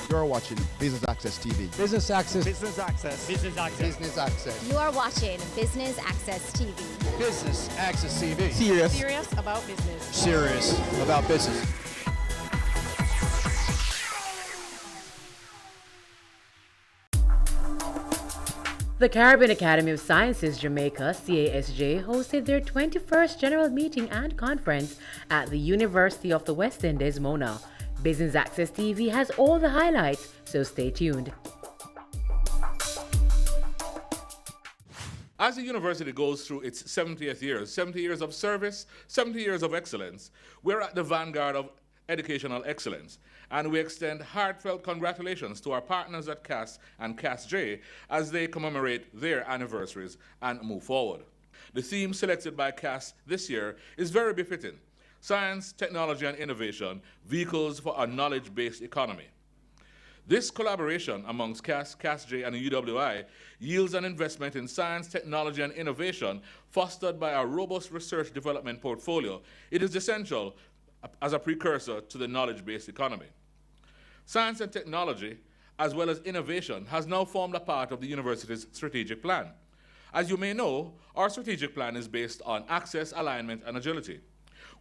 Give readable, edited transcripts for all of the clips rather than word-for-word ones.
You're watching Business Access TV. Business Access. Business Access. Business Access. Business Access. You are watching Business Access TV. Business Access TV. Serious about business. Serious about business. The Caribbean Academy of Sciences Jamaica, CASJ, hosted their 21st General Meeting and Conference at the University of the West Indies, Mona. Business Access TV has all the highlights, so stay tuned. As the university goes through its 70th year, 70 years of service, 70 years of excellence, we're at the vanguard of educational excellence. And we extend heartfelt congratulations to our partners at CAS and CASJ as they commemorate their anniversaries and move forward. The theme selected by CAS this year is very befitting: science, technology, and innovation, vehicles for a knowledge-based economy. This collaboration amongst CAS, CASJ, and UWI yields an investment in science, technology, and innovation fostered by a robust research development portfolio. It is essential as a precursor to the knowledge-based economy. Science and technology, as well as innovation, has now formed a part of the university's strategic plan. As you may know, our strategic plan is based on access, alignment, and agility.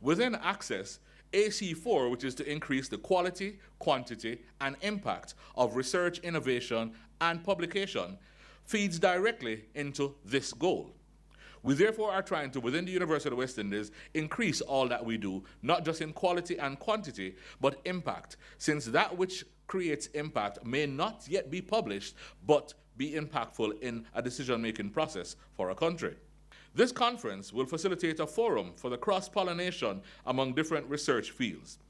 Within access, AC4, which is to increase the quality, quantity, and impact of research, innovation, and publication, feeds directly into this goal. We therefore are trying to, within the University of the West Indies, increase all that we do, not just in quality and quantity, but impact, since that which creates impact may not yet be published, but be impactful in a decision-making process for a country. This conference will facilitate a forum for the cross-pollination among different research fields.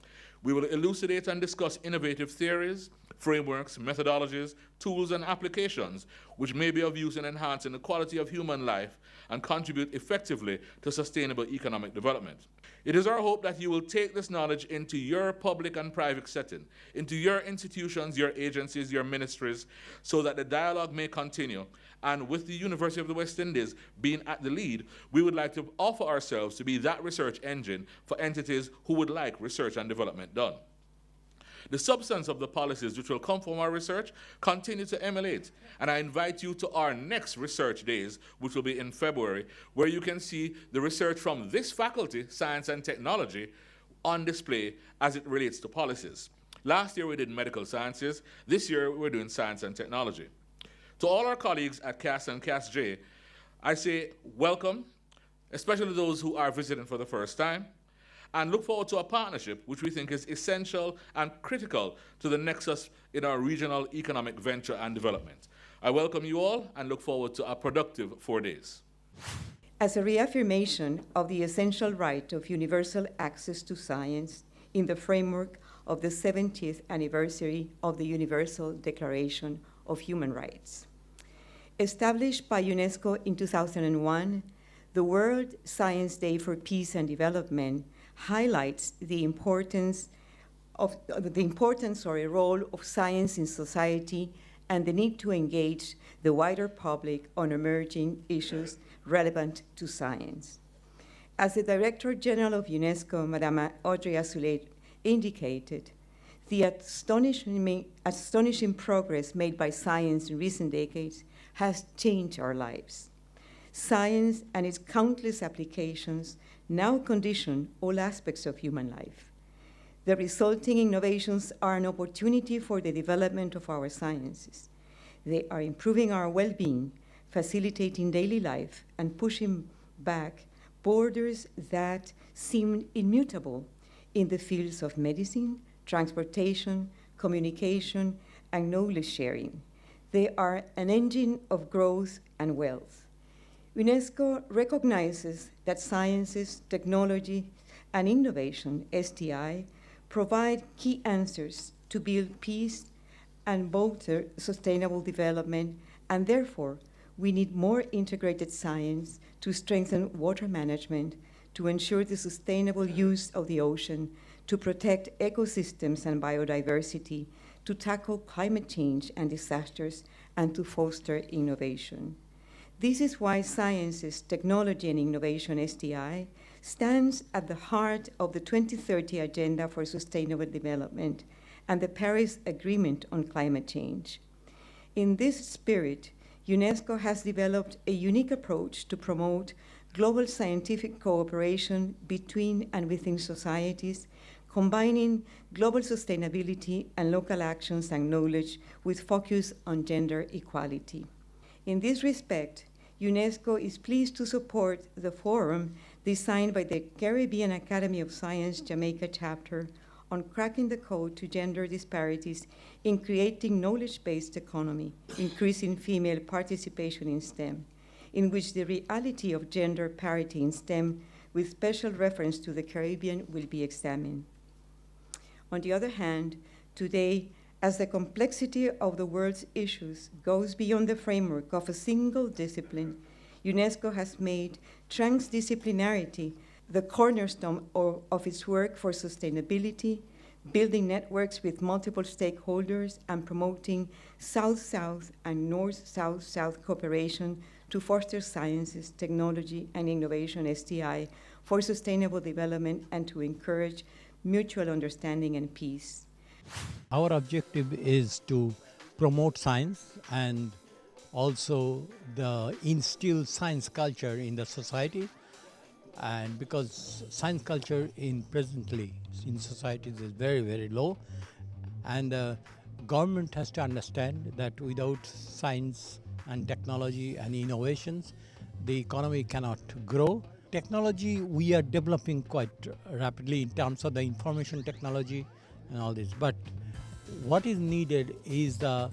We will elucidate and discuss innovative theories, frameworks, methodologies, tools, and applications which may be of use in enhancing the quality of human life and contribute effectively to sustainable economic development. It is our hope that you will take this knowledge into your public and private setting, into your institutions, your agencies, your ministries, so that the dialogue may continue. And with the University of the West Indies being at the lead, we would like to offer ourselves to be that research engine for entities who would like research and development done. The substance of the policies which will come from our research continue to emulate, and I invite you to our next research days, which will be in February, where you can see the research from this faculty, science and technology, on display as it relates to policies. Last year we did medical sciences. This year we're doing science and technology. To all our colleagues at CAS and CASJ, I say welcome, especially those who are visiting for the first time, and look forward to a partnership which we think is essential and critical to the nexus in our regional economic venture and development. I welcome you all and look forward to a productive 4 days. As a reaffirmation of the essential right of universal access to science in the framework of the 70th anniversary of the Universal Declaration of Human Rights. Established by UNESCO in 2001, the World Science Day for Peace and Development highlights the importance or role of science in society and the need to engage the wider public on emerging issues relevant to science. As the Director General of UNESCO, Madame Audrey Azoulay, indicated, the astonishing progress made by science in recent decades has changed our lives. Science and its countless applications now condition all aspects of human life. The resulting innovations are an opportunity for the development of our sciences. They are improving our well-being, facilitating daily life, and pushing back borders that seemed immutable in the fields of medicine, transportation, communication, and knowledge sharing. They are an engine of growth and wealth. UNESCO recognizes that sciences, technology, and innovation, STI, provide key answers to build peace and bolster sustainable development, and therefore, we need more integrated science to strengthen water management, to ensure the sustainable use of the ocean, to protect ecosystems and biodiversity, to tackle climate change and disasters, and to foster innovation. This is why Sciences, Technology and Innovation, STI, stands at the heart of the 2030 Agenda for Sustainable Development and the Paris Agreement on Climate Change. In this spirit, UNESCO has developed a unique approach to promote global scientific cooperation between and within societies, combining global sustainability and local actions and knowledge with focus on gender equality. In this respect, UNESCO is pleased to support the forum designed by the Caribbean Academy of Science Jamaica chapter on cracking the code to gender disparities in creating knowledge-based economy, increasing female participation in STEM, in which the reality of gender parity in STEM with special reference to the Caribbean will be examined. On the other hand, today, as the complexity of the world's issues goes beyond the framework of a single discipline, UNESCO has made transdisciplinarity the cornerstone of its work for sustainability, building networks with multiple stakeholders, and promoting South-South and North-South-South cooperation to foster sciences, technology, and innovation, STI, for sustainable development and to encourage mutual understanding and peace. Our objective is to promote science and also instill science culture in the society, and because science culture presently in societies is very, very low, and the government has to understand that without science and technology and innovations, the economy cannot grow. Technology we are developing quite rapidly in terms of the information technology and all this, but what is needed is the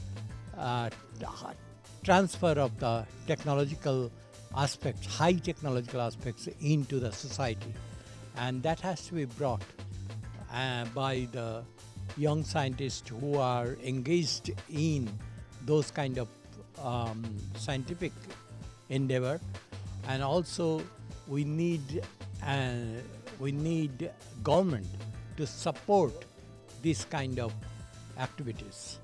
transfer of the technological aspects, high technological aspects into the society, and that has to be brought by the young scientists who are engaged in those kind of scientific endeavor. And also we need government to support this kind of activities.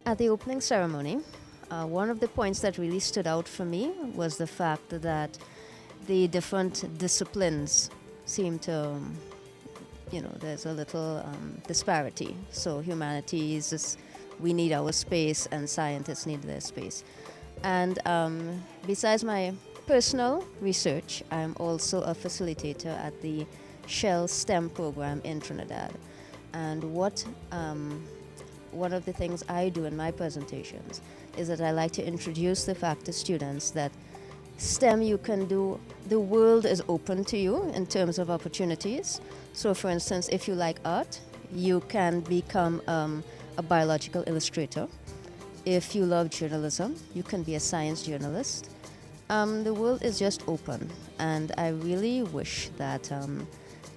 At the opening ceremony, one of the points that really stood out for me was the fact that the different disciplines seem to, there's a little disparity. So humanities, we need our space, and scientists need their space. And besides my personal research, I'm also a facilitator at the Shell STEM program in Trinidad. And one of the things I do in my presentations is that I like to introduce the fact to students that STEM you can do, the world is open to you in terms of opportunities. So for instance, if you like art, you can become a biological illustrator. If you love journalism, you can be a science journalist. The world is just open, and I really wish that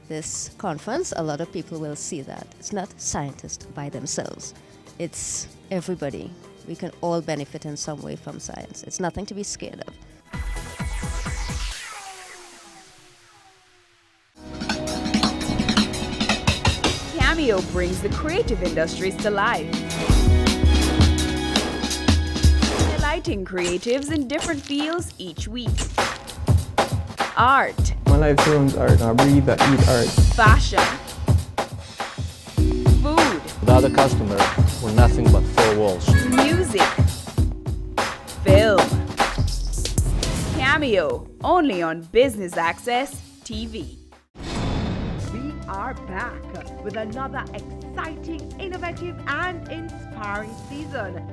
this conference, a lot of people will see that. It's not scientists by themselves. It's everybody. We can all benefit in some way from science. It's nothing to be scared of. Cameo brings the creative industries to life, highlighting creatives in different fields each week. Art. My life surrounds art. I breathe, I eat art. Fashion. Food. Without a customer, we're nothing but four walls. Music. Film. Cameo, only on Business Access TV. We are back with another exciting, innovative, and inspiring season.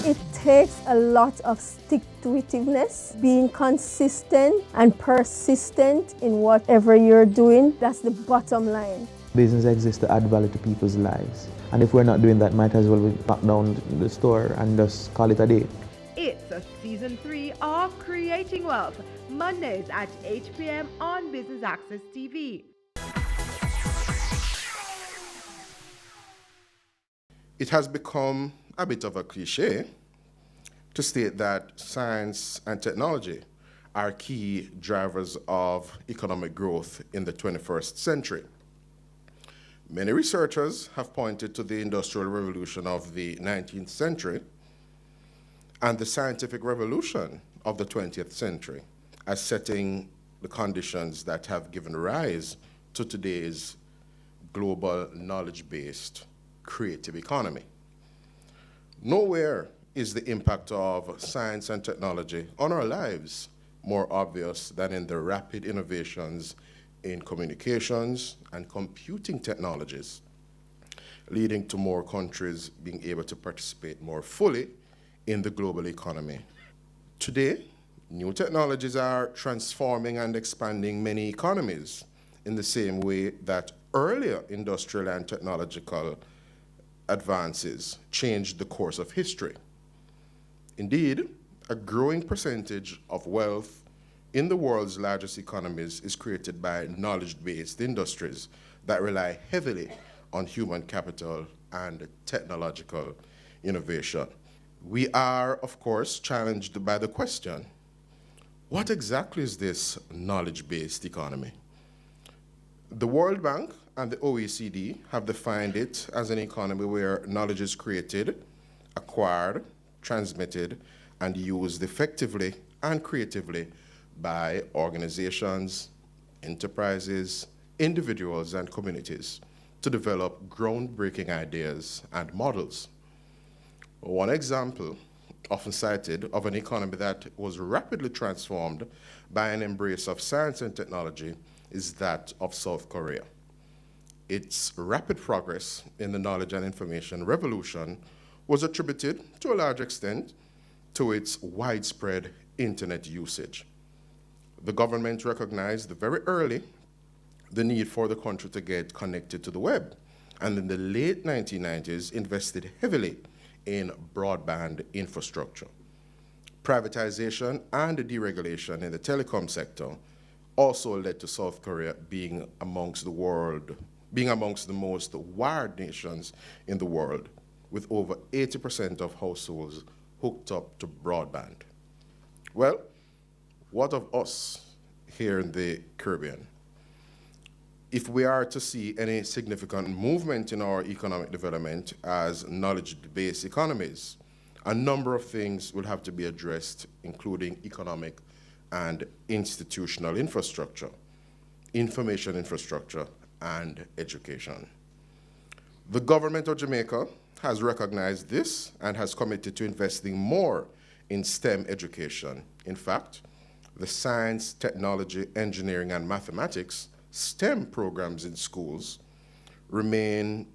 It takes a lot of stick-to-itiveness, being consistent and persistent in whatever you're doing. That's the bottom line. Business exists to add value to people's lives. And if we're not doing that, might as well we lock down the store and just call it a day. It's a season 3 of Creating Wealth, Mondays at 8 p.m. on Business Access TV. It has become a bit of a cliche to state that science and technology are key drivers of economic growth in the 21st century. Many researchers have pointed to the Industrial Revolution of the 19th century and the scientific revolution of the 20th century as setting the conditions that have given rise to today's global knowledge-based creative economy. Nowhere is the impact of science and technology on our lives more obvious than in the rapid innovations in communications and computing technologies, leading to more countries being able to participate more fully in the global economy. Today, new technologies are transforming and expanding many economies in the same way that earlier industrial and technological advances changed the course of history. Indeed, a growing percentage of wealth in the world's largest economies is created by knowledge-based industries that rely heavily on human capital and technological innovation. We are, of course, challenged by the question, what exactly is this knowledge-based economy? The World Bank and the OECD have defined it as an economy where knowledge is created, acquired, transmitted, and used effectively and creatively by organizations, enterprises, individuals, and communities to develop groundbreaking ideas and models. One example, often cited, of an economy that was rapidly transformed by an embrace of science and technology is that of South Korea. Its rapid progress in the knowledge and information revolution was attributed, to a large extent, to its widespread internet usage. The government recognized very early the need for the country to get connected to the web, and in the late 1990s invested heavily in broadband infrastructure. Privatization and deregulation in the telecom sector also led to South Korea being amongst the most wired nations in the world, with over 80% of households hooked up to broadband. Well, what of us here in the Caribbean? If we are to see any significant movement in our economic development as knowledge-based economies, a number of things will have to be addressed, including economic and institutional infrastructure, information infrastructure, and education. The government of Jamaica has recognized this and has committed to investing more in STEM education. In fact, the science, technology, engineering, and mathematics STEM programs in schools remain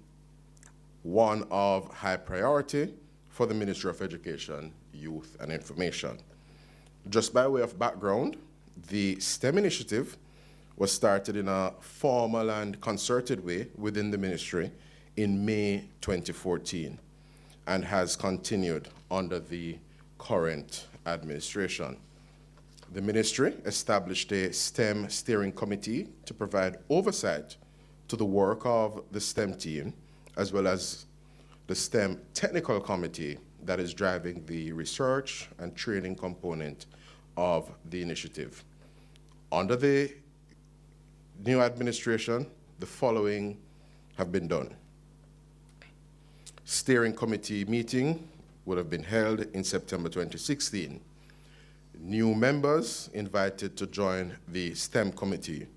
one of high priority for the Ministry of Education, Youth, and Information. Just by way of background, the STEM initiative was started in a formal and concerted way within the ministry in May 2014 and has continued under the current administration. The ministry established a STEM steering committee to provide oversight to the work of the STEM team, as well as the STEM technical committee that is driving the research and training component of the initiative. Under the new administration, the following have been done. Steering committee meeting would have been held in September 2016. New members invited to join the STEM committee.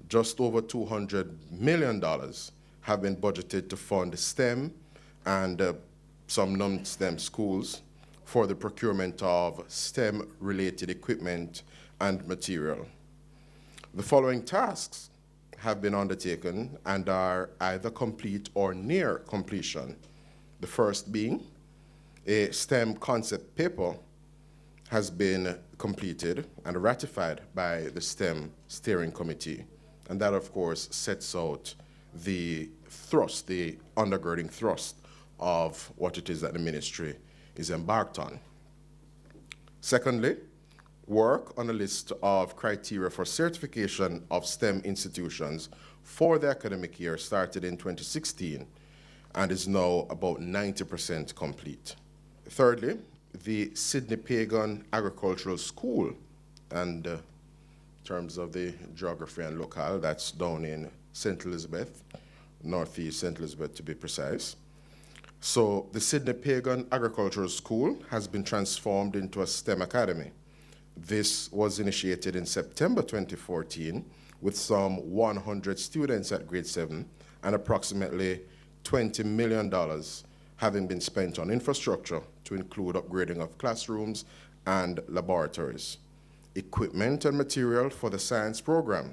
Just over $200 million have been budgeted to fund STEM and some non-STEM schools for the procurement of STEM-related equipment and material. The following tasks have been undertaken and are either complete or near completion. The first being a STEM concept paper has been completed and ratified by the STEM steering committee. And that, of course, sets out the thrust, the undergirding thrust of what it is that the ministry is embarked on. Secondly, work on a list of criteria for certification of STEM institutions for the academic year started in 2016 and is now about 90% complete. Thirdly, the Sydney Pagan Agricultural School, and in terms of the geography and locale, that's down in St. Elizabeth, northeast St. Elizabeth to be precise. So the Sydney Pagan Agricultural School has been transformed into a STEM academy. This was initiated in September 2014 with some 100 students at grade 7 and approximately $20 million having been spent on infrastructure to include upgrading of classrooms and laboratories. Equipment and material for the science program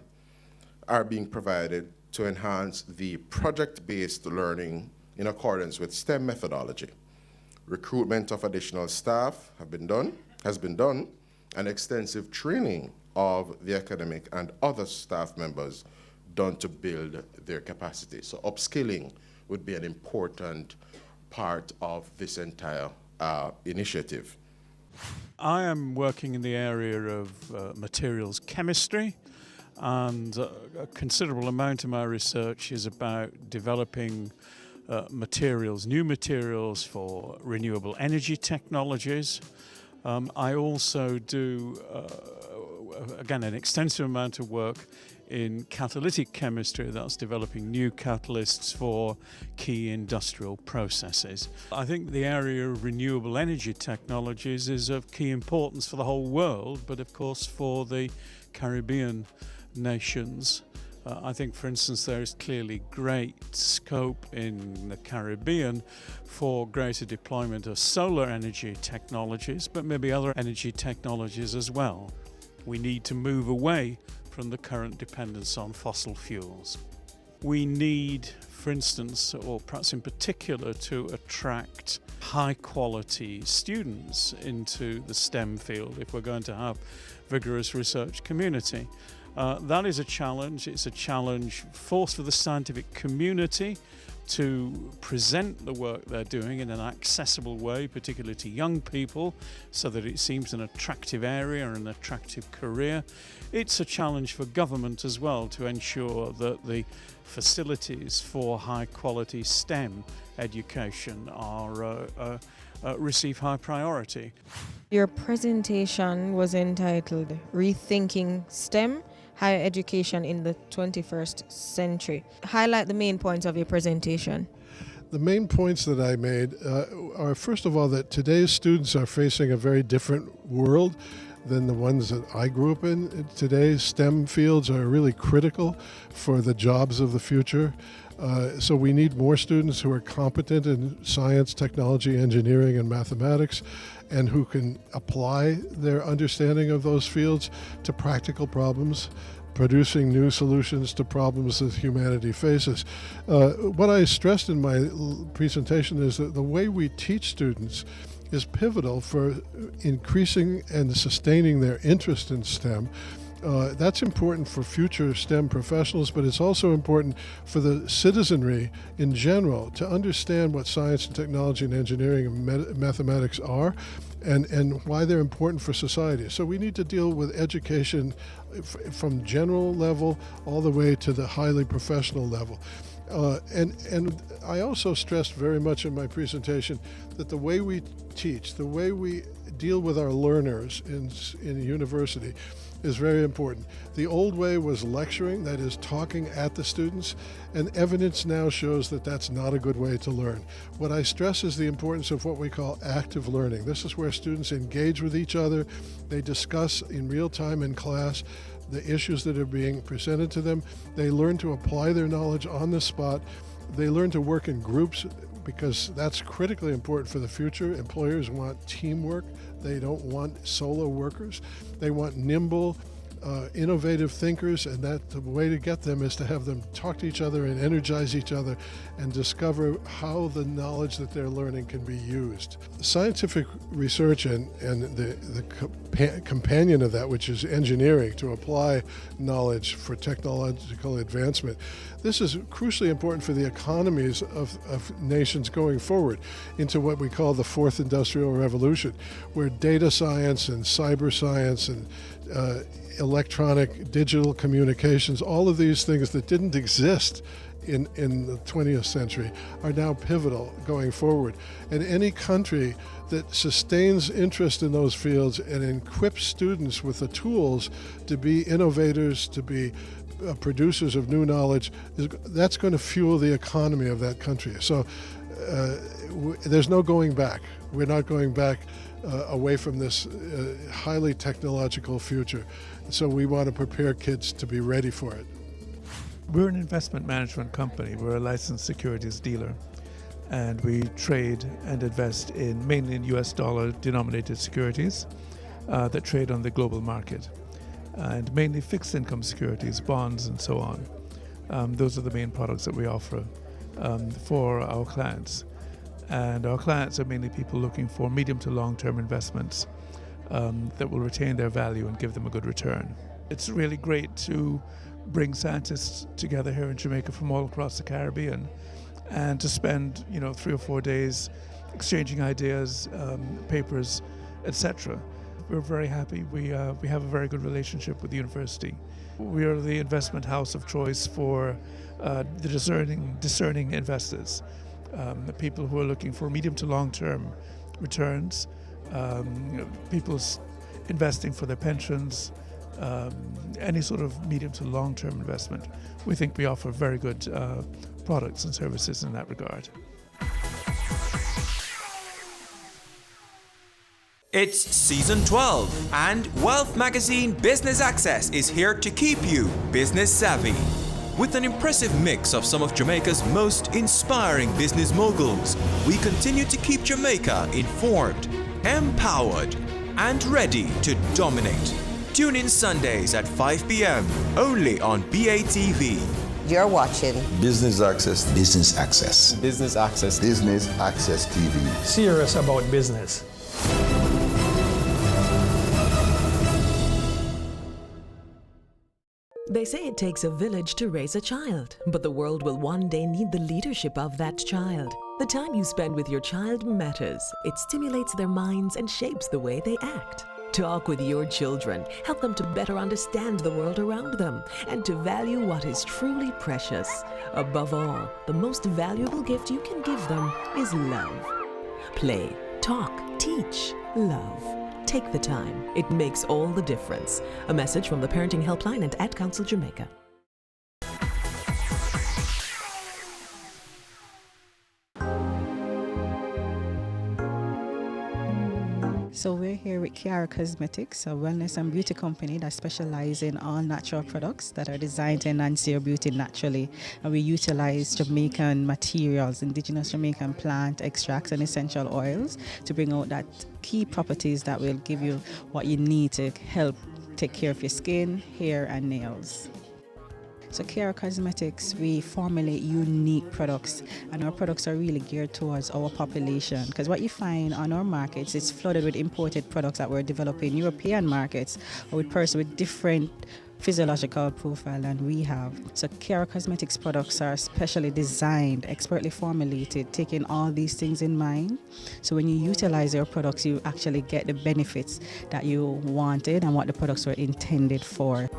are being provided to enhance the project-based learning in accordance with STEM methodology. Recruitment of additional staff has been done, and extensive training of the academic and other staff members done to build their capacity. So upskilling would be an important part of this entire initiative. I am working in the area of materials chemistry, and a considerable amount of my research is about developing new materials for renewable energy technologies. I also do, again, an extensive amount of work in catalytic chemistry, that's developing new catalysts for key industrial processes. I think the area of renewable energy technologies is of key importance for the whole world, but of course for the Caribbean nations. I think, for instance, there is clearly great scope in the Caribbean for greater deployment of solar energy technologies, but maybe other energy technologies as well. We need to move away from the current dependence on fossil fuels. We need, for instance, or perhaps in particular, to attract high-quality students into the STEM field if we're going to have vigorous research community. That is a challenge. It's a challenge for the scientific community to present the work they're doing in an accessible way, particularly to young people, so that it seems an attractive area or an attractive career. It's a challenge for government as well to ensure that the facilities for high-quality STEM education are receive high priority. Your presentation was entitled Rethinking STEM, Higher Education in the 21st Century. Highlight the main points of your presentation. The main points that I made are, first of all, that today's students are facing a very different world than the ones that I grew up in. Today's STEM fields are really critical for the jobs of the future. So we need more students who are competent in science, technology, engineering, and mathematics, and who can apply their understanding of those fields to practical problems, producing new solutions to problems that humanity faces. What I stressed in my presentation is that the way we teach students is pivotal for increasing and sustaining their interest in STEM. That's important for future STEM professionals, but it's also important for the citizenry in general to understand what science and technology and engineering and mathematics are and why they're important for society. So we need to deal with education from general level all the way to the highly professional level. And I also stressed very much in my presentation that the way we teach, the way we deal with our learners in university is very important. The old way was lecturing, that is talking at the students, and evidence now shows that that's not a good way to learn. What I stress is the importance of what we call active learning. This is where students engage with each other, they discuss in real time in class the issues that are being presented to them, they learn to apply their knowledge on the spot, they learn to work in groups because that's critically important for the future. Employers want teamwork. They don't want solo workers. They want nimble, innovative thinkers, and that the way to get them is to have them talk to each other and energize each other and discover how the knowledge that they're learning can be used. Scientific research and the companion of that, which is engineering, to apply knowledge for technological advancement, this is crucially important for the economies of nations going forward into what we call the fourth industrial revolution, where data science and cyber science and electronic digital communications, all of these things that didn't exist in the 20th century are now pivotal going forward. And any country that sustains interest in those fields and equips students with the tools to be innovators, to be producers of new knowledge, that's going to fuel the economy of that country. So there's no going back. We're not going back away from this highly technological future. So we want to prepare kids to be ready for it. We're an investment management company. We're a licensed securities dealer, and we trade and invest mainly in US dollar denominated securities that trade on the global market, and mainly fixed income securities, bonds, and so on. Those are the main products that we offer for our clients. And our clients are mainly people looking for medium to long-term investments that will retain their value and give them a good return. It's really great to bring scientists together here in Jamaica from all across the Caribbean and to spend 3 or 4 days exchanging ideas, papers, etc. We're very happy. We have a very good relationship with the university. We are the investment house of choice for the discerning investors, the people who are looking for medium to long-term returns, people investing for their pensions, any sort of medium to long-term investment. We think we offer very good products and services in that regard. It's season 12, and Wealth Magazine Business Access is here to keep you business savvy. With an impressive mix of some of Jamaica's most inspiring business moguls, we continue to keep Jamaica informed, empowered, and ready to dominate. Tune in Sundays at 5 p.m. only on BATV. You're watching Business Access. Business Access. Business Access. Business Access TV. Serious about business. They say it takes a village to raise a child, but the world will one day need the leadership of that child. The time you spend with your child matters. It stimulates their minds and shapes the way they act. Talk with your children. Help them to better understand the world around them and to value what is truly precious. Above all, the most valuable gift you can give them is love. Play, talk, teach, love. Take the time. It makes all the difference. A message from the Parenting Helpline and Ad Council Jamaica. So we're here with Kiara Cosmetics, a wellness and beauty company that specializes in all natural products that are designed to enhance your beauty naturally. And we utilize Jamaican materials, indigenous Jamaican plant extracts and essential oils to bring out that key properties that will give you what you need to help take care of your skin, hair, and nails. So Kiara Cosmetics, we formulate unique products, and our products are really geared towards our population, because what you find on our markets is flooded with imported products that we're developing European markets or with persons with different physiological profile than we have. So Kiara Cosmetics products are specially designed, expertly formulated, taking all these things in mind. So when you utilize your products, you actually get the benefits that you wanted and what the products were intended for.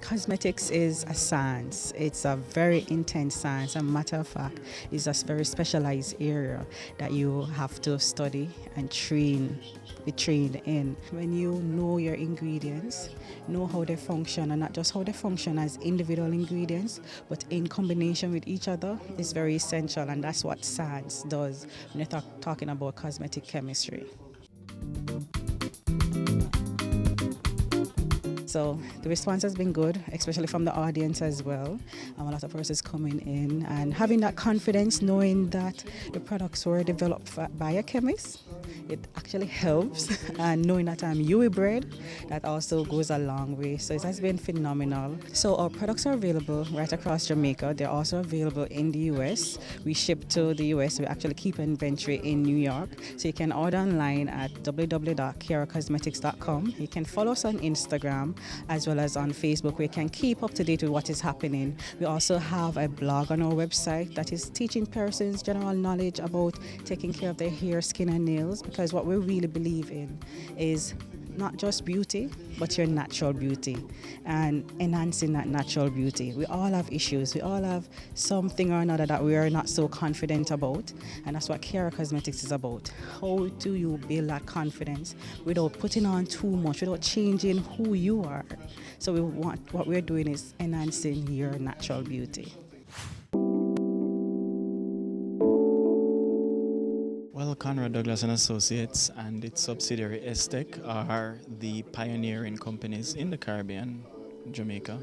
Cosmetics is a science. It's a very intense science. As a matter of fact, it's a very specialized area that you have to study and be trained in. When you know your ingredients, know how they function, and not just how they function as individual ingredients, but in combination with each other, is very essential, and that's what science does when you're talking about cosmetic chemistry. So the response has been good, especially from the audience as well. A lot of persons coming in and having that confidence, knowing that the products were developed by a chemist. It actually helps, and knowing that I'm UE bred, that also goes a long way. So it has been phenomenal. So our products are available right across Jamaica. They're also available in the US. We ship to the US. We actually keep inventory in New York. So you can order online at www.kiaracosmetics.com. You can follow us on Instagram as well as on Facebook, where you can keep up to date with what is happening. We also have a blog on our website that is teaching persons general knowledge about taking care of their hair, skin, and nails, because what we really believe in is not just beauty, but your natural beauty and enhancing that natural beauty. We all have issues. We all have something or another that we are not so confident about, and that's what Kiara Cosmetics is about. How do you build that confidence without putting on too much, without changing who you are? So what we're doing is enhancing your natural beauty. Well, Conrad Douglas and Associates and its subsidiary Estec are the pioneering companies in the Caribbean, Jamaica,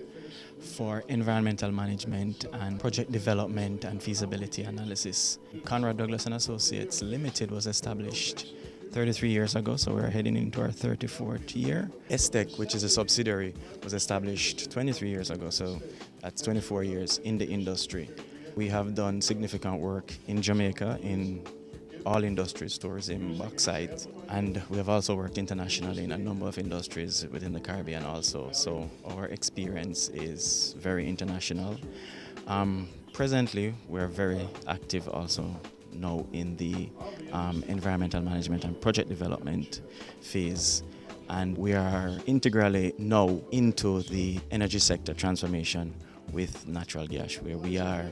for environmental management and project development and feasibility analysis. Conrad Douglas and Associates Limited was established 33 years ago, so we're heading into our 34th year. ESTEC, which is a subsidiary, was established 23 years ago, so that's 24 years in the industry. We have done significant work in Jamaica in all industries, tourism, bauxite, and we have also worked internationally in a number of industries within the Caribbean also, so our experience is very international. Presently, we're very active also now in the environmental management and project development phase, and we are integrally now into the energy sector transformation with natural gas, where we are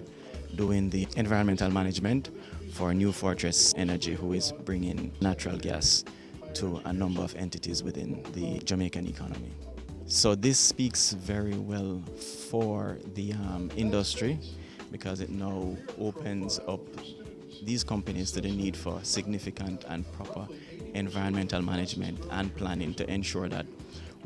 doing the environmental management for New Fortress Energy, who is bringing natural gas to a number of entities within the Jamaican economy. So this speaks very well for the industry, because it now opens up these companies to the need for significant and proper environmental management and planning to ensure that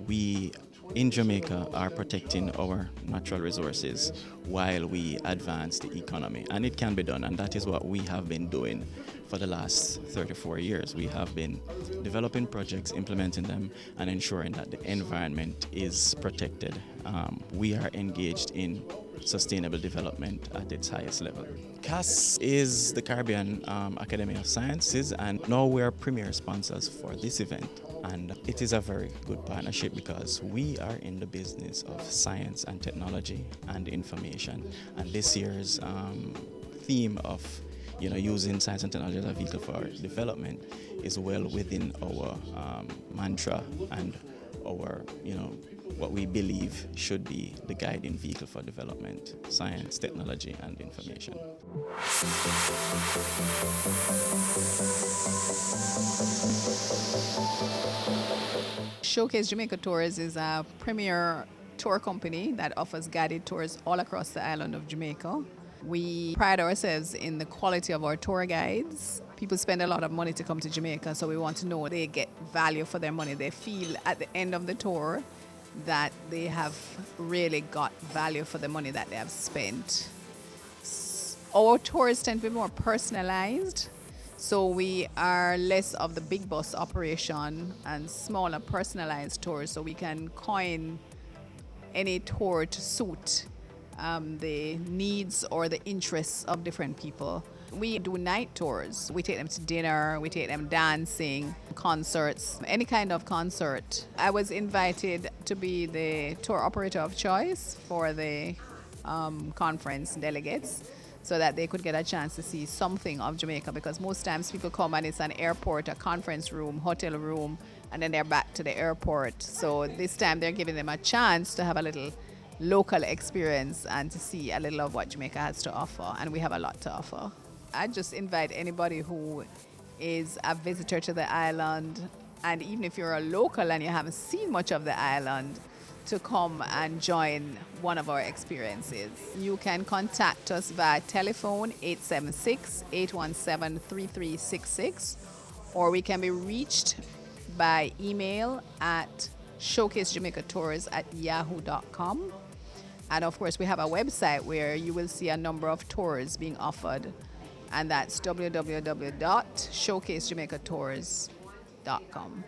we in Jamaica are protecting our natural resources while we advance the economy. And it can be done, and that is what we have been doing for the last 34 years. We have been developing projects, implementing them, and ensuring that the environment is protected. We are engaged in sustainable development at its highest level. CAS is the Caribbean Academy of Sciences, and now we are premier sponsors for this event. And it is a very good partnership because we are in the business of science and technology and information. And this year's theme of using science and technology as a vehicle for development is well within our mantra and our, what we believe should be the guiding vehicle for development: science, technology, and information. Showcase Jamaica Tours is a premier tour company that offers guided tours all across the island of Jamaica. We pride ourselves in the quality of our tour guides. People spend a lot of money to come to Jamaica, so we want to know they get value for their money. They feel at the end of the tour that they have really got value for the money that they have spent. Our tours tend to be more personalized, so we are less of the big bus operation and smaller personalized tours, so we can coin any tour to suit the needs or the interests of different people. We do night tours. We take them to dinner, we take them dancing, concerts, any kind of concert. I was invited to be the tour operator of choice for the conference delegates, so that they could get a chance to see something of Jamaica, because most times people come and it's an airport, a conference room, hotel room, and then they're back to the airport. So this time they're giving them a chance to have a little local experience and to see a little of what Jamaica has to offer, and we have a lot to offer. I just invite anybody who is a visitor to the island, and even if you're a local and you haven't seen much of the island, to come and join one of our experiences. You can contact us via telephone 876-817-3366, or we can be reached by email at showcasejamaicatours@yahoo.com. And of course, we have a website where you will see a number of tours being offered, and that's www.showcasejamaicatours.com.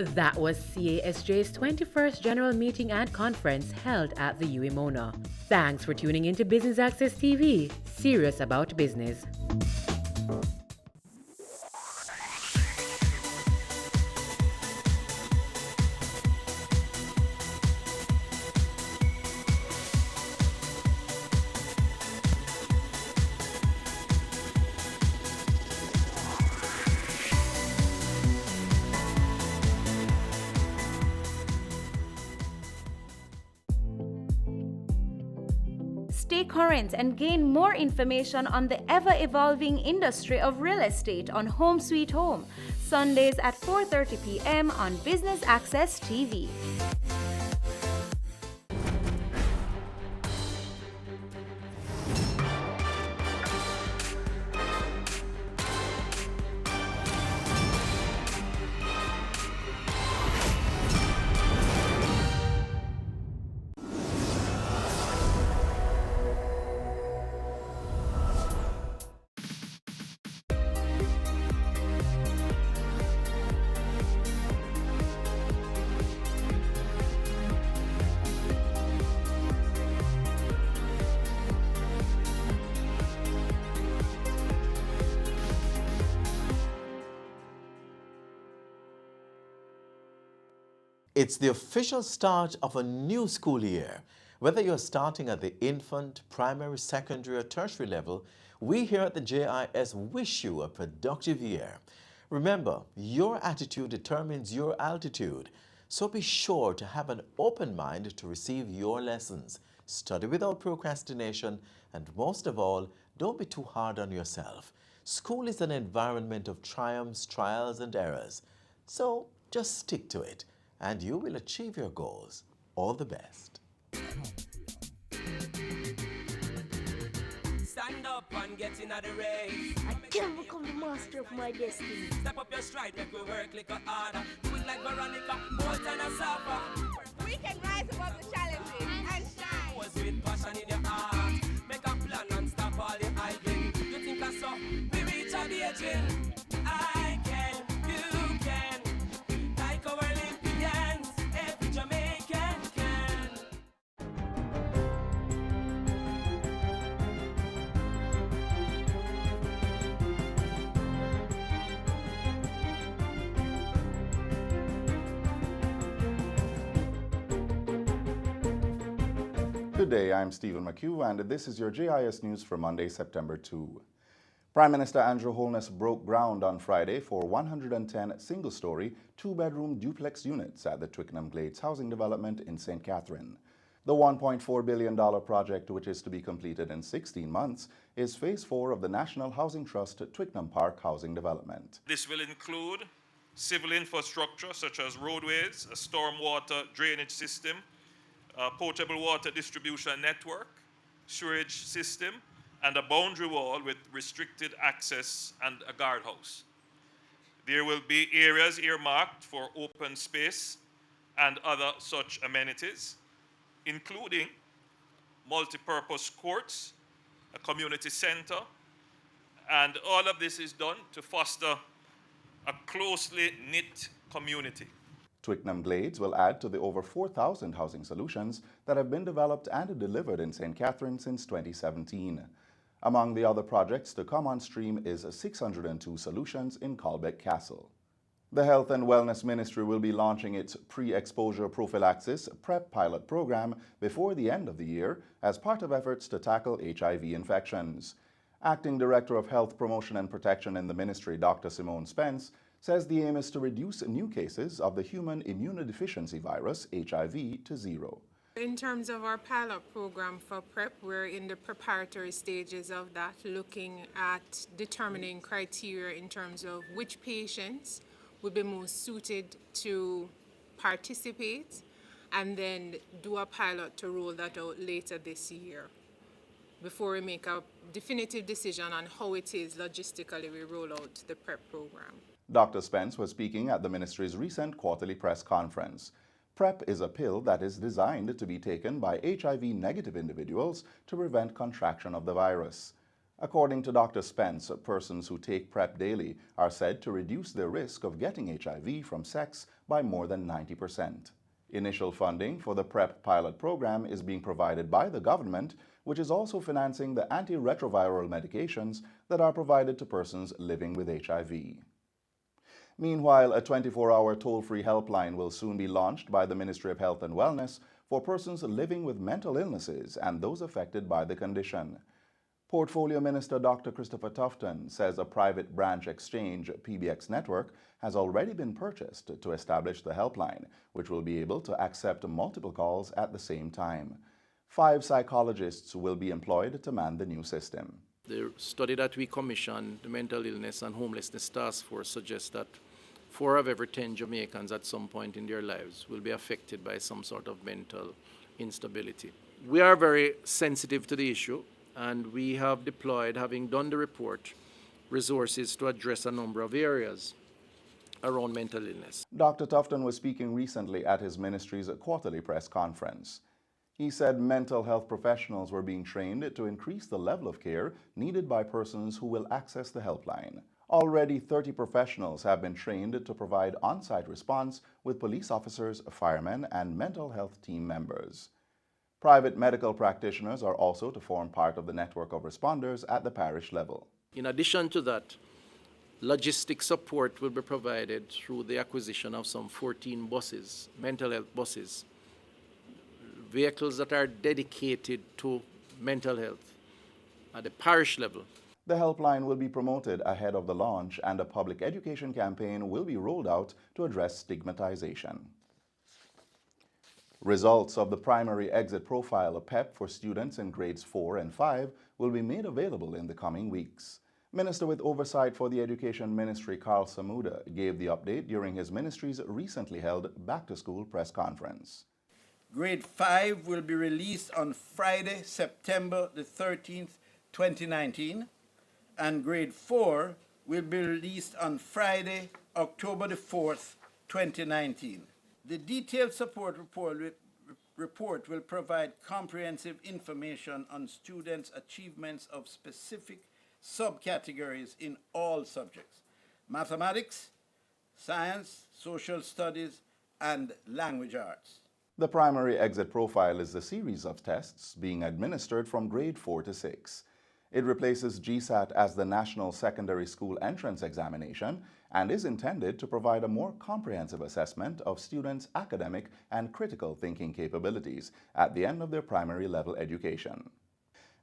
That was CASJ's 21st General Meeting and Conference held at the UWI Mona. Thanks for tuning in to Business Access TV, serious about business. Stay current and gain more information on the ever-evolving industry of real estate on Home Sweet Home, Sundays at 4:30 p.m. on Business Access TV. It's the official start of a new school year. Whether you're starting at the infant, primary, secondary, or tertiary level, we here at the JIS wish you a productive year. Remember, your attitude determines your altitude, so be sure to have an open mind to receive your lessons. Study without procrastination, and most of all, don't be too hard on yourself. School is an environment of triumphs, trials, and errors. So just stick to it, and you will achieve your goals. All the best. Stand up and get in the race. I can become the master of my destiny. Step up your stride, make we work like a harder. Do it like Veronica, Bolt and a Sapa. We can rise above the challenges and shine. Was with passion in your heart. Make a plan and stop all the idling. You think I saw? We reach a the aging. I can, you can. Like our Olympians, every Jamaican can. Good day, I'm Stephen McHugh, and this is your JIS News for Monday, September 2. Prime Minister Andrew Holness broke ground on Friday for 110 single-story, two-bedroom duplex units at the Twickenham Glades housing development in St. Catherine. The $1.4 billion project, which is to be completed in 16 months, is Phase 4 of the National Housing Trust Twickenham Park housing development. This will include civil infrastructure such as roadways, a stormwater drainage system, a potable water distribution network, sewage system, and a boundary wall with restricted access and a guardhouse. There will be areas earmarked for open space and other such amenities, including multi-purpose courts, a community center, and all of this is done to foster a closely knit community. Twickenham Glades will add to the over 4,000 housing solutions that have been developed and delivered in St. Catherine since 2017. Among the other projects to come on stream is 602 solutions in Colbeck Castle. The Health and Wellness Ministry will be launching its pre-exposure prophylaxis PrEP pilot program before the end of the year as part of efforts to tackle HIV infections. Acting Director of Health Promotion and Protection in the ministry, Dr. Simone Spence, says the aim is to reduce new cases of the human immunodeficiency virus, HIV, to zero. In terms of our pilot program for PrEP, we're in the preparatory stages of that, looking at determining criteria in terms of which patients would be most suited to participate, and then do a pilot to roll that out later this year before we make a definitive decision on how it is logistically we roll out the PrEP program. Dr. Spence was speaking at the ministry's recent quarterly press conference. PrEP is a pill that is designed to be taken by HIV-negative individuals to prevent contraction of the virus. According to Dr. Spence, persons who take PrEP daily are said to reduce their risk of getting HIV from sex by more than 90%. Initial funding for the PrEP pilot program is being provided by the government, which is also financing the antiretroviral medications that are provided to persons living with HIV. Meanwhile, a 24-hour toll-free helpline will soon be launched by the Ministry of Health and Wellness for persons living with mental illnesses and those affected by the condition. Portfolio Minister Dr. Christopher Tufton says a private branch exchange, PBX Network, has already been purchased to establish the helpline, which will be able to accept multiple calls at the same time. 5 psychologists will be employed to man the new system. The study that we commissioned, the Mental Illness and Homelessness Task Force, suggests that 4 of every 10 Jamaicans at some point in their lives will be affected by some sort of mental instability. We are very sensitive to the issue, and we have deployed, having done the report, resources to address a number of areas around mental illness. Dr. Tufton was speaking recently at his ministry's quarterly press conference. He said mental health professionals were being trained to increase the level of care needed by persons who will access the helpline. Already 30 professionals have been trained to provide on-site response with police officers, firemen, and mental health team members. Private medical practitioners are also to form part of the network of responders at the parish level. In addition to that, Logistic support will be provided through the acquisition of some 14 buses, mental health buses, vehicles that are dedicated to mental health at the parish level. The helpline will be promoted ahead of the launch, and a public education campaign will be rolled out to address stigmatization. Results of the primary exit profile of PEP for students in grades 4 and 5 will be made available in the coming weeks. Minister with Oversight for the Education Ministry, Carl Samuda, gave the update during his ministry's recently held back-to-school press conference. Grade 5 will be released on Friday, September the 13th, 2019, and Grade 4 will be released on Friday, October the 4th, 2019. The detailed support report will provide comprehensive information on students' achievements of specific subcategories in all subjects: mathematics, science, social studies, and language arts. The primary exit profile is a series of tests being administered from grade 4 to 6. It replaces GSAT as the National Secondary School Entrance Examination and is intended to provide a more comprehensive assessment of students' academic and critical thinking capabilities at the end of their primary level education.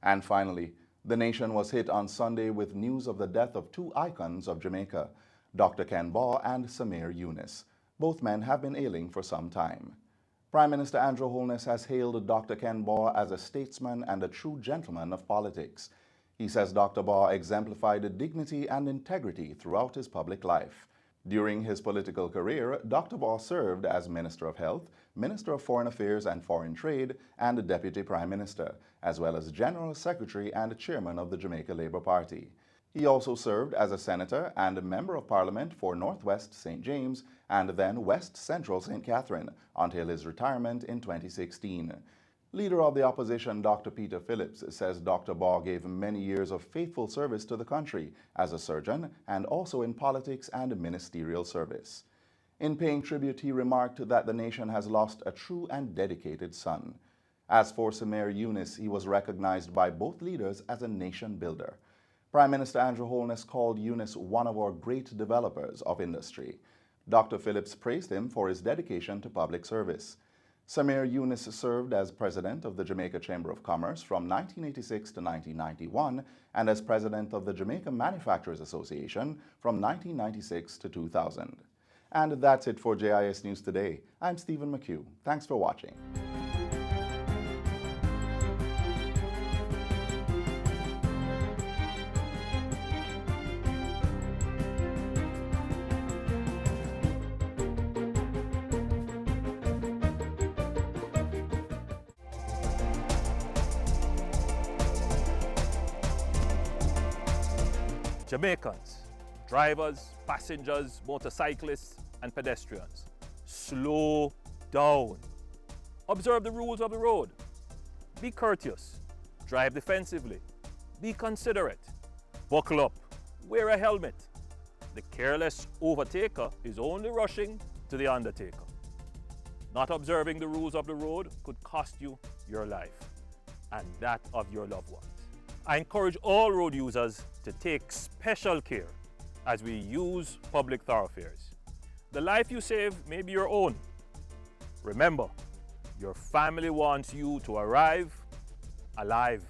And finally, the nation was hit on Sunday with news of the death of two icons of Jamaica, Dr. Ken Baugh and Samir Yunus. Both men have been ailing for some time. Prime Minister Andrew Holness has hailed Dr. Ken Baugh as a statesman and a true gentleman of politics. He says Dr. Baugh exemplified dignity and integrity throughout his public life. During his political career, Dr. Baugh served as Minister of Health, Minister of Foreign Affairs and Foreign Trade, and Deputy Prime Minister, as well as General Secretary and Chairman of the Jamaica Labour Party. He also served as a Senator and a Member of Parliament for Northwest St. James and then West Central St. Catherine until his retirement in 2016. Leader of the opposition, Dr. Peter Phillips, says Dr. Baugh gave many years of faithful service to the country as a surgeon and also in politics and ministerial service. In paying tribute, he remarked that the nation has lost a true and dedicated son. As for Samir Yunus, he was recognized by both leaders as a nation builder. Prime Minister Andrew Holness called Yunus one of our great developers of industry. Dr. Phillips praised him for his dedication to public service. Samir Yunus served as president of the Jamaica Chamber of Commerce from 1986 to 1991 and as president of the Jamaica Manufacturers Association from 1996 to 2000. And that's it for JIS News Today. I'm Stephen McHugh. Thanks for watching. Jamaicans, drivers, passengers, motorcyclists, and pedestrians, slow down. Observe the rules of the road. Be courteous. Drive defensively. Be considerate. Buckle up. Wear a helmet. The careless overtaker is only rushing to the undertaker. Not observing the rules of the road could cost you your life and that of your loved ones. I encourage all road users to take special care as we use public thoroughfares. The life you save may be your own. Remember, your family wants you to arrive alive.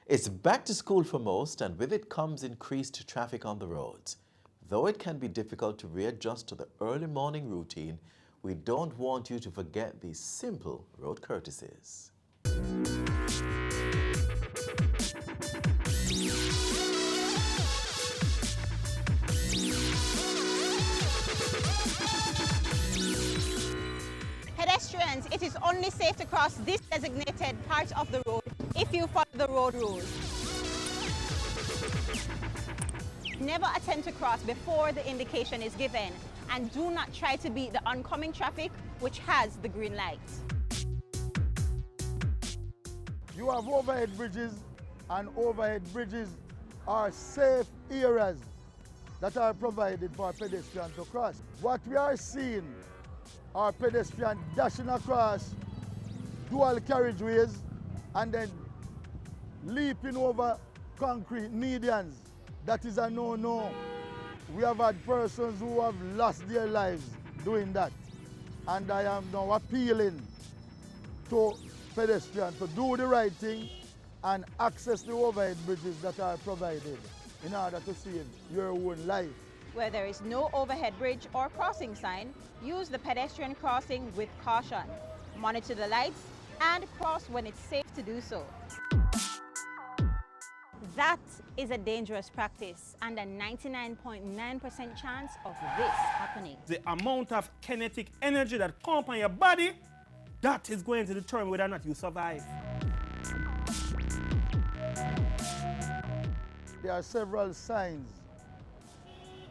It's back to school for most, and with it comes increased traffic on the roads. Though it can be difficult to readjust to the early morning routine, we don't want you to forget these simple road courtesies. Pedestrians, it is only safe to cross this designated part of the road if you follow the road rules. Never attempt to cross before the indication is given, and do not try to beat the oncoming traffic which has the green light. You have overhead bridges, and overhead bridges are safe areas that are provided for pedestrians to cross. What we are seeing are pedestrians dashing across dual carriageways and then leaping over concrete medians. That is a no-no. We have had persons who have lost their lives doing that. And I am now appealing to pedestrians to do the right thing and access the overhead bridges that are provided in order to save your own life. Where there is no overhead bridge or crossing sign, use the pedestrian crossing with caution. Monitor the lights and cross when it's safe to do so. That is a dangerous practice and a 99.9% chance of this happening. The amount of kinetic energy that comes on your body, that is going to determine whether or not you survive. There are several signs.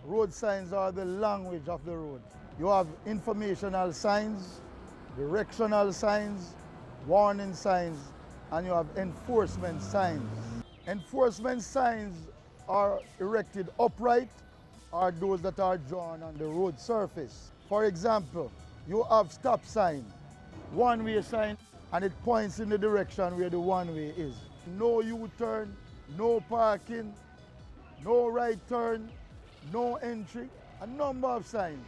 Road signs are the language of the road. You have informational signs, directional signs, warning signs, and you have enforcement signs. Enforcement signs are erected upright or those that are drawn on the road surface. For example, you have stop sign, one-way sign, and it points in the direction where the one-way is. No U-turn, no parking, no right turn, no entry, a number of signs.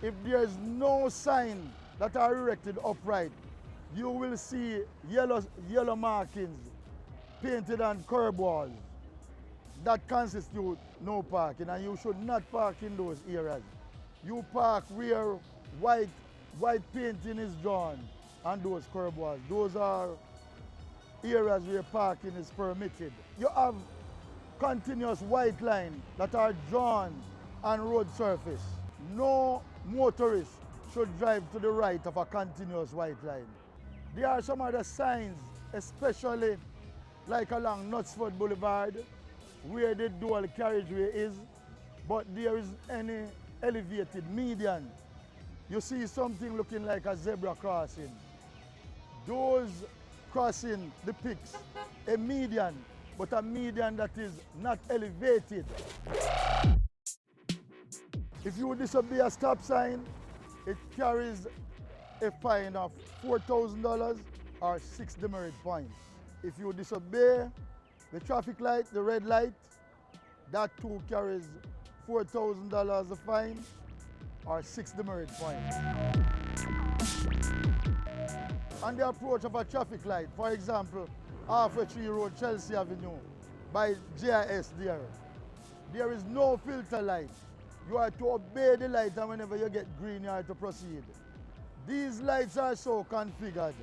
If there's no sign that are erected upright, you will see yellow markings painted on curb walls. That constitute no parking, and you should not park in those areas. You park where white painting is drawn on those curb walls. Those are areas where parking is permitted. You have continuous white lines that are drawn on road surface. No motorist should drive to the right of a continuous white line. There are some other signs, especially like along Knutsford Boulevard, where the dual carriageway is, but there is any elevated median. You see something looking like a zebra crossing. Those crossing depicts a median, but a median that is not elevated. If you disobey a stop sign, it carries a fine of $4,000 or 6 demerit points. If you disobey the traffic light, the red light, that too carries $4,000 a fine or 6 demerit points. On the approach of a traffic light, for example, Halfway Tree Road, Chelsea Avenue, by GIS there is no filter light. You are to obey the light, and whenever you get green, you are to proceed. These lights are so configured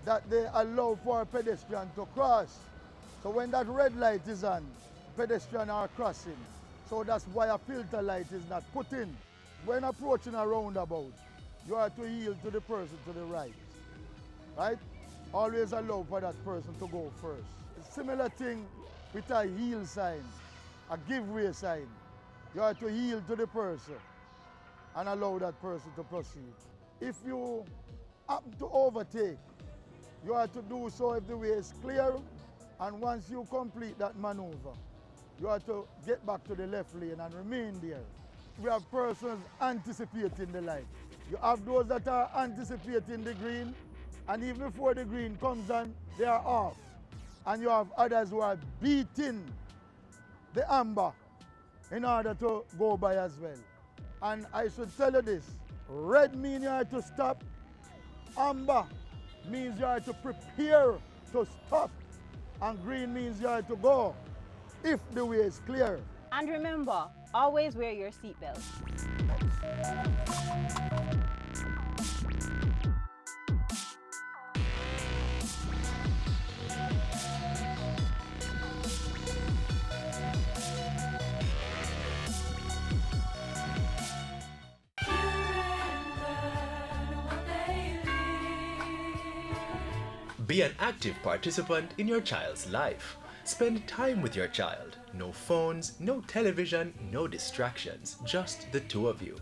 that they allow for a pedestrian to cross. So when that red light is on, pedestrians are crossing. So that's why a filter light is not put in. When approaching a roundabout, you are to yield to the person to the right. Right? Always allow for that person to go first. A similar thing with a yield sign, a giveaway sign. You are to yield to the person and allow that person to proceed. If you happen to overtake, you are to do so if the way is clear, and once you complete that maneuver, you are to get back to the left lane and remain there. We have persons anticipating the light. You have those that are anticipating the green, and even before the green comes on, they are off. And you have others who are beating the amber in order to go by as well. And I should tell you this, red means you are to stop, amber means you are to prepare to stop, and green means you are to go if the way is clear. And remember, always wear your seatbelt. Be an active participant in your child's life. Spend time with your child. No phones, no television, no distractions, just the two of you.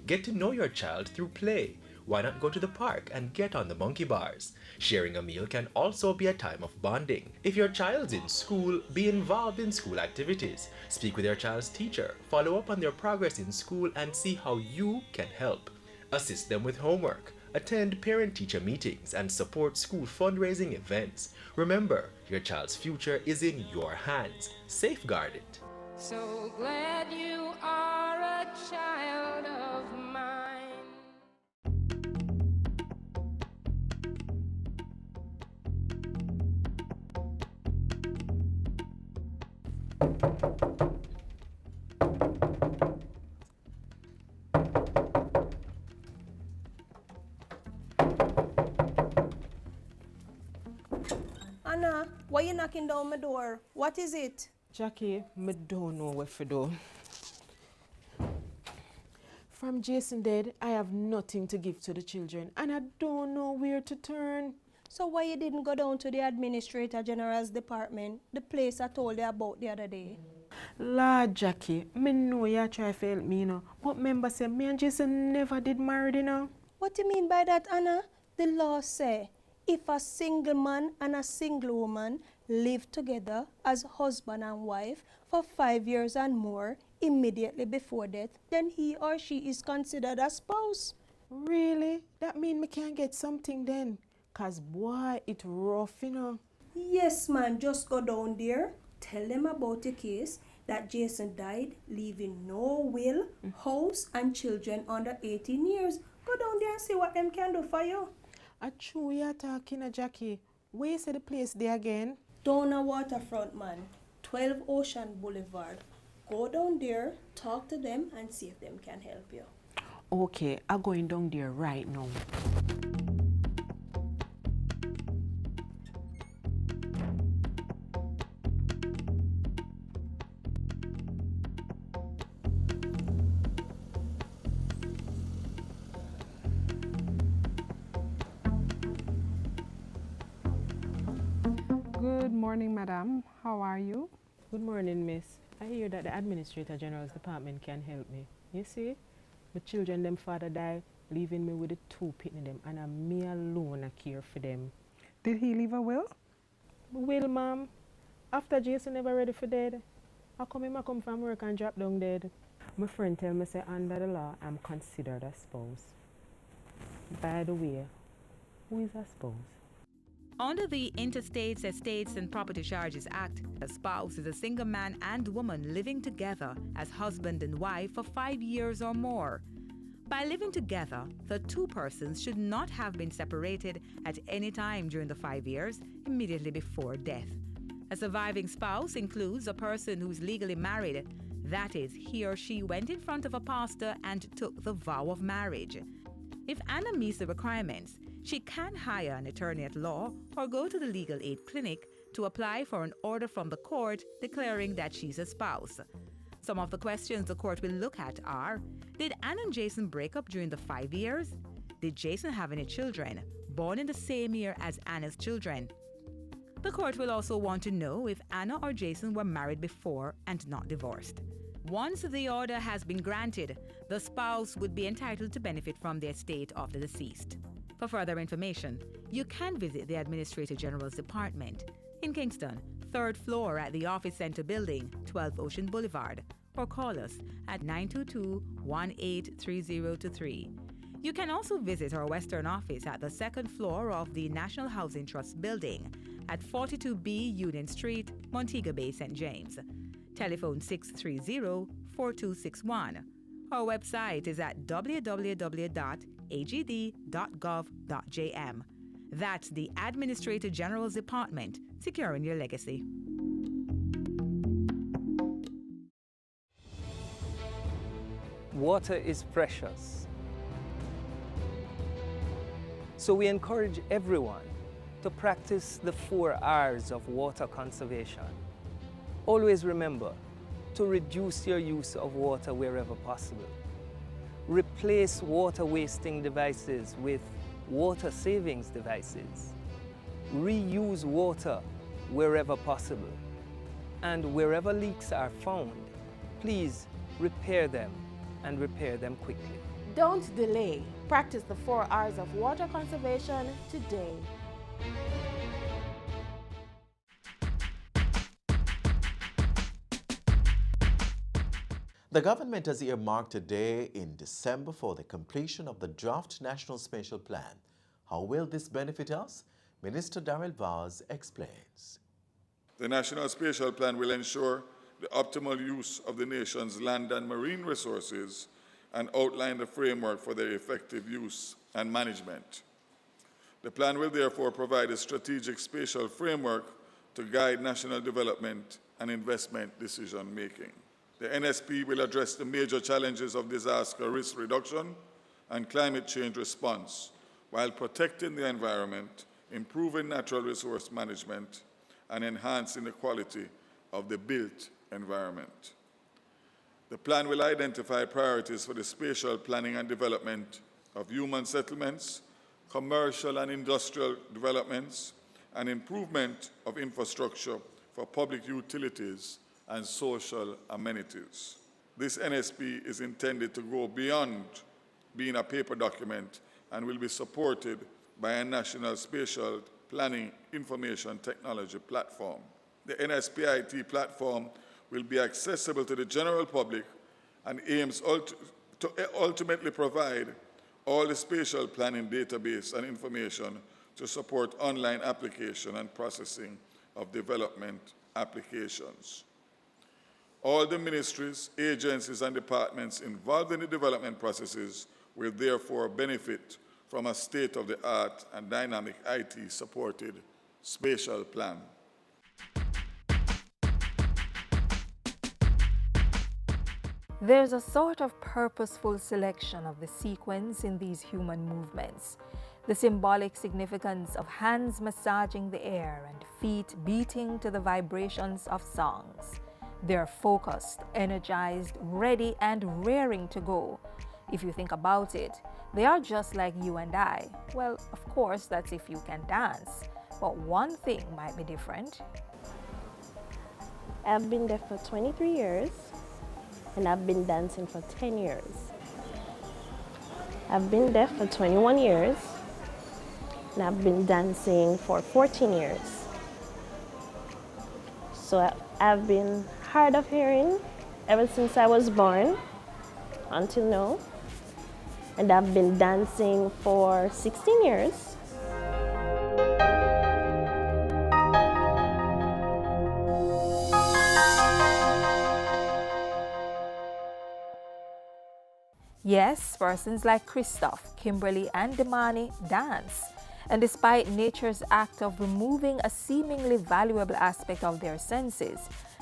Get to know your child through play. Why not go to the park and get on the monkey bars? Sharing a meal can also be a time of bonding. If your child's in school, be involved in school activities. Speak with your child's teacher, follow up on their progress in school, and see how you can help. Assist them with homework. attend parent-teacher meetings, and support school fundraising events. Remember, your child's future is in your hands. Safeguard it. So glad you are a child of mine. Anna, why you knocking down my door? What is it? Jackie, I don't know what to do. From Jason dead, I have nothing to give to the children, and I don't know where to turn. So why you didn't go down to the Administrator General's department, the place I told you about the other day? Lord Jackie, me know you try to help me, you know, but remember say me and Jason never did marry, you know. What do you mean by that, Anna? The law say if a single man and a single woman live together as husband and wife for 5 years and more immediately before death, then he or she is considered a spouse. Really? That mean me can't get something then? Cause boy, it rough, you know. Yes, man, just go down there, tell them about the case, that Jason died, leaving no will, house, and children under 18 years. Go down there and see what them can do for you. A true you're talking, Jackie. Where you say the place there again? Down a waterfront, man. 12 Ocean Boulevard. Go down there, talk to them, and see if them can help you. Okay, I'm going down there right now. Good morning, madam. How are you? Good morning, miss. I hear that the Administrator General's department can help me. You see, my children, them father died, leaving me with the 2 pitney them, and I'm me alone I care for them. Did he leave a will? Will, ma'am. After Jason never ready for dead, I come from work and drop down dead. My friend tell me say under the law, I'm considered a spouse. By the way, who is a spouse? Under the Interstates, Estates and Property Charges Act, a spouse is a single man and woman living together as husband and wife for 5 years or more. By living together, the two persons should not have been separated at any time during the 5 years immediately before death. A surviving spouse includes a person who is legally married, that is, he or she went in front of a pastor and took the vow of marriage. If Anna meets the requirements, she can hire an attorney at law or go to the legal aid clinic to apply for an order from the court declaring that she's a spouse. Some of the questions the court will look at are: did Anna and Jason break up during the 5 years? Did Jason have any children born in the same year as Anna's children? The court will also want to know if Anna or Jason were married before and not divorced. Once the order has been granted, the spouse would be entitled to benefit from the estate of the deceased. For further information, you can visit the Administrator General's Department in Kingston, 3rd floor at the Office Center Building, 12 Ocean Boulevard, or call us at 922-183023. You can also visit our Western office at the 2nd floor of the National Housing Trust Building at 42B Union Street, Montego Bay, St. James. Telephone 630-4261. Our website is at www.agd.gov.jm. That's the Administrator General's Department, securing your legacy. Water is precious. So we encourage everyone to practice the 4 R's of water conservation. Always remember to reduce your use of water wherever possible. Replace water wasting devices with water savings devices. Reuse water wherever possible. And wherever leaks are found, please repair them and repair them quickly. Don't delay. Practice the 4 R's of water conservation today. The government has earmarked a day in December for the completion of the draft National Spatial Plan. How will this benefit us? Minister Darrell Vaz explains. The National Spatial Plan will ensure the optimal use of the nation's land and marine resources and outline the framework for their effective use and management. The plan will therefore provide a strategic spatial framework to guide national development and investment decision-making. The NSP will address the major challenges of disaster risk reduction and climate change response while protecting the environment, improving natural resource management, and enhancing the quality of the built environment. The plan will identify priorities for the spatial planning and development of human settlements, commercial and industrial developments, and improvement of infrastructure for public utilities and social amenities. This NSP is intended to go beyond being a paper document and will be supported by a national spatial planning information technology platform. The NSPIT platform will be accessible to the general public and aims to ultimately provide all the spatial planning database and information to support online application and processing of development applications. All the ministries, agencies, and departments involved in the development processes will therefore benefit from a state-of-the-art and dynamic IT-supported spatial plan. There's a sort of purposeful selection of the sequence in these human movements. The symbolic significance of hands massaging the air and feet beating to the vibrations of songs. They're focused, energized, ready, and raring to go. If you think about it, they are just like you and I. Well, of course, that's if you can dance. But one thing might be different. I've been there for 23 years, and I've been dancing for 10 years. I've been there for 21 years, and I've been dancing for 14 years. So I've been hard of hearing ever since I was born until now. And I've been dancing for 16 years. Yes, persons like Christoph, Kimberly, and Damani dance. And despite nature's act of removing a seemingly valuable aspect of their senses,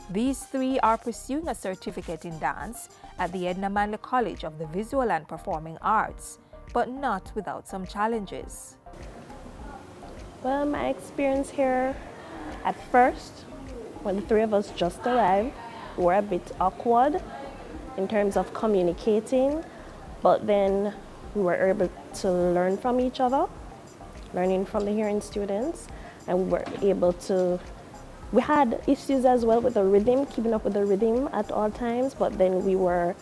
these three are pursuing a certificate in dance at the Edna Manley College of the Visual and Performing Arts, but not without some challenges. Well, my experience here, at first, when the three of us just arrived, were a bit awkward in terms of communicating, but then we were able to learn from each other, learning from the hearing students, and we were able to we had issues as well with the rhythm, keeping up with the rhythm at all times, but then we were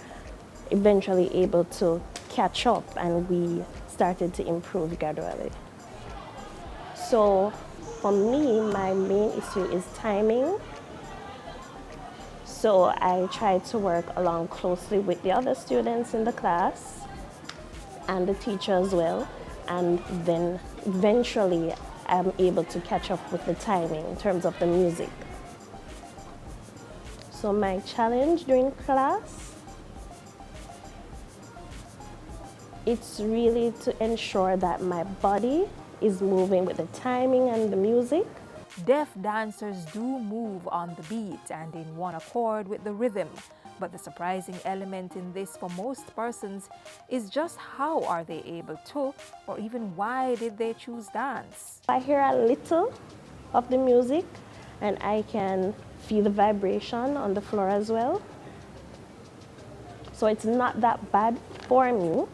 eventually able to catch up and we started to improve gradually. So for me, my main issue is timing. So I try to work along closely with the other students in the class and the teacher as well, and then eventually I'm able to catch up with the timing in terms of the music. So my challenge during class, it's really to ensure that my body is moving with the timing and the music. Deaf dancers do move on the beat and in one accord with the rhythm. But the surprising element in this for most persons is just how are they able to, or even why did they choose dance? I hear a little of the music and I can feel the vibration on the floor as well. So it's not that bad for me.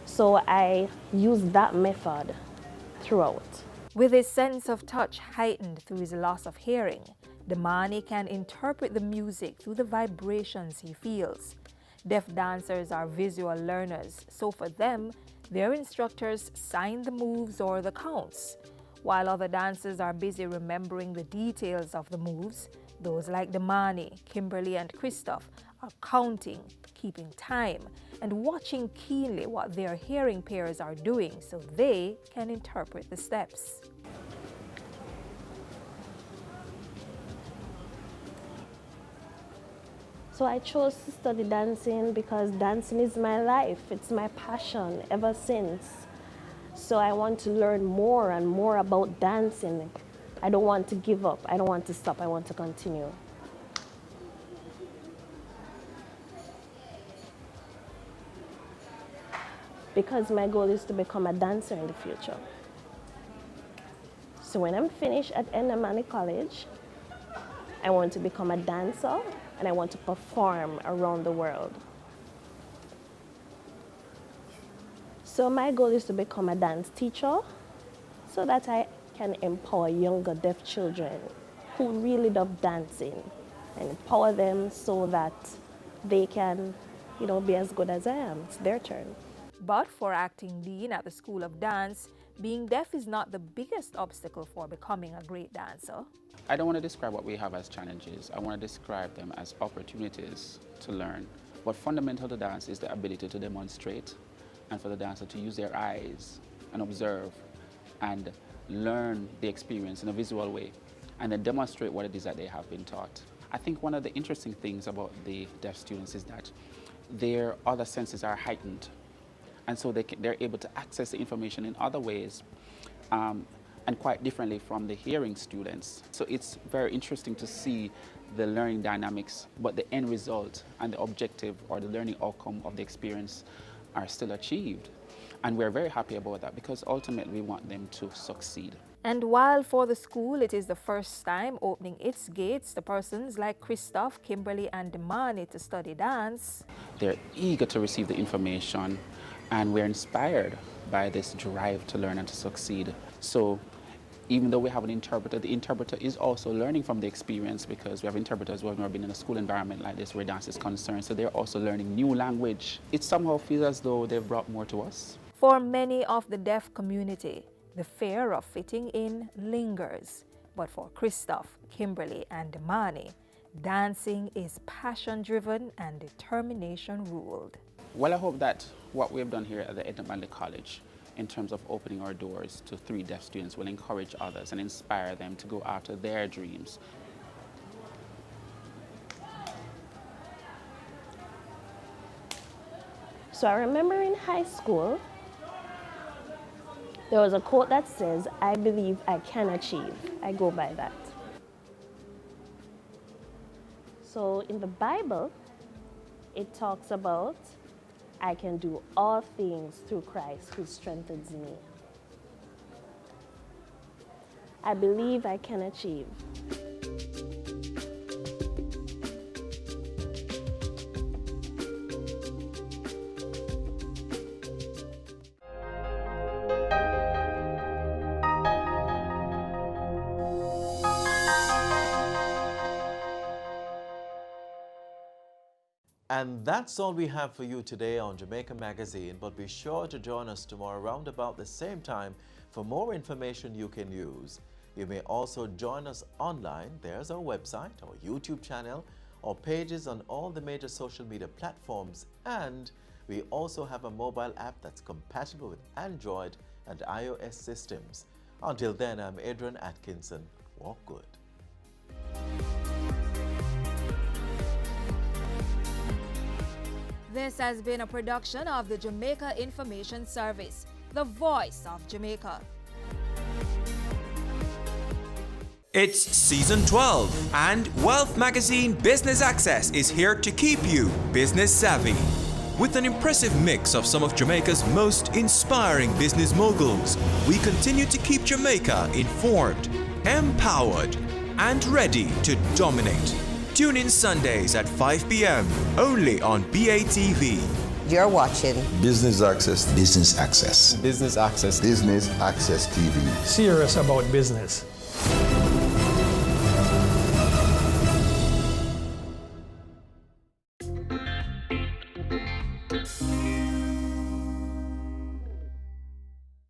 So I use that method throughout. With his sense of touch heightened through his loss of hearing, Damani can interpret the music through the vibrations he feels. Deaf dancers are visual learners, so for them, their instructors sign the moves or the counts. While other dancers are busy remembering the details of the moves, those like Damani, Kimberly, and Christoph are counting, keeping time, and watching keenly what their hearing peers are doing so they can interpret the steps. So I chose to study dancing because dancing is my life. It's my passion ever since. So I want to learn more and more about dancing. I don't want to give up. I don't want to stop. I want to continue. Because my goal is to become a dancer in the future. So when I'm finished at Endermani College, I want to become a dancer and I want to perform around the world. So my goal is to become a dance teacher so that I can empower younger deaf children who really love dancing and empower them so that they can, be as good as I am. It's their turn. But for acting dean at the School of Dance, being deaf is not the biggest obstacle for becoming a great dancer. I don't want to describe what we have as challenges. I want to describe them as opportunities to learn. What fundamental to dance is the ability to demonstrate and for the dancer to use their eyes and observe and learn the experience in a visual way and then demonstrate what it is that they have been taught. I think one of the interesting things about the deaf students is that their other senses are heightened. And so they're able to access the information in other ways and quite differently from the hearing students. So it's very interesting to see the learning dynamics, but the end result and the objective or the learning outcome of the experience are still achieved. And we're very happy about that because ultimately we want them to succeed. And while for the school it is the first time opening its gates to persons like Christoph, Kimberly and Damani to study dance, they're eager to receive the information and we're inspired by this drive to learn and to succeed. So even though we have an interpreter, the interpreter is also learning from the experience because we have interpreters who have never been in a school environment like this where dance is concerned. So they're also learning new language. It somehow feels as though they've brought more to us. For many of the deaf community, the fear of fitting in lingers. But for Christoph, Kimberly and Damani, dancing is passion-driven and determination-ruled. Well, I hope that what we've done here at the Endermani College in terms of opening our doors to 3 deaf students will encourage others and inspire them to go after their dreams. So I remember in high school, there was a quote that says, "I believe I can achieve." I go by that. So in the Bible, it talks about, I can do all things through Christ who strengthens me. I believe I can achieve. And that's all we have for you today on Jamaica Magazine, but be sure to join us tomorrow around about the same time for more information you can use. You may also join us online. There's our website, our YouTube channel, our pages on all the major social media platforms, and we also have a mobile app that's compatible with Android and iOS systems. Until then, I'm Adrian Atkinson. Walk good. This has been a production of the Jamaica Information Service, the voice of Jamaica. It's season 12, and Wealth Magazine Business Access is here to keep you business savvy. With an impressive mix of some of Jamaica's most inspiring business moguls, we continue to keep Jamaica informed, empowered, and ready to dominate. Tune in Sundays at 5 p.m. only on BATV. You're watching Business Access. Business Access. Business Access. Business Access TV. Serious about business.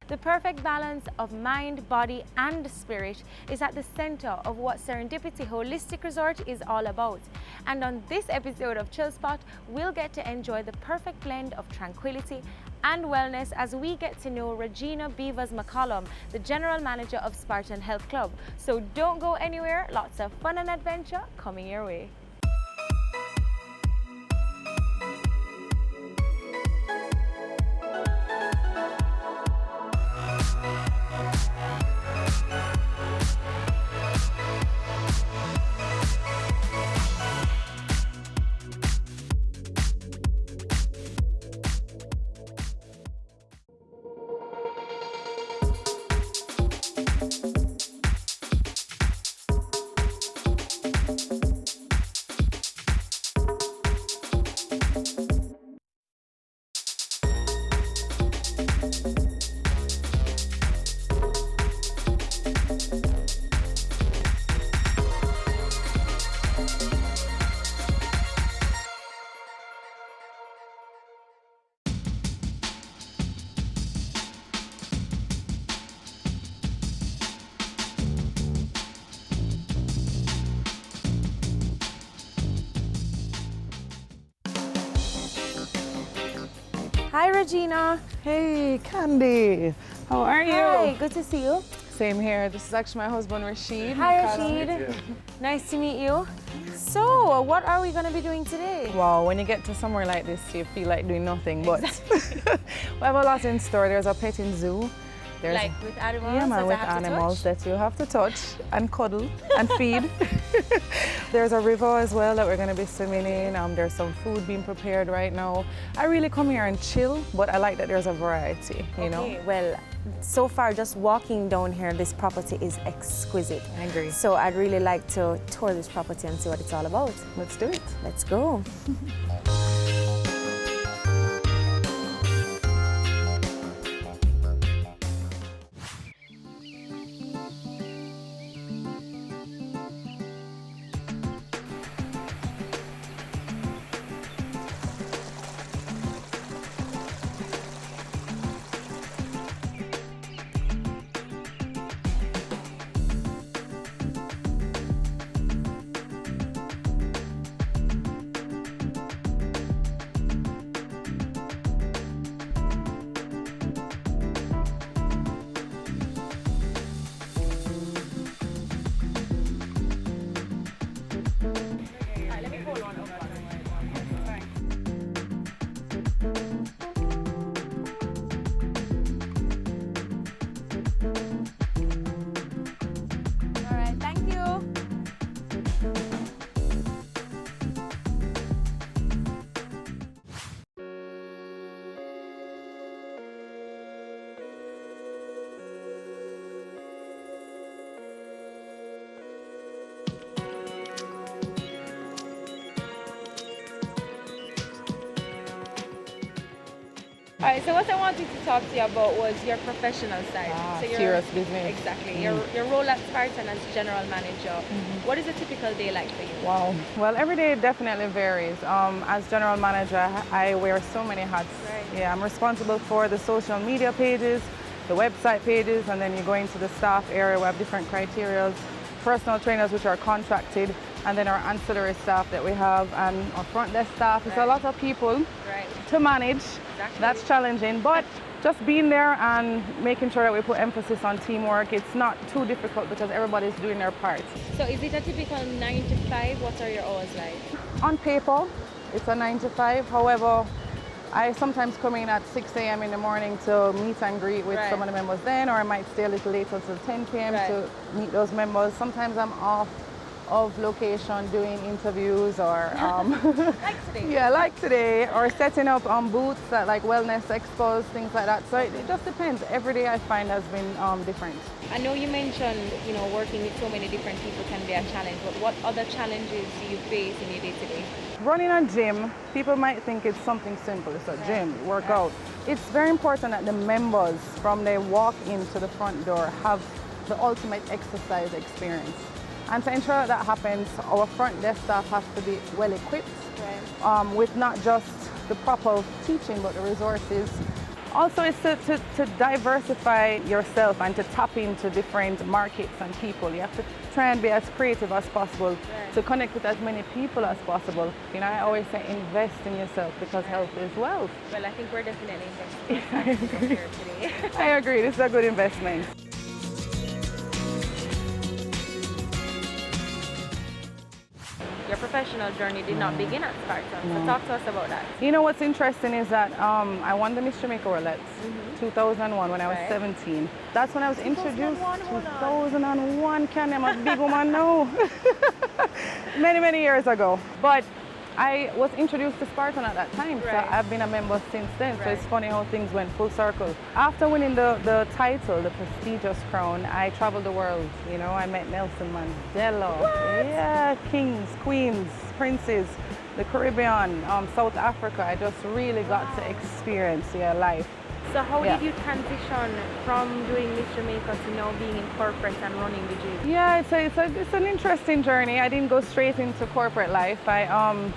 The perfect balance of mind, body and spirit is at the center of what Serendipity Holistic Resort is all about. And on this episode of Chill Spot, we'll get to enjoy the perfect blend of tranquility and wellness as we get to know Regina Beavers McCollum, the General Manager of Spartan Health Club. So don't go anywhere, lots of fun and adventure coming your way. Hi, Regina. Hey, Candy. How are you? Hi, good to see you. Same here. This is actually my husband, Rashid. Hi, Rashid. Nice to meet you. So, what are we going to be doing today? Wow, when you get to somewhere like this, you feel like doing nothing, but we have a lot in store. There's a petting zoo. There's, like with animals? Yeah, man, with animals that you have to touch and cuddle and feed. There's a river as well that we're going to be swimming in. There's some food being prepared right now. I really come here and chill, but I like that there's a variety, you know? Well, so far just walking down here, this property is exquisite. I agree. So I'd really like to tour this property and see what it's all about. Let's do it. Let's go. All right, so what I wanted to talk to you about was your professional side. So serious business. Exactly. Your role at Spartan as general manager. What is a typical day like for you? Wow. Well, every day definitely varies. As general manager, I wear so many hats. Right. Yeah, I'm responsible for the social media pages, the website pages, and then you go into the staff area. We have different criteria. Personal trainers, which are contracted, and then our ancillary staff that we have, and our front desk staff. It's a lot of people to manage. Exactly. That's challenging, but just being there and making sure that we put emphasis on teamwork, it's not too difficult because everybody's doing their part. So is it a typical 9 to 5? What are your hours like? On paper, it's a 9 to 5. However, I sometimes come in at 6 a.m. in the morning to meet and greet with some of the members then, or I might stay a little later till 10 p.m. to meet those members. Sometimes I'm off of location doing interviews or like today. Yeah, like today, or setting up booths at like wellness expos, things like that. So it just depends. Every day I find has been different. I know you mentioned, working with so many different people can be a challenge, but what other challenges do you face in your day-to-day? Running a gym, people might think it's something simple. It's a gym, workout. It's very important that the members, from their walk into the front door, have the ultimate exercise experience. And to ensure that happens, our front desk staff has to be well equipped with not just the proper teaching, but the resources Also, it's to diversify yourself and to tap into different markets and people. You have to try and be as creative as possible to connect with as many people as possible. You know, I always say invest in yourself because health is wealth. Well, I think we're definitely investing here today. I agree. This is a good investment. Your professional journey did not begin at Spartan, so talk to us about that. You know what's interesting is that I won the Miss Jamaica Roulette 2001 when I was 17. That's when I was introduced. 2001, Candy, I'm a big woman now. many years ago. But I was introduced to Spartan at that time, so I've been a member since then. So it's funny how things went full circle. After winning the title, the prestigious crown, I traveled the world. You know, I met Nelson Mandela, yeah, kings, queens, princes, the Caribbean, South Africa. I just really got to experience life. So how did you transition from doing Miss Jamaica to now being in corporate and running the gym? Yeah, it's an interesting journey. I didn't go straight into corporate life. I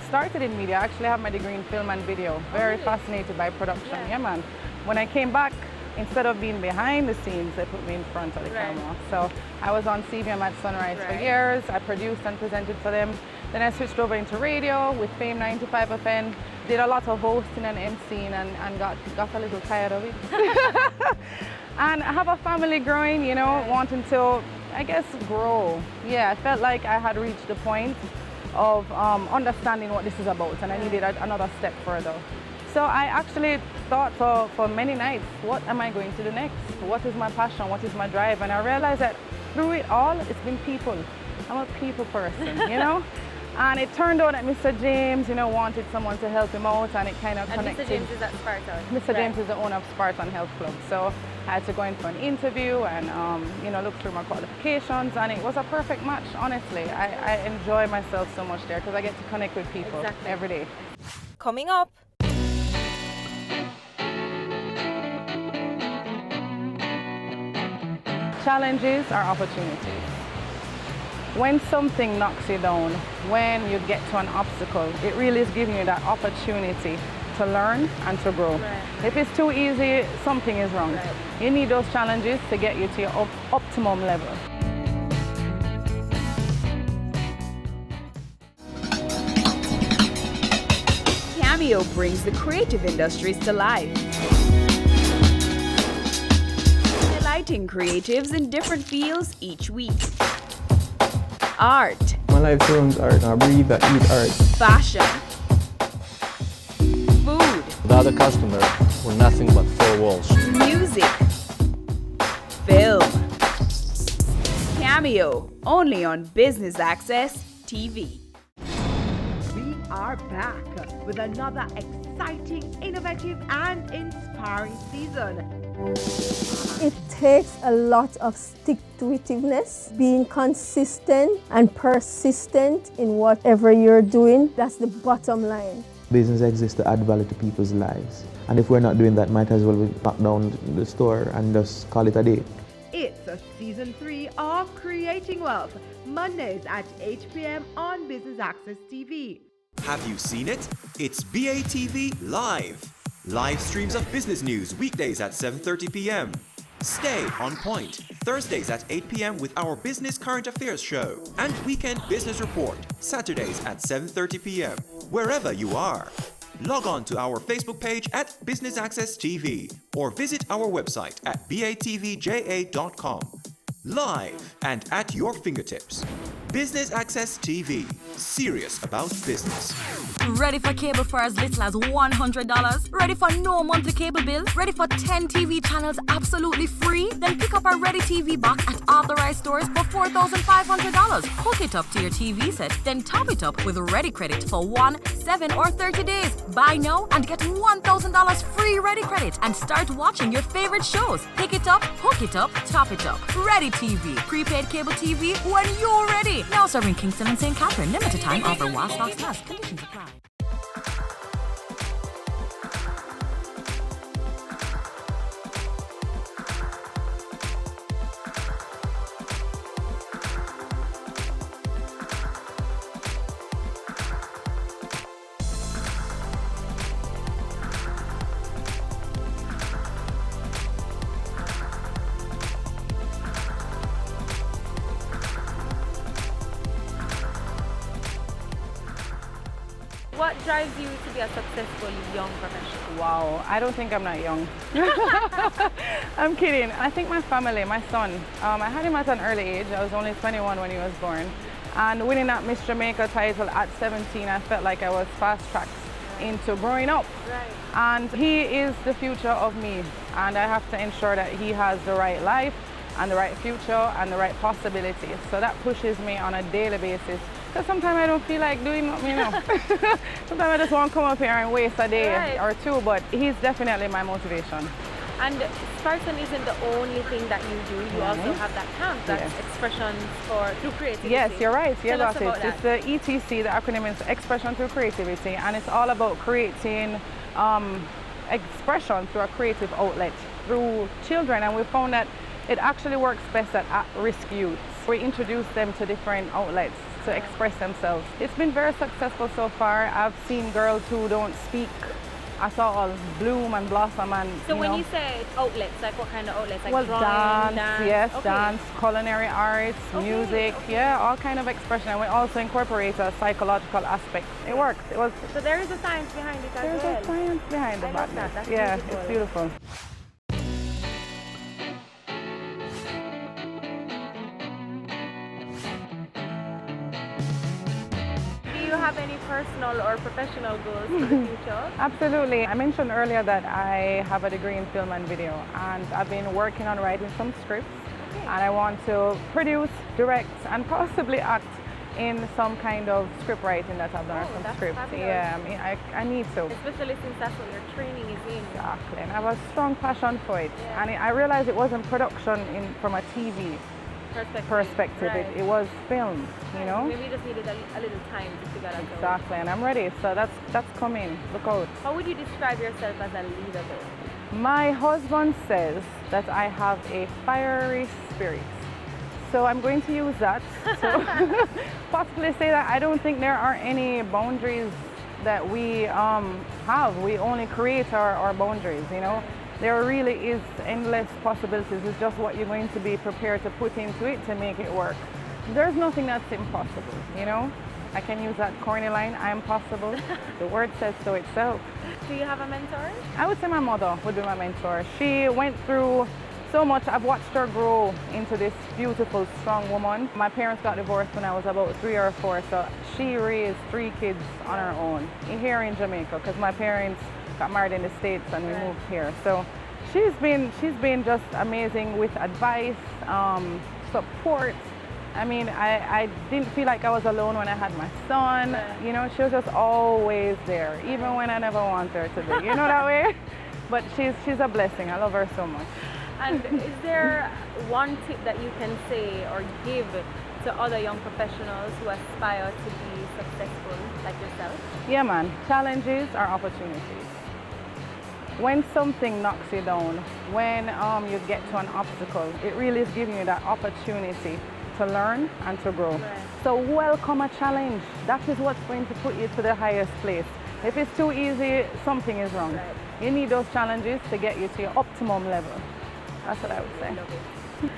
started in media. I actually have my degree in film and video. Very fascinated by production. Yeah, man. When I came back, instead of being behind the scenes, they put me in front of the camera. So I was on CBM at Sunrise for years. I produced and presented for them. Then I switched over into radio with Fame 95 FM. Did a lot of hosting and emceeing and got a little tired of it. And I have a family growing, you know, wanting to, I guess, grow. Yeah, I felt like I had reached the point of understanding what this is about, and I needed another step further. So I actually thought for many nights, what am I going to do next? What is my passion? What is my drive? And I realized that through it all, it's been people. I'm a people person, you know? And it turned out that Mr. James, you know, wanted someone to help him out, and it kind of connected. Mr. James is at Spartan. Mr. James is the owner of Spartan Health Club. So I had to go in for an interview and, you know, look through my qualifications, and it was a perfect match, honestly. I enjoy myself so much there because I get to connect with people every day. Coming up. Challenges are opportunities. When something knocks you down, when you get to an obstacle, it really is giving you that opportunity to learn and to grow. If it's too easy, something is wrong. You need those challenges to get you to your optimum level. Cameo brings the creative industries to life, highlighting creatives in different fields each week. Art. My life turns art. I breathe, I eat art. Fashion. Food. Without a customer, we're nothing but four walls. Music. Film. Cameo, only on Business Access TV. We are back with another exciting, innovative and inspiring season. It takes a lot of stick-to-itiveness, being consistent and persistent in whatever you're doing. That's the bottom line. Business exists to add value to people's lives. And if we're not doing that, might as well lock down the store and just call it a day. It's a season 3 of Creating Wealth, Mondays at 8 p.m. on Business Access TV. Have you seen it? It's BATV Live. Live streams of business news weekdays at 7:30 p.m. Stay on point Thursdays at 8 p.m. with our Business Current Affairs show, and Weekend Business Report Saturdays at 7:30 p.m. Wherever you are. Log on to our Facebook page at Business Access TV or visit our website at batvja.com. Live and at your fingertips. Business Access TV. Serious about business. Ready for cable for as little as $100? Ready for no monthly cable bill? Ready for 10 TV channels absolutely free? Then pick up our Ready TV box at authorized stores for $4,500. Hook it up to your TV set, then top it up with Ready Credit for 1, 7, or 30 days. Buy now and get $1,000 free Ready Credit and start watching your favorite shows. Pick it up, hook it up, top it up. Ready TV. Prepaid cable TV when you're ready. Now serving Kingston and St. Catherine. Limited time offer while stocks last. Conditions apply. drives you to be a successful young professional? Wow, I don't think I'm not young. I'm kidding. I think my family, my son, I had him at an early age. I was only 21 when he was born. And winning that Miss Jamaica title at 17, I felt like I was fast-tracked into growing up. Right. And he is the future of me. And I have to ensure that he has the right life and the right future and the right possibilities. So that pushes me on a daily basis. Because sometimes I don't feel like doing nothing, you know. Sometimes I just want to come up here and waste a day or two, but he's definitely my motivation. And Sparkson isn't the only thing that you do. You also have that camp, that's expressions through creativity. Yes, you're right. Tell us about It's the ETC, the acronym is Expression Through Creativity, and it's all about creating expression through a creative outlet through children, and we found that it actually works best at at-risk youths. We introduce them to different outlets to express themselves. It's been very successful so far. I've seen girls who don't speak at all bloom and blossom. And so when you say outlets, like what kind of outlets? Like well, drawing, dance, yes, okay. dance, culinary arts, music, yeah, all kind of expression. And we also incorporate a psychological aspect. It works. So there is a science behind it as well. There's a science behind the madness. Yeah, beautiful. it's beautiful. Do you have any personal or professional goals for the future? Absolutely. I mentioned earlier that I have a degree in film and video, and I've been working on writing some scripts, and I want to produce, direct, and possibly act in some kind of script writing that I've done, or some scripts. Fabulous. Yeah, I mean, I need to. Especially since that's what your training is in. Exactly, and I have a strong passion for it. And I realized it wasn't production from a TV perspective. Right. It was film, you know? Maybe you just needed a little time to figure that out. Exactly, and I'm ready, so that's coming. Look out. How would you describe yourself as a leader though? My husband says that I have a fiery spirit. So I'm going to use that to possibly say that I don't think there are any boundaries that we have. We only create our boundaries, you know? There really is endless possibilities. It's just what you're going to be prepared to put into it to make it work. There's nothing that's impossible, you know? I can use that corny line, I am possible. The word says so itself. Do you have a mentor? I would say my mother would be my mentor. She went through so much. I've watched her grow into this beautiful, strong woman. My parents got divorced when I was about 3 or 4, so she raised 3 kids on her own here in Jamaica, because my parents got married in the States and we moved here. So she's been just amazing with advice, support. I mean, I didn't feel like I was alone when I had my son. You know, she was just always there, even when I never wanted her to be. You know that way? But she's a blessing. I love her so much. And is there one tip that you can say or give to other young professionals who aspire to be successful like yourself? Yeah, man. Challenges are opportunities. When something knocks you down, when you get to an obstacle, it really is giving you that opportunity to learn and to grow. Right. So welcome a challenge. That is what's going to put you to the highest place. If it's too easy, something is wrong. Right. You need those challenges to get you to your optimum level. That's what I would say.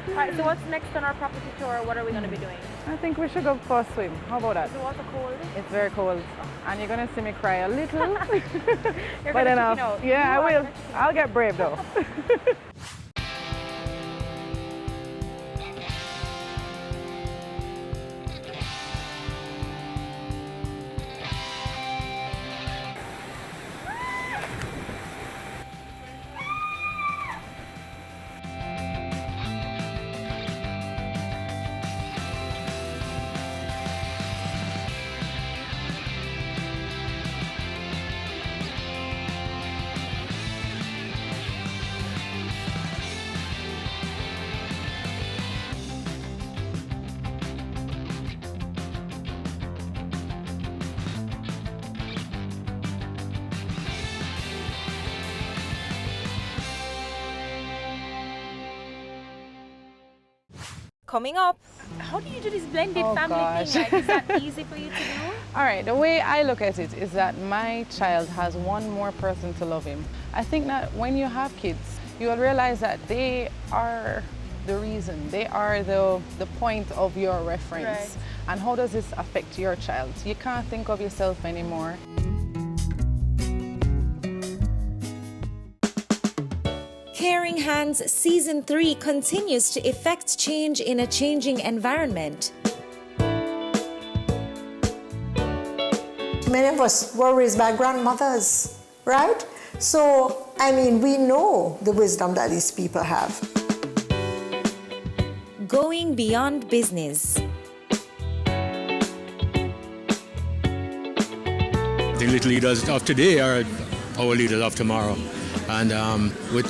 All right, so what's next on our property tour? What are we going to be doing? I think we should go for a swim. How about that? Is the water cold? It's very cold. And you're going to see me cry a little. You're but going enough. to out. Yeah, I will. I'll get brave though. Coming up, how do you do this blended family thing? Like, is that easy for you to do? All right, the way I look at it is that my child has one more person to love him. I think that when you have kids, you will realize that they are the reason, they are the point of your reference. Right. And how does this affect your child? You can't think of yourself anymore. Caring Hands Season 3 continues to effect change in a changing environment. Many of us were raised by grandmothers, right? So, I mean, we know the wisdom that these people have. Going beyond business. The little leaders of today are our leaders of tomorrow. And with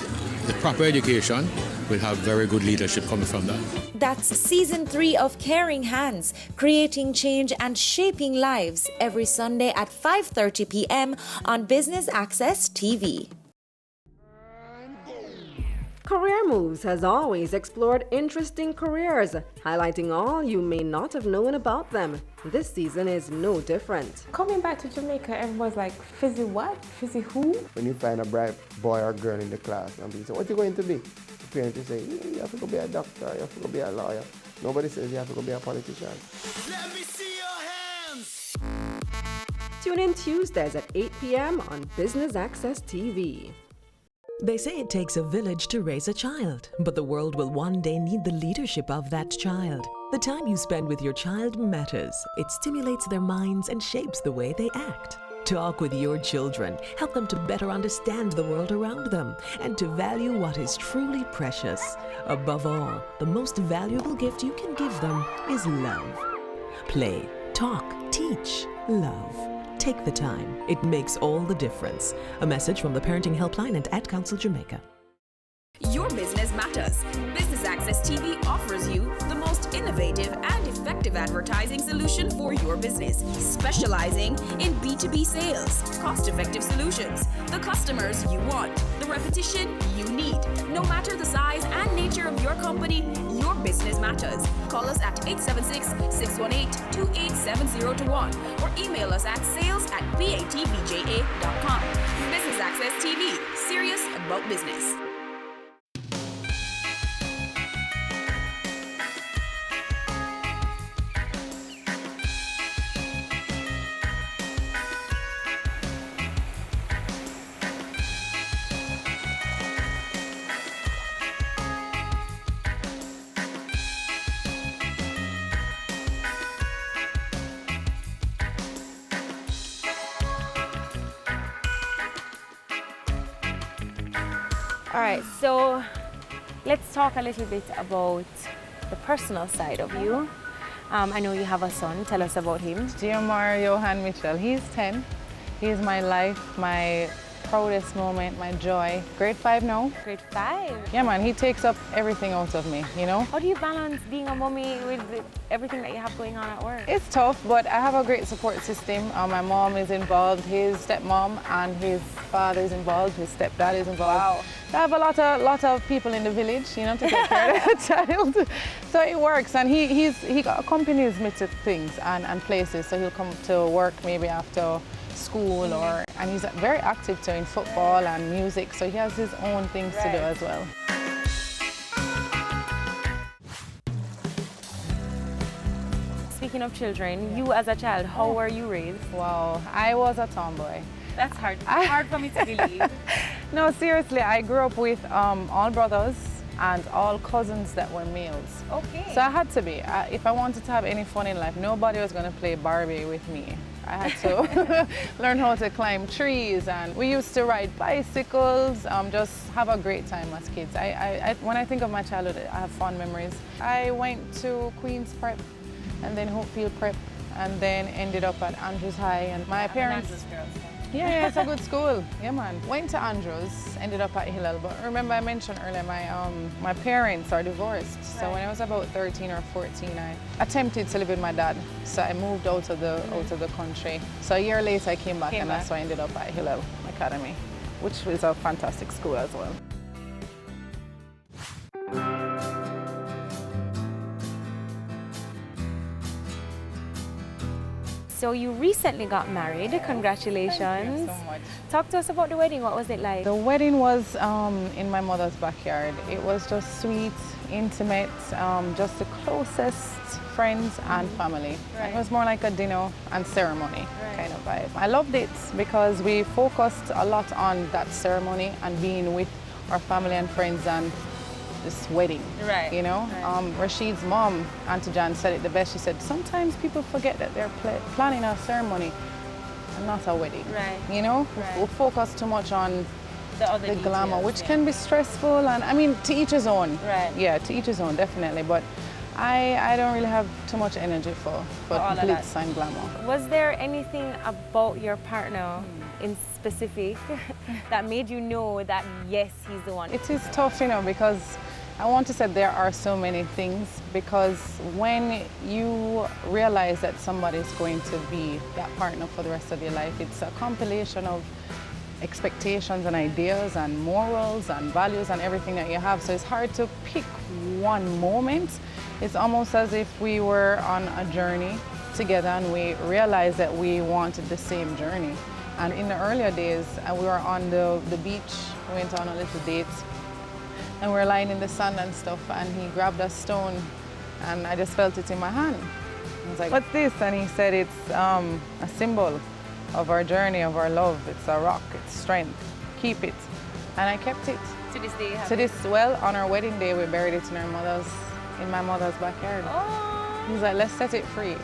the proper education, we'll have very good leadership coming from that. That's Season 3 of Caring Hands, creating change and shaping lives, every Sunday at 5:30 p.m. on Business Access TV. Career Moves has always explored interesting careers, highlighting all you may not have known about them. This season is no different. Coming back to Jamaica, everyone's like, Fizzy what? Fizzy who? When you find a bright boy or girl in the class and people say, what are you going to be? The parents will say, you have to go be a doctor, you have to go be a lawyer. Nobody says you have to go be a politician. Let me see your hands! Tune in Tuesdays at 8 p.m. on Business Access TV. They say it takes a village to raise a child, but the world will one day need the leadership of that child. The time you spend with your child matters. It stimulates their minds and shapes the way they act. Talk with your children. Help them to better understand the world around them and to value what is truly precious. Above all, the most valuable gift you can give them is love. Play, talk, teach, love. Take the time. It makes all the difference. A message from the Parenting Helpline and Ad Council Jamaica. Your business matters. Business Access TV offers you the most innovative and effective advertising solution for your business, specializing in B2B sales, cost-effective solutions, the customers you want, the repetition you need. No matter the size and nature of your company, your business matters. Call us at 876-618-2870 or email us at sales@batvja.com. Business Access TV, serious about business. All right, so let's talk a little bit about the personal side of you. I know you have a son. Tell us about him. Giomar Johan Mitchell. He's 10. He's my life, my proudest moment, my joy. Grade 5 now. Grade 5? Yeah, man, he takes up everything out of me, you know? How do you balance being a mommy with everything that you have going on at work? It's tough, but I have a great support system. My mom is involved, his stepmom and his father is involved, his stepdad is involved. Wow. I have a lot of people in the village, you know, to take care of the child. So it works, and he accompanies me to things and places. So he'll come to work maybe after school, and he's very active too in football and music. So he has his own things to do as well. Speaking of children, you as a child, how were you raised? Wow, I was a tomboy. That's hard for me to believe. No, seriously, I grew up with all brothers and all cousins that were males. Okay. So I had to be. If I wanted to have any fun in life, nobody was going to play Barbie with me. I had to learn how to climb trees, and we used to ride bicycles, just have a great time as kids. When I think of my childhood, I have fond memories. I went to Queen's Prep and then Hopefield Prep and then ended up at Andrews High, and my parents... Yeah, it's a good school. Yeah, man. Went to Andrews, ended up at Hillel. But remember, I mentioned earlier, my parents are divorced. So when I was about 13 or 14, I attempted to live with my dad. So I moved out of the country. So a year later, I came back, and that's why I ended up at Hillel Academy, which is a fantastic school as well. So you recently got married. Congratulations. Thank you so much. Talk to us about the wedding. What was it like? The wedding was in my mother's backyard. It was just sweet, intimate, just the closest friends and family. It was more like a dinner and ceremony kind of vibe. I loved it because we focused a lot on that ceremony and being with our family and friends than this wedding. Right. You know, Rashid's mom, Auntie Jan, said it the best. She said, sometimes people forget that they're planning a ceremony and not a wedding. Right. You know, Right. we focus too much on the glamour, details, which can be stressful, and I mean, to each his own. Right. Yeah, to each his own, definitely. But I don't really have too much energy for all of glitz that. and glamour. Was there anything about your partner in specific that made you know that yes, he's the one? It is tough, you know, because I want to say there are so many things, because when you realize that somebody is going to be that partner for the rest of your life, it's a compilation of expectations and ideas and morals and values and everything that you have. So it's hard to pick one moment. It's almost as if we were on a journey together and we realized that we wanted the same journey. And in the earlier days, we were on the beach, we went on a little date, and we were lying in the sun and stuff, and he grabbed a stone, and I just felt it in my hand. I was like, what's this? And he said, it's a symbol of our journey, of our love. It's a rock, it's strength. Keep it. And I kept it. To this day, Well, on our wedding day, we buried it in my mother's backyard. Oh. He's like, let's set it free.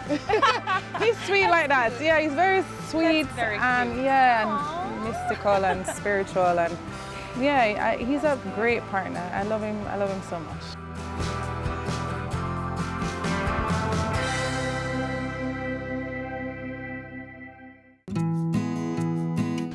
He's sweet like that. Yeah, he's very sweet. That's very and cute. yeah, and mystical and spiritual, and yeah, he's a great partner. I love him so much.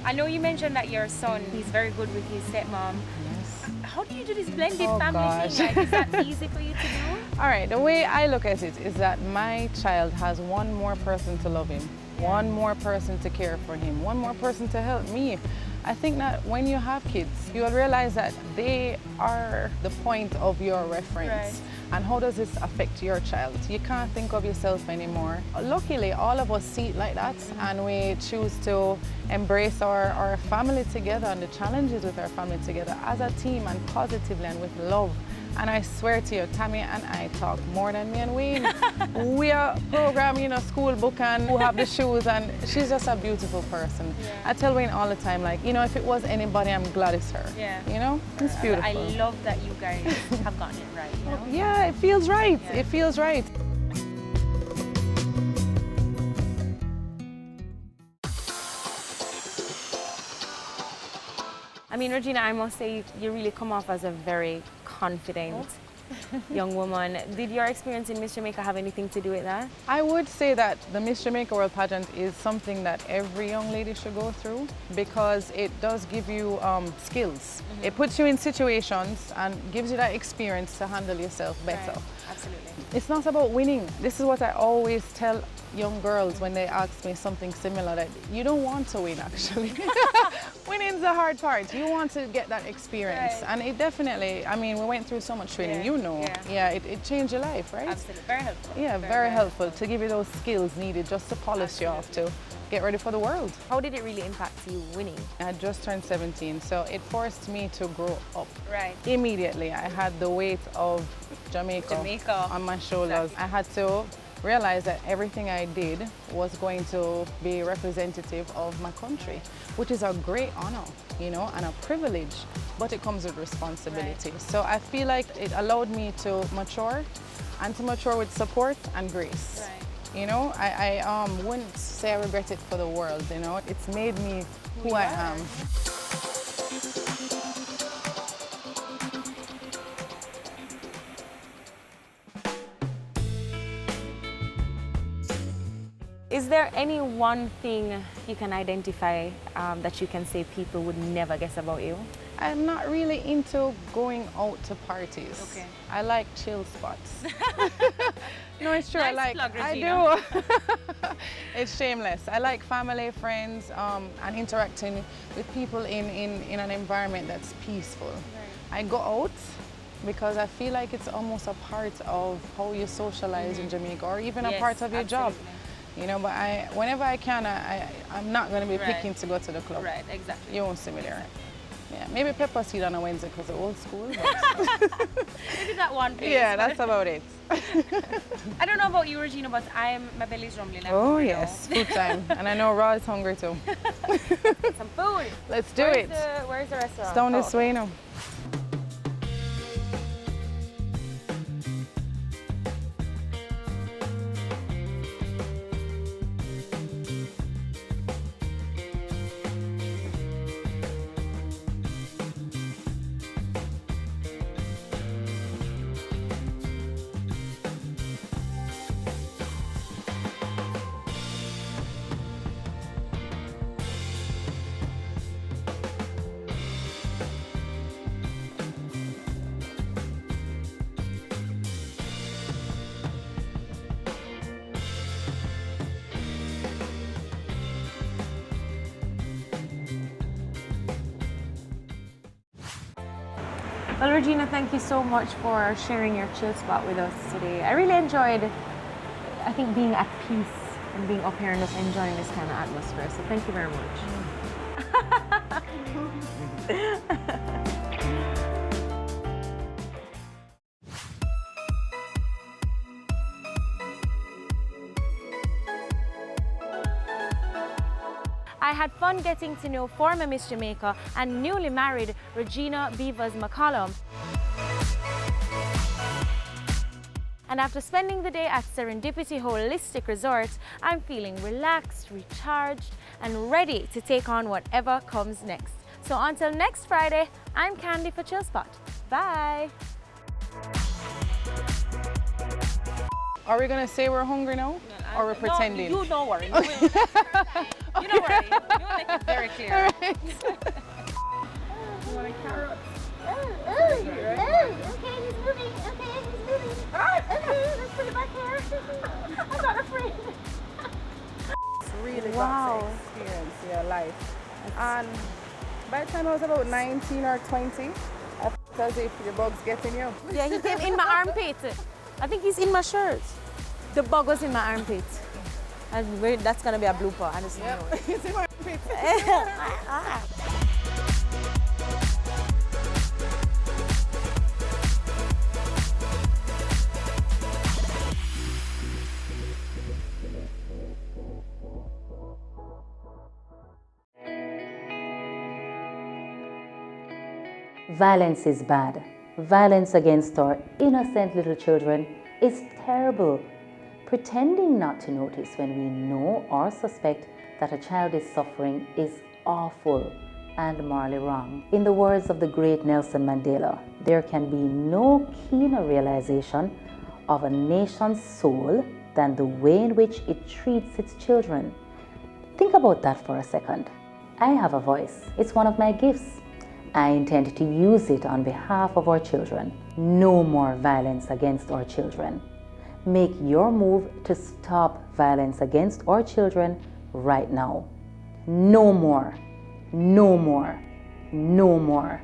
I know you mentioned that your son, he's very good with his stepmom. Yes. How do you do this blended Oh, family gosh. thing? Like, is that easy for you to do? All right, the way I look at it is that my child has one more person to love him, one more person to care for him, one more person to help me. I think that when you have kids, you will realize that they are the point of your reference. Right. And how does this affect your child? You can't think of yourself anymore. Luckily, all of us see it like that, and we choose to embrace our family together and the challenges with our family together as a team, and positively and with love. And I swear to you, Tammy and I talk more than me and Wayne. We are programming, school book, and who have the shoes, and she's just a beautiful person. Yeah. I tell Wayne all the time, like, if it was anybody, I'm glad it's her. Yeah. It's beautiful. I love that you guys have gotten it right. You know? Yeah, it feels right. Yeah. It feels right. I mean, Regina, I must say you really come off as a very confident young woman. Did your experience in Miss Jamaica have anything to do with that? I would say that the Miss Jamaica World Pageant is something that every young lady should go through, because it does give you skills. It puts you in situations and gives you that experience to handle yourself better. Right. Absolutely. It's not about winning. This is what I always tell young girls when they ask me something similar, that you don't want to win, actually. Winning's the hard part. You want to get that experience. Right. And it definitely, I mean, we went through so much training, it changed your life, right? Absolutely. Very helpful. Yeah, very helpful to give you those skills needed just to polish you off to get ready for the world. How did it really impact you winning? I had just turned 17, so it forced me to grow up. Right. Immediately, I had the weight of Jamaica on my shoulders. Exactly. I had to realize that everything I did was going to be representative of my country, which is a great honor, and a privilege, but it comes with responsibility. Right. So I feel like it allowed me to mature, and to mature with support and grace. Right. I wouldn't say I regret it for the world, It's made me who I am. Is there any one thing you can identify that you can say people would never guess about you? I'm not really into going out to parties. Okay. I like chill spots. No, it's true. Nice plug, I Regina. do. It's shameless. I like family, friends, and interacting with people in an environment that's peaceful. Right. I go out because I feel like it's almost a part of how you socialize in Jamaica, or even a part of your job. But whenever I can, I'm not going to be picking to go to the club. Right, exactly. You won't see me there. Yeah, maybe pepper seed on a Wednesday because of old school. Maybe that one place. Yeah, that's about it. I don't know about you, Regina, but my belly's rumbling. Oh yes, food time. And I know Raw is hungry too. Some food. Let's do it. Where's the restaurant? It's down this way now. Well, Regina, thank you so much for sharing your chill spot with us today. I really enjoyed, I think, being at peace and being up here and just enjoying this kind of atmosphere. So thank you very much. I had fun getting to know former Miss Jamaica and newly married Regina Beavers McCollum. And after spending the day at Serendipity Holistic Resort, I'm feeling relaxed, recharged, and ready to take on whatever comes next. So until next Friday, I'm Candy for Chill Spot. Bye! Are we going to say we're hungry now? Or we're pretending? No, you don't worry. You don't worry. You make it very clear. All right. You want a carrot? Okay, he's moving. Let's put it back here. I'm not afraid. It's really got to experience your life. And by the time I was about 19 or 20, I felt as if the bug's getting you. Yeah, he came in my armpit. I think he's in my shirt. The bug was in my armpit. And that's going to be a blooper. I just know it. It's in my armpit. Violence is bad. Violence against our innocent little children is terrible. Pretending not to notice when we know or suspect that a child is suffering is awful and morally wrong. In the words of the great Nelson Mandela, there can be no keener realization of a nation's soul than the way in which it treats its children. Think about that for a second. I have a voice. It's one of my gifts. I intend to use it on behalf of our children. No more violence against our children. Make your move to stop violence against our children right now. No more. No more. No more.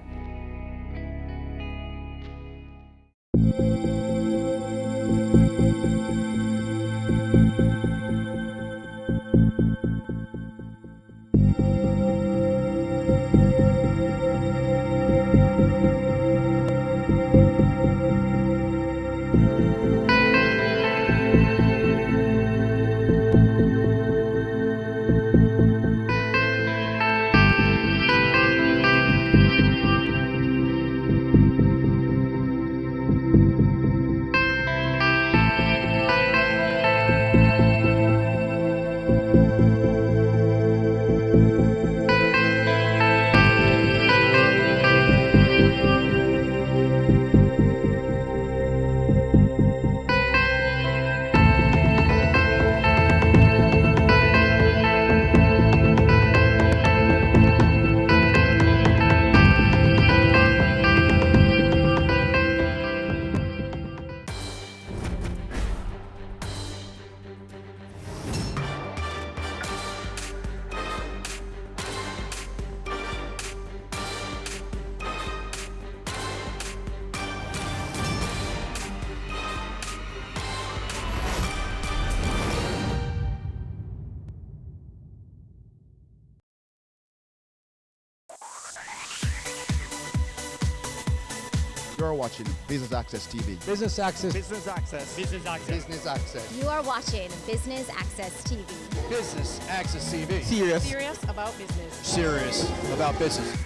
You're watching Business Access TV. Business Access. Business Access. Business Access. Business Access. You are watching Business Access TV. Business Access TV. Serious about business. Serious about business.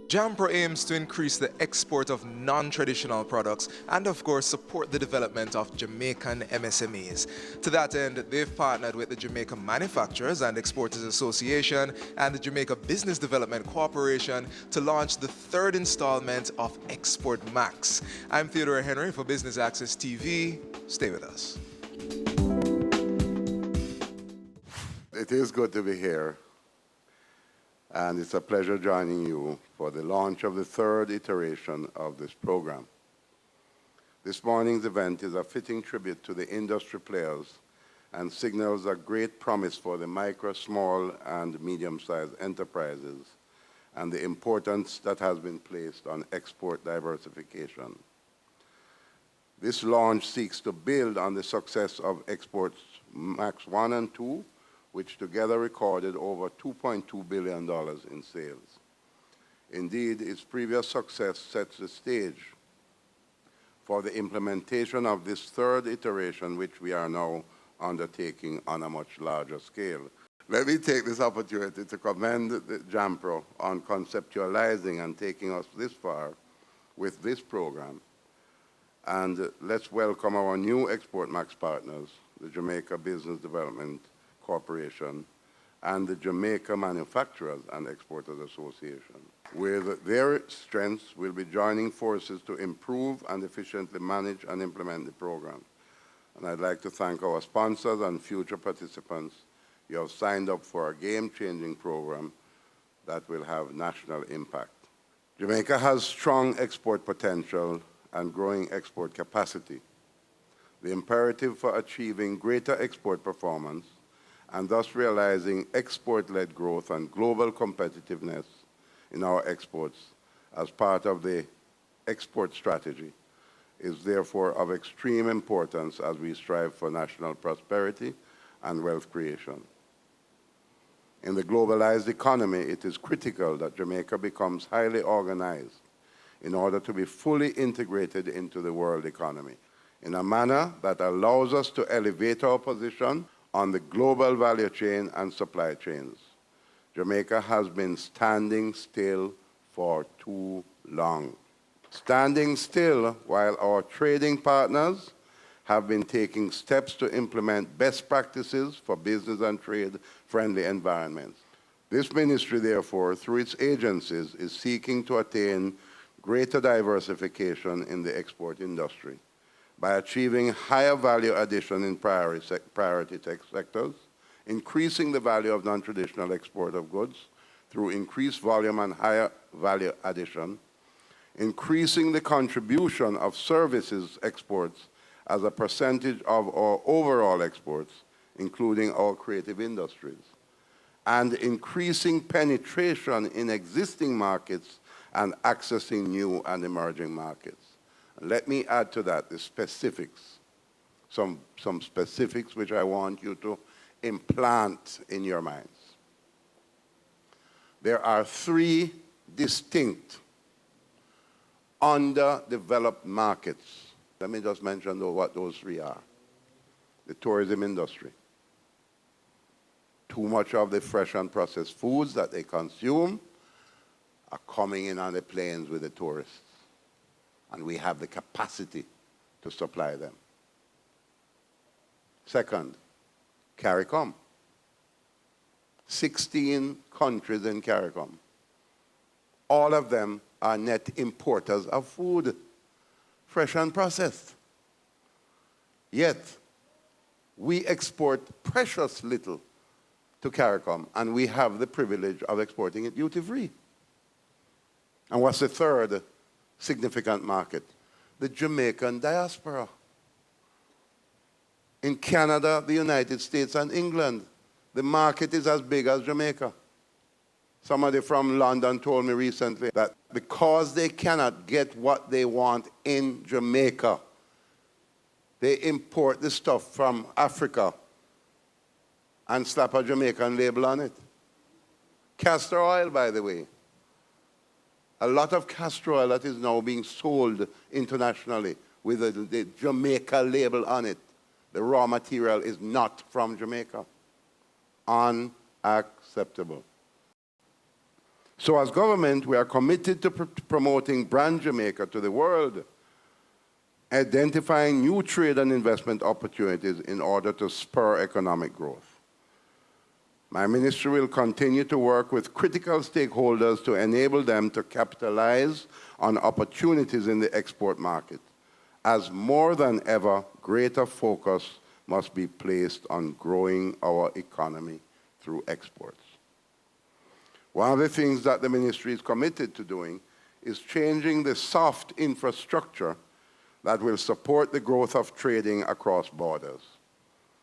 JAMPRO aims to increase the export of non-traditional products and, of course, support the development of Jamaican MSMEs. To that end, they've partnered with the Jamaica Manufacturers and Exporters Association and the Jamaica Business Development Corporation to launch the third installment of Export Max. I'm Theodore Henry for Business Access TV. Stay with us. It is good to be here. And it's a pleasure joining you for the launch of the third iteration of this program. This morning's event is a fitting tribute to the industry players and signals a great promise for the micro, small, and medium-sized enterprises and the importance that has been placed on export diversification. This launch seeks to build on the success of Exports Max 1 and 2, which together recorded over $2.2 billion in sales. Indeed, its previous success sets the stage for the implementation of this third iteration, which we are now undertaking on a much larger scale. Let me take this opportunity to commend the JAMPRO on conceptualizing and taking us this far with this program. And let's welcome our new Export Max partners, the Jamaica Business Development Corporation and the Jamaica Manufacturers and Exporters Association. With their strengths, we'll be joining forces to improve and efficiently manage and implement the program. And I'd like to thank our sponsors and future participants. You have signed up for a game-changing program that will have national impact. Jamaica has strong export potential and growing export capacity. The imperative for achieving greater export performance and thus realizing export-led growth and global competitiveness in our exports as part of the export strategy is therefore of extreme importance as we strive for national prosperity and wealth creation. In the globalized economy, it is critical that Jamaica becomes highly organized in order to be fully integrated into the world economy in a manner that allows us to elevate our position on the global value chain and supply chains. Jamaica has been standing still for too long. Standing still while our trading partners have been taking steps to implement best practices for business and trade-friendly environments. This ministry, therefore, through its agencies, is seeking to attain greater diversification in the export industry by achieving higher value addition in priority tech sectors, increasing the value of non-traditional export of goods through increased volume and higher value addition, increasing the contribution of services exports as a percentage of our overall exports, including our creative industries, and increasing penetration in existing markets and accessing new and emerging markets. Let me add to that the specifics, some specifics which I want you to implant in your minds. There are three distinct underdeveloped markets. Let me just mention what those three are. The tourism industry. Too much of the fresh and processed foods that they consume are coming in on the planes with the tourists. And we have the capacity to supply them. Second, CARICOM. 16 countries in CARICOM. All of them are net importers of food, fresh and processed. Yet, we export precious little to CARICOM, and we have the privilege of exporting it duty-free. And what's the third significant market? The Jamaican diaspora. In Canada, the United States, and England, the market is as big as Jamaica. Somebody from London told me recently that because they cannot get what they want in Jamaica, they import the stuff from Africa and slap a Jamaican label on it. Castor oil, by the way. A lot of castor oil that is now being sold internationally with the Jamaica label on it. The raw material is not from Jamaica. Unacceptable. So as government, we are committed to promoting Brand Jamaica to the world, identifying new trade and investment opportunities in order to spur economic growth. My ministry will continue to work with critical stakeholders to enable them to capitalize on opportunities in the export market, as more than ever, greater focus must be placed on growing our economy through exports. One of the things that the ministry is committed to doing is changing the soft infrastructure that will support the growth of trading across borders.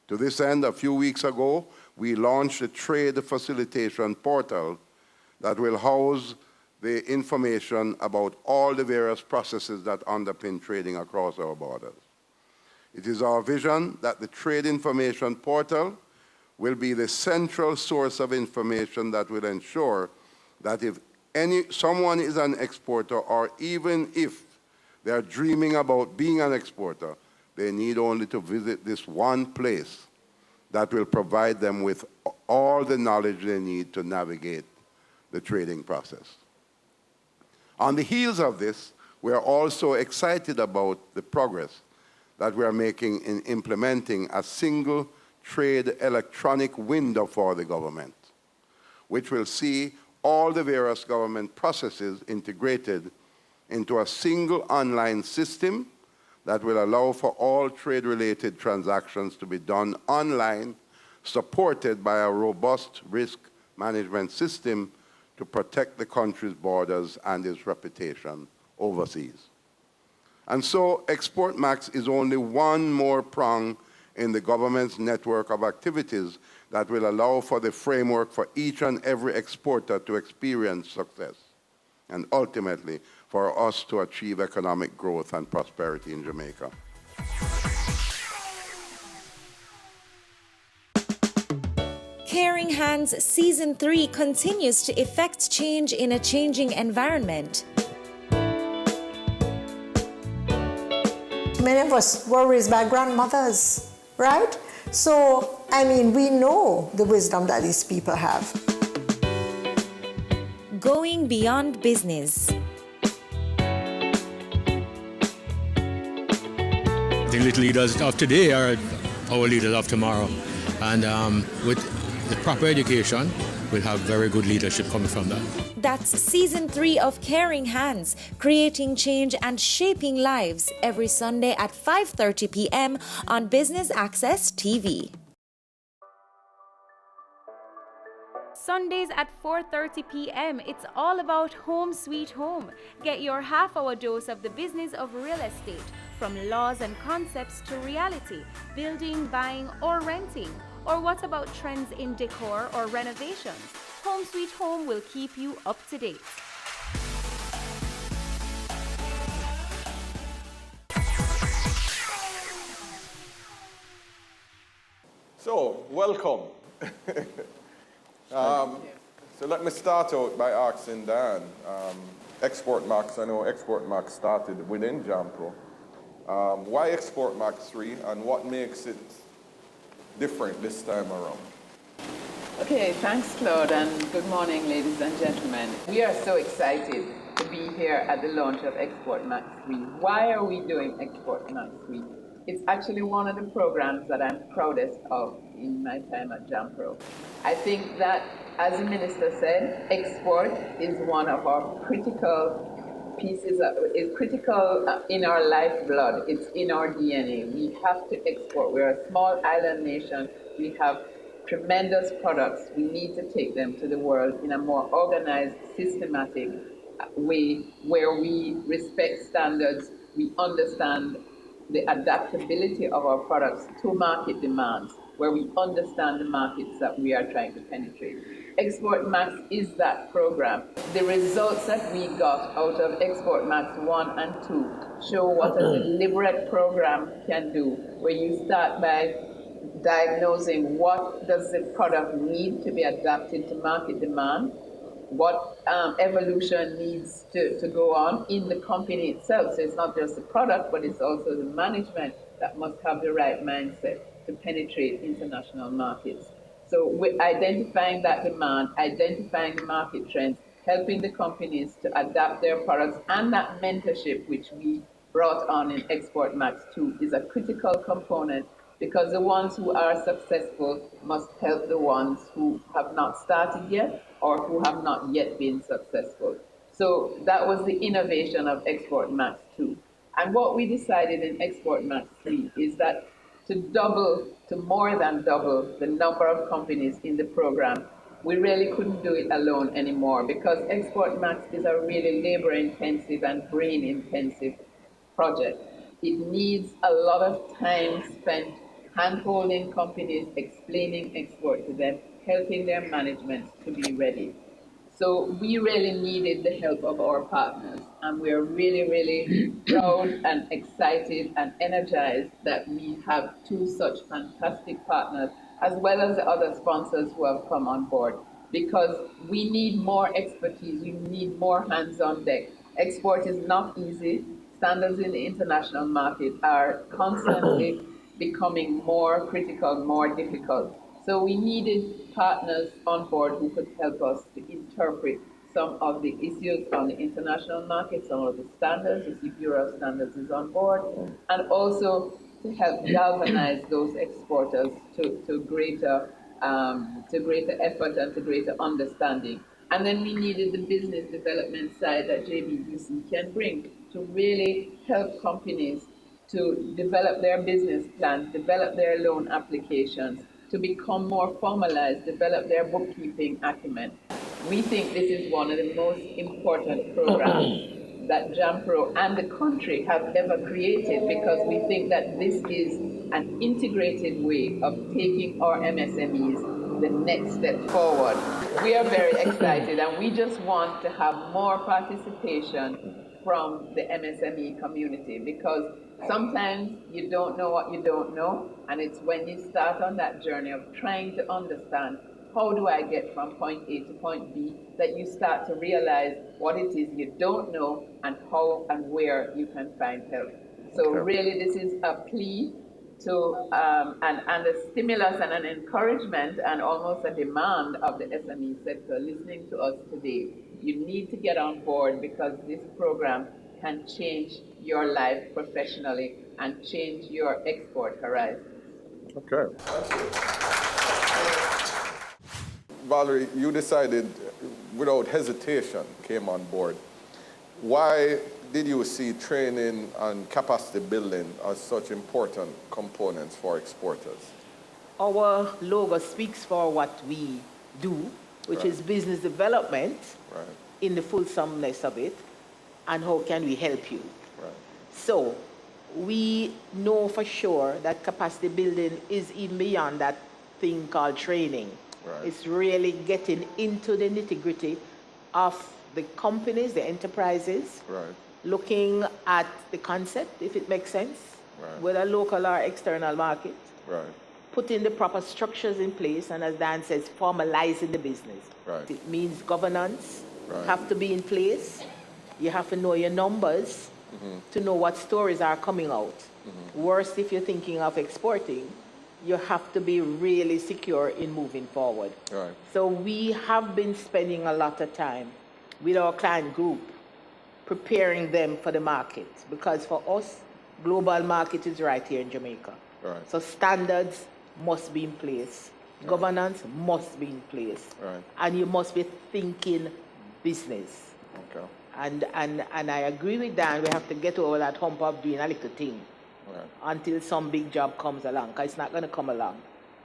To this end, a few weeks ago, we launched a trade facilitation portal that will house the information about all the various processes that underpin trading across our borders. It is our vision that the Trade Information Portal will be the central source of information that will ensure that if someone is an exporter, or even if they are dreaming about being an exporter, they need only to visit this one place that will provide them with all the knowledge they need to navigate the trading process. On the heels of this, we are also excited about the progress that we are making in implementing a single trade electronic window for the government, which will see all the various government processes integrated into a single online system that will allow for all trade-related transactions to be done online, supported by a robust risk management system to protect the country's borders and its reputation overseas. And so ExportMax is only one more prong in the government's network of activities that will allow for the framework for each and every exporter to experience success, and ultimately for us to achieve economic growth and prosperity in Jamaica. Caring Hands Season 3 continues to effect change in a changing environment. Many of us were raised by grandmothers, right? So, I mean, we know the wisdom that these people have. Going beyond business. The little leaders of today are our leaders of tomorrow. And with the proper education, we'll have very good leadership coming from that. That's Season 3 of Caring Hands, creating change and shaping lives, every Sunday at 5:30 p.m. on Business Access TV. Sundays at 4:30 p.m. It's all about Home Sweet Home. Get your half-hour dose of the business of real estate, from laws and concepts to reality, building, buying, or renting. Or what about trends in decor or renovations? Home Sweet Home will keep you up to date. So, welcome. So let me start out by asking Dan, ExportMax, I know ExportMax started within Jampro. Why ExportMax 3 and what makes it different this time around? Okay, thanks Claude, and good morning ladies and gentlemen. We are so excited to be here at the launch of ExportMax 3. Why are we doing ExportMax 3? It's actually one of the programs that I'm proudest of in my time at Jampro. I think that, as the minister said, export is one of our critical pieces, is critical in our lifeblood. It's in our DNA. We have to export. We're a small island nation. We have tremendous products. We need to take them to the world in a more organized, systematic way where we respect standards, we understand the adaptability of our products to market demands, where we understand the markets that we are trying to penetrate. ExportMax is that program. The results that we got out of ExportMax 1 and 2 show what a deliberate program can do, where you start by diagnosing what does the product need to be adapted to market demand, what evolution needs to go on in the company itself. So it's not just the product, but it's also the management that must have the right mindset to penetrate international markets. So we're identifying that demand, identifying the market trends, helping the companies to adapt their products, and that mentorship, which we brought on in ExportMax 2, is a critical component, because the ones who are successful must help the ones who have not started yet or who have not yet been successful. So that was the innovation of ExportMax 2. And what we decided in ExportMax 3 is that to more than double the number of companies in the program, we really couldn't do it alone anymore, because ExportMax is a really labor-intensive and brain-intensive project. It needs a lot of time spent hand-holding companies, explaining export to them, helping their management to be ready. So we really needed the help of our partners, and we're really, really proud and excited and energized that we have two such fantastic partners, as well as the other sponsors who have come on board, because we need more expertise, we need more hands on deck. Export is not easy. Standards in the international market are constantly becoming more critical, more difficult. So we needed partners on board who could help us to interpret some of the issues on the international market, some of the standards, to see Bureau of Standards is on board, and also to help galvanize those exporters to greater effort and to greater understanding. And then we needed the business development side that JBDC can bring to really help companies to develop their business plans, develop their loan applications, to become more formalized, develop their bookkeeping acumen. We think this is one of the most important programs that JAMPRO and the country have ever created, because we think that this is an integrated way of taking our MSMEs the next step forward. We are very excited, and we just want to have more participation from the MSME community, because sometimes you don't know what you don't know, and it's when you start on that journey of trying to understand how do I get from point A to point B that you start to realize what it is you don't know and how and where you can find help. So really this is a plea to and a stimulus and an encouragement and almost a demand of the SME sector listening to us today. You need to get on board, because this program can change your life professionally and change your export horizon. Okay. Valerie, you decided without hesitation, came on board. Why did you see training and capacity building as such important components for exporters? Our logo speaks for what we do, which is business development in the fulsomeness of it, and how can we help you. So we know for sure that capacity building is even beyond that thing called training. It's really getting into the nitty-gritty of the companies, the enterprises, looking at the concept, if it makes sense, whether local or external market, putting the proper structures in place, and as Dan says, formalizing the business. It means governance have to be in place. You have to know your numbers to know what stories are coming out. Worse, if you're thinking of exporting, you have to be really secure in moving forward. So we have been spending a lot of time with our client group preparing them for the market, because for us, global market is right here in Jamaica. So standards must be in place. Governance must be in place. And you must be thinking business. And I agree with Dan, we have to get over that hump of doing a little thing until some big job comes along, because it's not going to come along.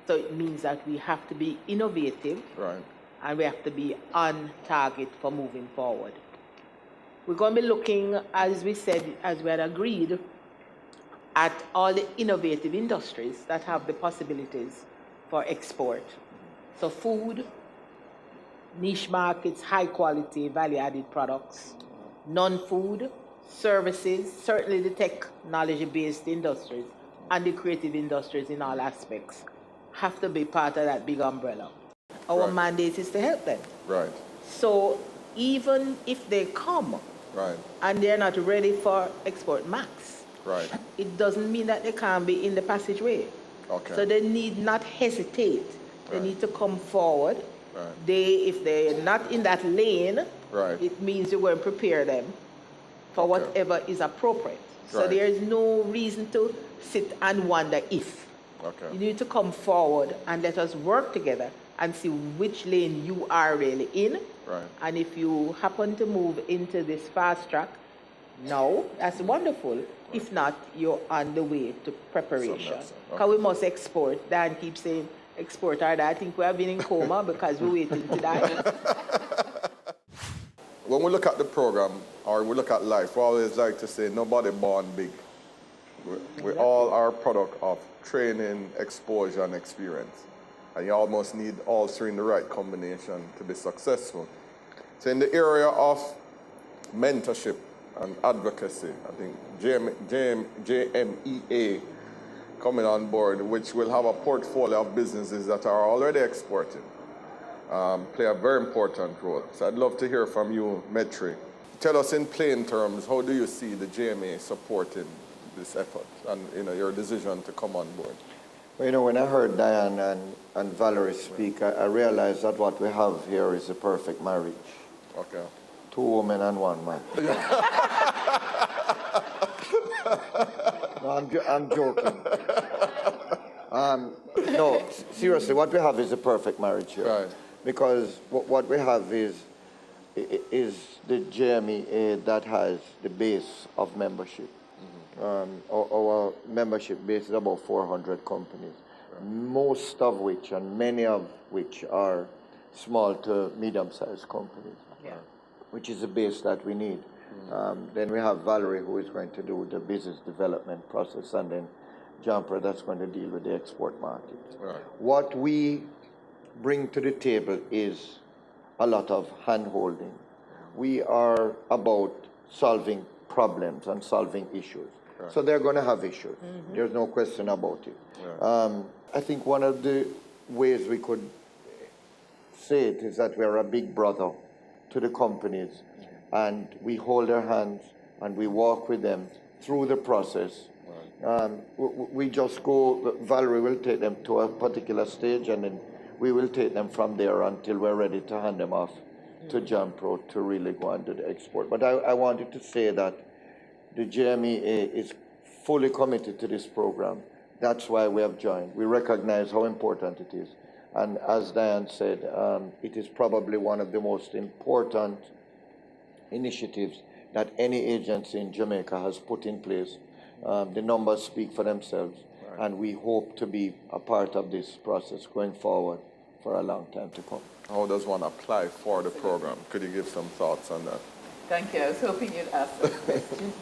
So it means that we have to be innovative and we have to be on target for moving forward. We're going to be looking, as we said, as we had agreed, at all the innovative industries that have the possibilities for export. So food, niche markets, high quality, value-added products, non-food, services, certainly the technology-based industries, and the creative industries in all aspects have to be part of that big umbrella. Our mandate is to help them. So even if they come and they're not ready for Export Max, it doesn't mean that they can't be in the passageway. So they need not hesitate. They need to come forward. If they're not in that lane, it means you're going to prepare them for whatever is appropriate. So there is no reason to sit and wonder if. You need to come forward and let us work together and see which lane you are really in. And if you happen to move into this fast track, no, that's wonderful. If not, you're on the way to preparation. Because we must export. Dan keeps saying, export our I think we have been in coma because we're waiting to die. When we look at the program, or we look at life, we always like to say, nobody born big. We all are a product of training, exposure, and experience. And you almost need all three in the right combination to be successful. So in the area of mentorship and advocacy, I think JMEA coming on board, which will have a portfolio of businesses that are already exporting, play a very important role. So I'd love to hear from you, Metri. Tell us in plain terms, how do you see the JMA supporting this effort and your decision to come on board? Well, when I heard Diane and Valerie speak, I realized that what we have here is a perfect marriage. Okay. 2 women and 1 man. No, I'm joking. No, seriously, what we have is a perfect marriage here. Right. Because what we have is the JMEA that has the base of membership. Our membership base is about 400 companies, most of which and many of which are small to medium-sized companies, which is the base that we need. Then we have Valerie, who is going to do the business development process, and then Jumper, that's going to deal with the export market. Right. What we bring to the table is a lot of hand-holding. We are about solving problems and solving issues. Right. So they're going to have issues. There's no question about it. Right. I think one of the ways we could say it is that we're a big brother to the companies, and we hold their hands and we walk with them through the process. We just go, Valerie will take them to a particular stage, and then we will take them from there until we're ready to hand them off to Jampro to really go and do the export. But I wanted to say that the JMEA is fully committed to this program. That's why we have joined. We recognize how important it is. And as Diane said, it is probably one of the most important initiatives that any agency in Jamaica has put in place. The numbers speak for themselves, and we hope to be a part of this process going forward for a long time to come. How does one apply for the program? Could you give some thoughts on that? Thank you. I was hoping you'd ask that question.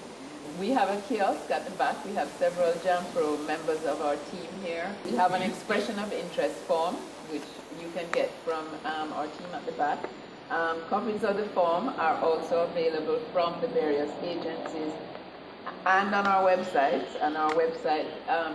We have a kiosk at the back. We have several Jampro members of our team here. We have an expression of interest form, which you can get from our team at the back. Copies of the form are also available from the various agencies and on our website. On our website,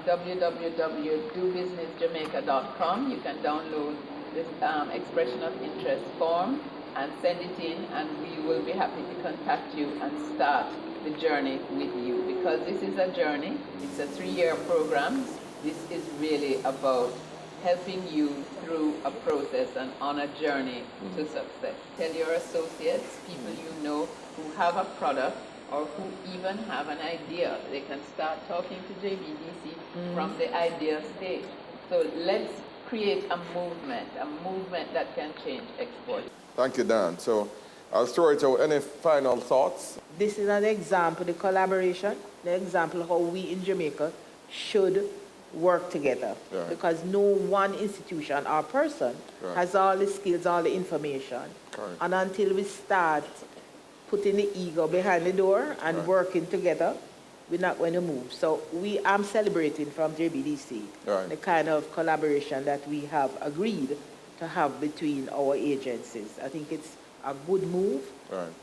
www.dobusinessjamaica.com, you can download this expression of interest form and send it in, and we will be happy to contact you and start the journey with you, because this is a journey. It's a 3-year program. This is really about helping you through a process and on a journey to success. Tell your associates, people you know who have a product or who even have an idea. They can start talking to JBDC from the idea stage. So let's create a movement that can change export. Thank you, Dan. So I'll throw it out. Any final thoughts? This is an example, the collaboration, the example of how we in Jamaica should work together. Right. Because no one institution or person has all the skills, all the information. Correct. And until we start putting the ego behind the door and working together, we're not going to move. So I'm celebrating from JBDC the kind of collaboration that we have agreed to have between our agencies. I think it's a good move,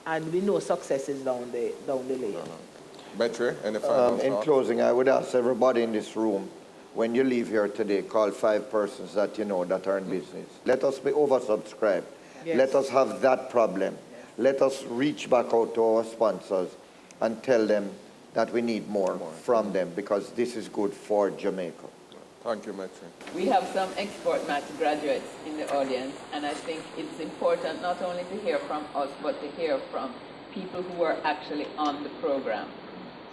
and we know success is down the lane. Metri, any final In thoughts? closing, I would ask everybody in this room, when you leave here today, call 5 persons that you know that are in business. Let us be oversubscribed. Yes. Let us have that problem. Let us reach back out to our sponsors and tell them that we need more from them, because this is good for Jamaica. Thank you, Metri. We have some Export Max graduates in the audience, and I think it's important not only to hear from us, but to hear from people who are actually on the program.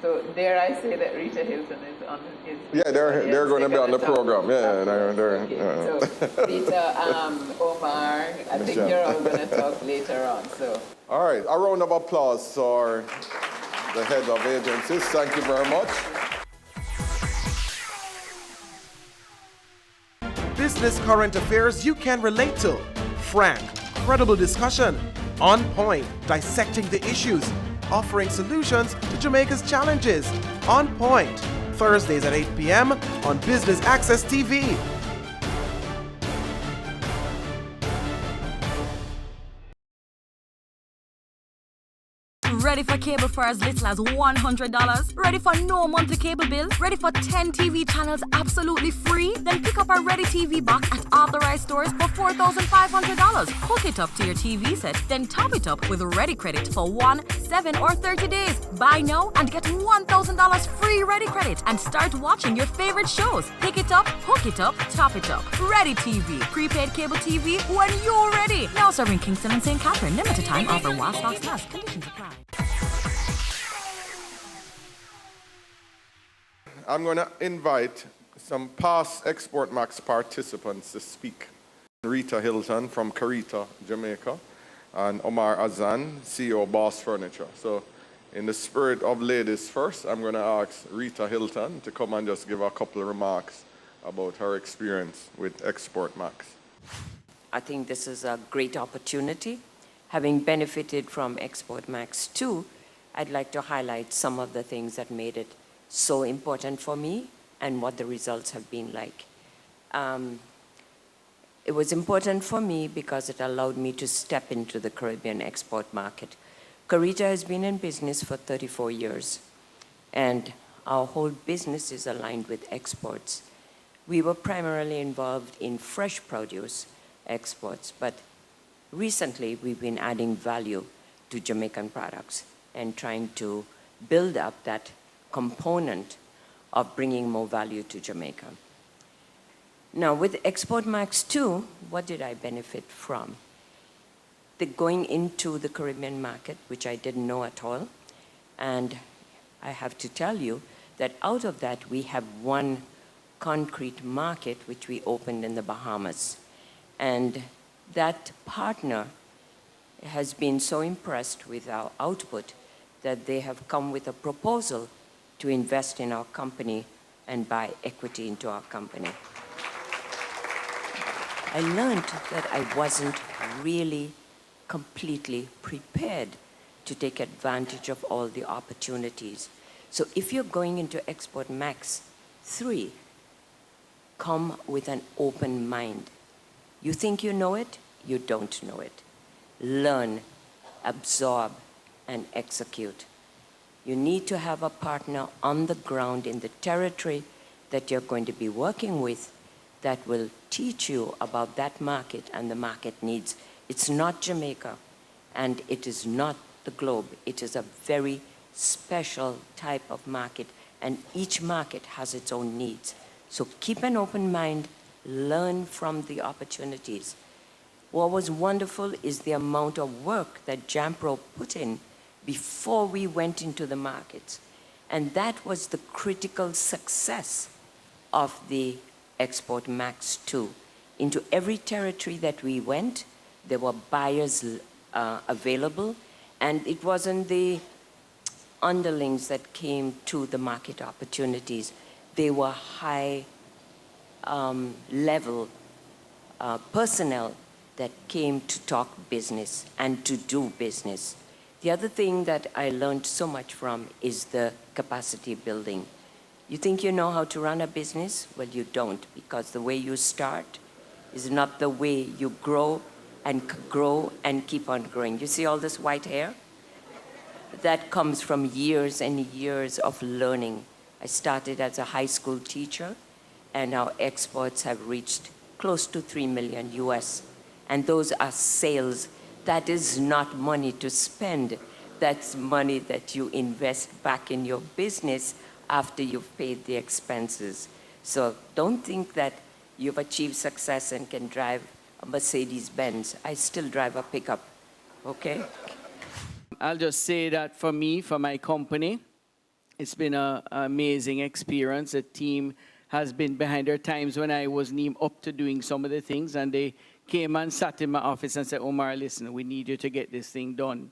So dare I say that Rita Hilton is on the they're going to be on the program. Yeah, they're So Rita, Omar, I think you're all going to talk later on. So all right, a round of applause for the head of agencies. Thank you very much. Business current affairs you can relate to. Frank, credible discussion. On point, dissecting the issues. Offering solutions to Jamaica's challenges. On point, Thursdays at 8 p.m. on Business Access TV. Ready for cable for as little as $100? Ready for no monthly cable bill? Ready for 10 TV channels absolutely free? Then pick up our Ready TV box at authorized stores for $4,500. Hook it up to your TV set, then top it up with Ready Credit for 1, 7, or 30 days. Buy now and get $1,000 free Ready Credit and start watching your favorite shows. Pick it up, hook it up, top it up. Ready TV. Prepaid cable TV when you're ready. Now serving Kingston and St. Catherine. Limited time offer while stocks last. Conditions apply. I'm going to invite some past Export Max participants to speak. Rita Hilton from Carita, Jamaica, and Omar Azan, CEO of Boss Furniture. So in the spirit of ladies first, I'm going to ask Rita Hilton to come and just give a couple of remarks about her experience with Export Max. I think this is a great opportunity. Having benefited from Export Max 2, I'd like to highlight some of the things that made it so important for me and what the results have been like. It was important for me because it allowed me to step into the Caribbean export market. Carita has been in business for 34 years, and our whole business is aligned with exports. We were primarily involved in fresh produce exports, but recently we've been adding value to Jamaican products and trying to build up that component of bringing more value to Jamaica. Now, with Export Max 2, what did I benefit from? Going into the Caribbean market, which I didn't know at all, and I have to tell you that out of that, we have one concrete market which we opened in the Bahamas. And that partner has been so impressed with our output that they have come with a proposal to invest in our company and buy equity into our company. I learned that I wasn't really completely prepared to take advantage of all the opportunities. So if you're going into Export Max 3, come with an open mind. You think you know it, you don't know it. Learn, absorb, and execute. You need to have a partner on the ground in the territory that you're going to be working with that will teach you about that market and the market needs. It's not Jamaica, and it is not the globe. It is a very special type of market, and each market has its own needs. So keep an open mind, learn from the opportunities. What was wonderful is the amount of work that Jampro put in before we went into the markets. And that was the critical success of the Export Max 2. Into every territory that we went, there were buyers available, and it wasn't the underlings that came to the market opportunities. They were high level personnel that came to talk business and to do business. The other thing that I learned so much from is the capacity building. You think you know how to run a business? Well, you don't, because the way you start is not the way you grow and keep on growing. You see all this white hair? That comes from years and years of learning. I started as a high school teacher, and our exports have reached close to $3 million US. And those are sales. That is not money to spend. That's money that you invest back in your business after you've paid the expenses. So don't think that you've achieved success and can drive a Mercedes-Benz. I still drive a pickup, okay? I'll just say that for me, for my company, it's been an amazing experience. The team has been behind. There are times when I wasn't even up to doing some of the things, and they came and sat in my office and said, Omar, listen, we need you to get this thing done.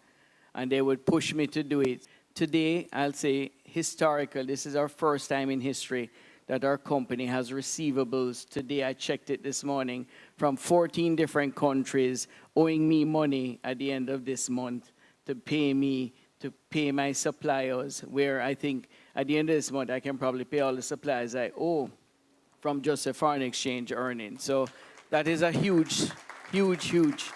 And they would push me to do it. Today, I'll say historical. This is our first time in history that our company has receivables. Today, I checked it this morning, from 14 different countries owing me money at the end of this month to pay me, to pay my suppliers, where I think at the end of this month, I can probably pay all the supplies I owe from just a foreign exchange earning. So that is a huge, huge, huge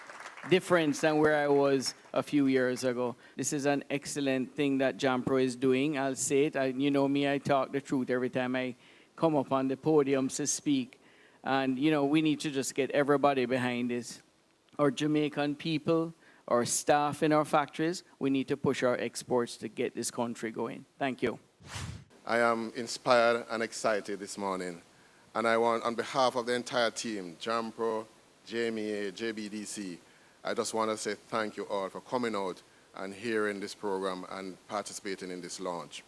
difference than where I was a few years ago. This is an excellent thing that JAMPRO is doing. I'll say it. You know me, I talk the truth every time I come up on the podium to speak. And, you know, we need to just get everybody behind this. Our Jamaican people, our staff in our factories, we need to push our exports to get this country going. Thank you. I am inspired and excited this morning. And I want, on behalf of the entire team, JAMPRO, JMEA, JBDC, I just want to say thank you all for coming out and hearing this program and participating in this launch.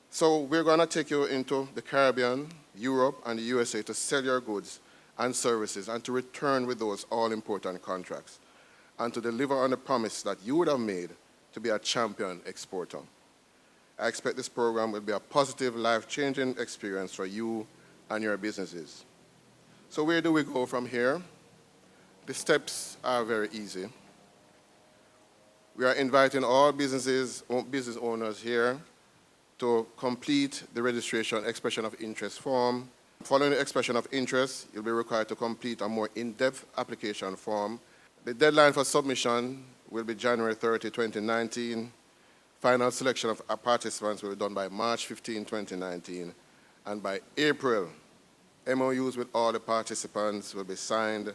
So we're going to take you into the Caribbean, Europe, and the USA to sell your goods and services and to return with those all-important contracts and to deliver on the promise that you would have made to be a champion exporter. I expect this program will be a positive, life-changing experience for you and your businesses. So where do we go from here? The steps are very easy. We are inviting all business owners here to complete the registration expression of interest form. Following the expression of interest, you'll be required to complete a more in-depth application form. The deadline for submission will be January 30, 2019. Final selection of our participants will be done by March 15, 2019. And by April, MOUs with all the participants will be signed,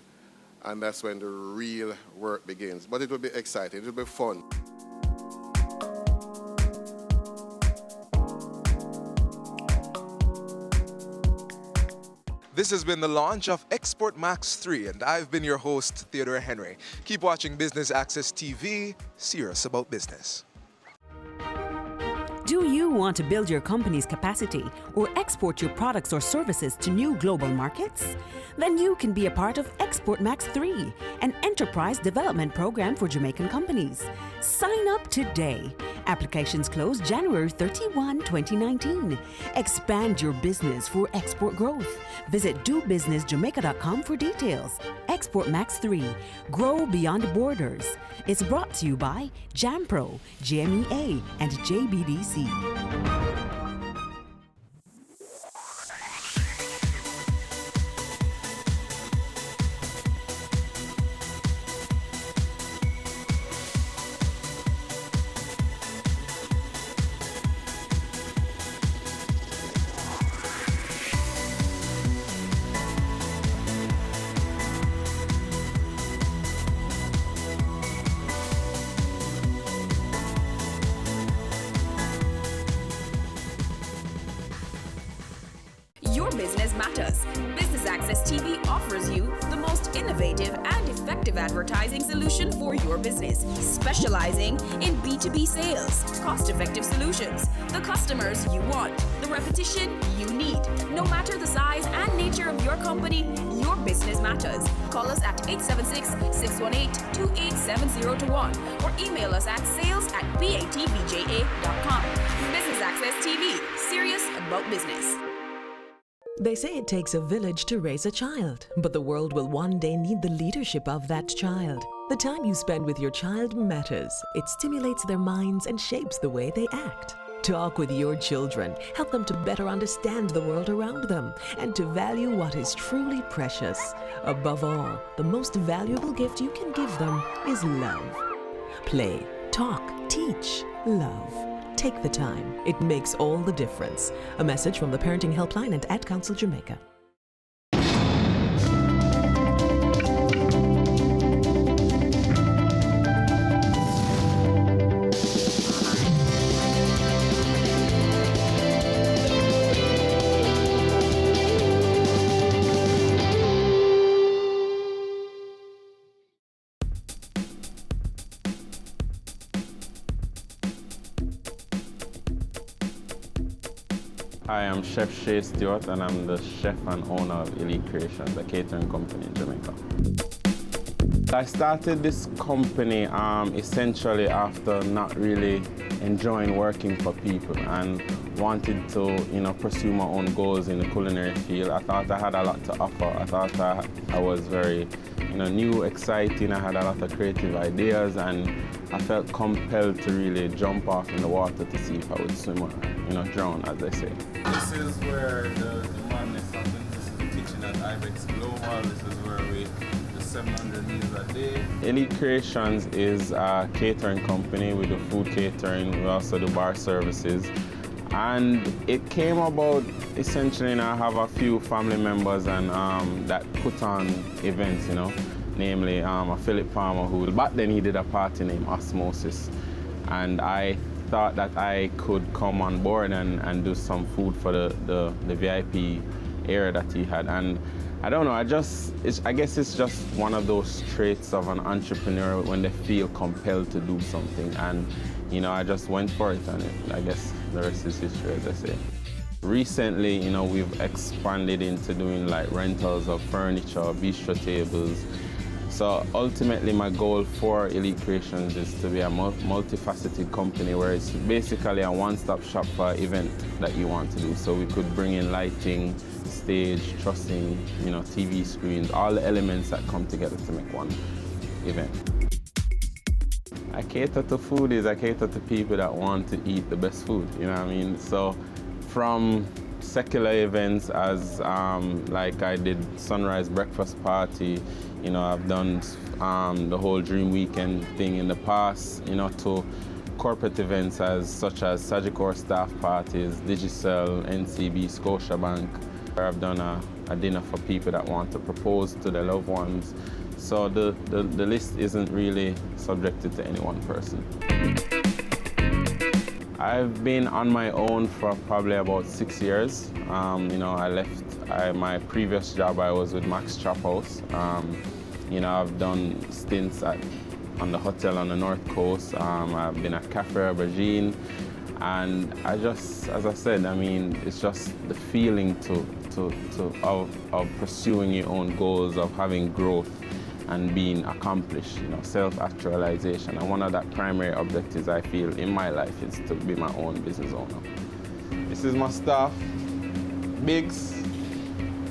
and that's when the real work begins. But it will be exciting, it will be fun. This has been the launch of Export Max 3, and I've been your host, Theodore Henry. Keep watching Business Access TV, serious about business. Do you want to build your company's capacity or export your products or services to new global markets? Then you can be a part of Export Max 3, an enterprise development program for Jamaican companies. Sign up today. Applications close January 31, 2019. Expand your business for export growth. Visit dobusinessjamaica.com for details. Export Max 3. Grow beyond borders. It's brought to you by JAMPRO, JMEA, and JBDC. Your business matters. Business Access TV offers you the most innovative and effective advertising solution for your business, specializing in B2B sales, cost-effective solutions, the customers you want, the repetition you need. No matter the size and nature of your company, your business matters. Call us at 876-618-2870 or email us at sales@batvja.com. Business Access TV, serious about business. They say it takes a village to raise a child, but the world will one day need the leadership of that child. The time you spend with your child matters. It stimulates their minds and shapes the way they act. Talk with your children. Help them to better understand the world around them and to value what is truly precious. Above all, the most valuable gift you can give them is love. Play, talk, teach, love. Take the time. It makes all the difference. A message from the Parenting Helpline and Ad Council Jamaica. Hi, I'm Chef Shay Stewart, and I'm the chef and owner of Elite Creations, a catering company in Jamaica. I started this company essentially after not really enjoying working for people, and wanted to, pursue my own goals in the culinary field. I thought I had a lot to offer. I thought I was very, new, exciting. I had a lot of creative ideas, and I felt compelled to really jump off in the water to see if I would swim or, drown, as they say. This is where the madness happens. This is the kitchen at Ibex Global. This is where we do 700 meals a day. Elite Creations is a catering company. We do food catering. We also do bar services. And it came about essentially, I have a few family members and that put on events, namely a Philip Palmer, who back then he did a party named Osmosis. And I thought that I could come on board and do some food for the VIP area that he had. And I don't know, I guess it's just one of those traits of an entrepreneur when they feel compelled to do something. And I just went for it, and I guess the rest is history, as I say. Recently, we've expanded into doing like rentals of furniture, bistro tables. So ultimately, my goal for Elite Creations is to be a multifaceted company where it's basically a one-stop shop for an event that you want to do. So we could bring in lighting, stage, trussing, TV screens, all the elements that come together to make one event. I cater to foodies, I cater to people that want to eat the best food, So from secular events as like I did Sunrise Breakfast Party, I've done the whole Dream Weekend thing in the past, to corporate events such as Sagicor staff parties, Digicel, NCB, Scotiabank. I've done a dinner for people that want to propose to their loved ones. So the list isn't really subjected to any one person. I've been on my own for probably about 6 years. I left my previous job. I was with Max Chop House. I've done stints on the hotel on the North Coast. I've been at Cafe Aubergine. And as I said, it's just the feeling of pursuing your own goals, of having growth and being accomplished, self-actualization. And one of the primary objectives I feel in my life is to be my own business owner. This is my staff, Biggs,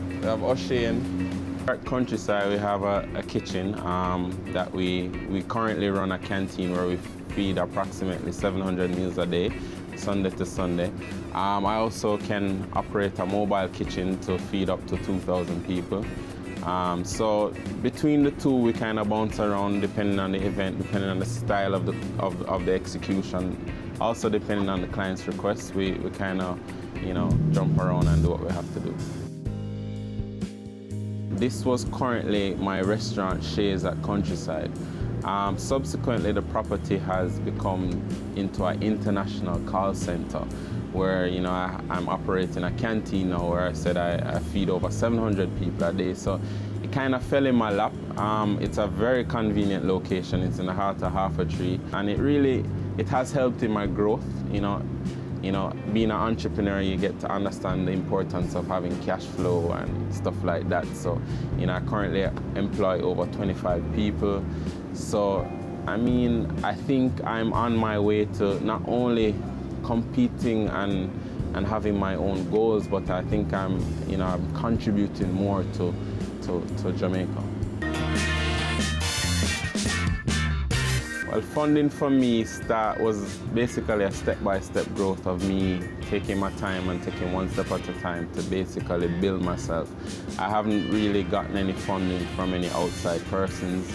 we have O'Shane. At Countryside, we have a kitchen that we currently run a canteen where we feed approximately 700 meals a day, Sunday to Sunday. I also can operate a mobile kitchen to feed up to 2,000 people. So between the two, we kind of bounce around depending on the event, depending on the style of the execution. Also depending on the client's requests, we kind of, jump around and do what we have to do. This was currently my restaurant, Shays at Countryside. Subsequently, the property has become into an international call center where, I'm operating a canteen now where I said I feed over 700 people a day. So it kind of fell in my lap. It's a very convenient location. It's in the heart of Harford-Tree, and it has helped in my growth. Being an entrepreneur, you get to understand the importance of having cash flow and stuff like that. So, I currently employ over 25 people. So, I think I'm on my way to not only competing and having my own goals, but I think I'm contributing more to Jamaica. Well, funding for me was basically a step-by-step growth of me taking my time and taking one step at a time to basically build myself. I haven't really gotten any funding from any outside persons,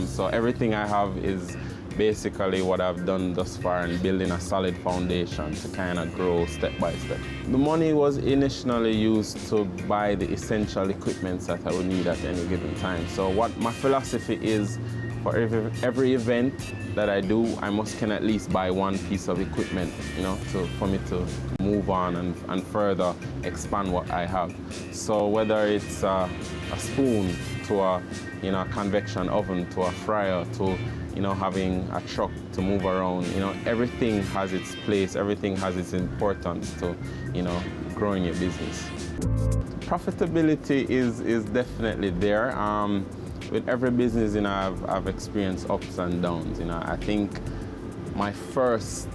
so everything I have is basically what I've done thus far and building a solid foundation to kind of grow step by step. The money was initially used to buy the essential equipment that I would need at any given time. So what my philosophy is, for every event that I do, I can at least buy one piece of equipment, for me to move on and further expand what I have. So whether it's a spoon to a convection oven to a fryer to having a truck to move around, everything has its place, everything has its importance to, growing your business. Profitability is definitely there. With every business, I've experienced ups and downs. I think my first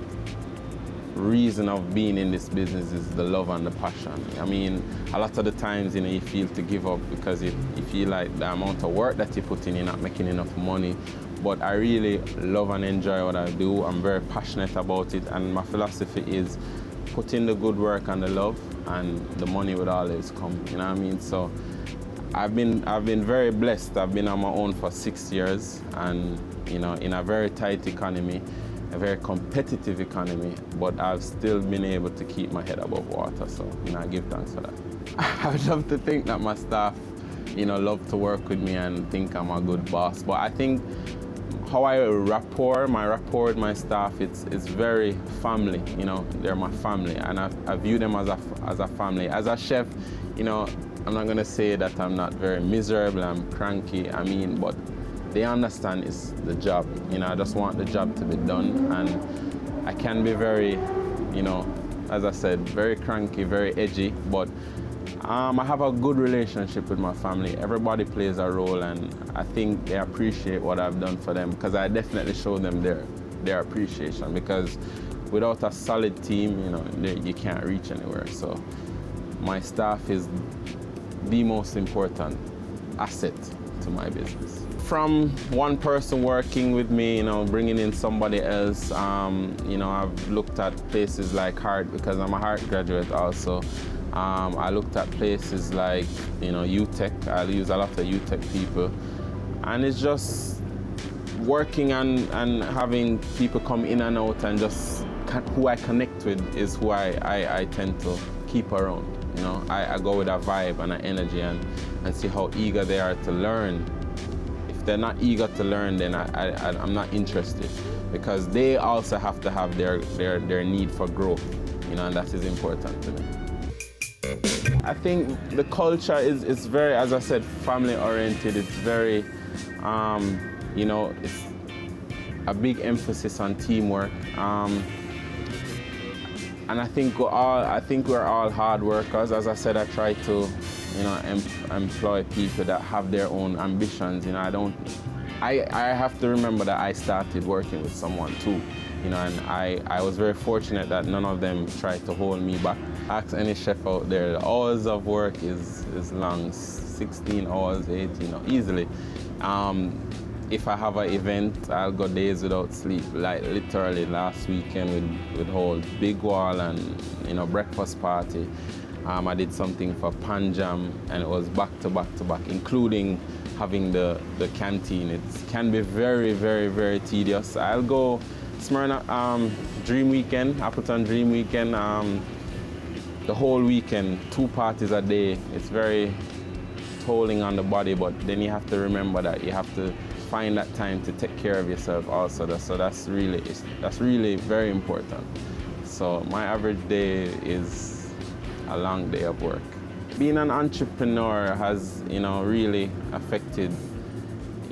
reason of being in this business is the love and the passion. I mean, a lot of the times, you know, you feel to give up because you feel like the amount of work that you put in, you're not making enough money. But I really love and enjoy what I do. I'm very passionate about it, and my philosophy is put in the good work and the love, and the money would always come, you know what I mean? So I've been very blessed. I've been on my own for 6 years, and, you know, in a very tight economy, a very competitive economy, but I've still been able to keep my head above water, so, you know, I give thanks for that. I would love to think that my staff, you know, love to work with me and think I'm a good boss, but I think how I my rapport with my staff, it's very family, you know, they're my family, and I view them as a family. As a chef, you know, I'm not gonna say that I'm not very miserable, I'm cranky, I mean, but they understand it's the job. You know, I just want the job to be done, and I can be very, you know, as I said, very cranky, very edgy, but I have a good relationship with my family. Everybody plays a role, and I think they appreciate what I've done for them, because I definitely show them their appreciation, because without a solid team, you know, you can't reach anywhere. So my staff is the most important asset to my business. From one person working with me, you know, bringing in somebody else, you know, I've looked at places like Hart, because I'm a Hart graduate also. I looked at places like, you know, UTech. I use a lot of UTech people. And it's just working and having people come in and out, and just who I connect with is who I tend to keep around. You know, I go with a vibe and an energy, and see how eager they are to learn. If they're not eager to learn, then I'm not interested, because they also have to have their need for growth, you know, and that is important to me. I think the culture is very, as I said, family oriented. It's very, you know, it's a big emphasis on teamwork. And I think we're all hard workers. As I said, I try to, you know, employ people that have their own ambitions. You know, I have to remember that I started working with someone too, you know, and I was very fortunate that none of them tried to hold me back. Ask any chef out there, the hours of work is long, 16 hours, 18, you know, easily. If I have an event, I'll go days without sleep. Like literally last weekend with whole big wall and, you know, breakfast party. I did something for Panjam, and it was back to back to back, including having the canteen. It can be very, very, very tedious. I'll go Smyrna Dream Weekend, Appleton Dream Weekend, the whole weekend, 2 parties a day. It's very tolling on the body, but then you have to remember that you have to find that time to take care of yourself also. So that's really very important. So my average day is a long day of work. Being an entrepreneur has, you know, really affected,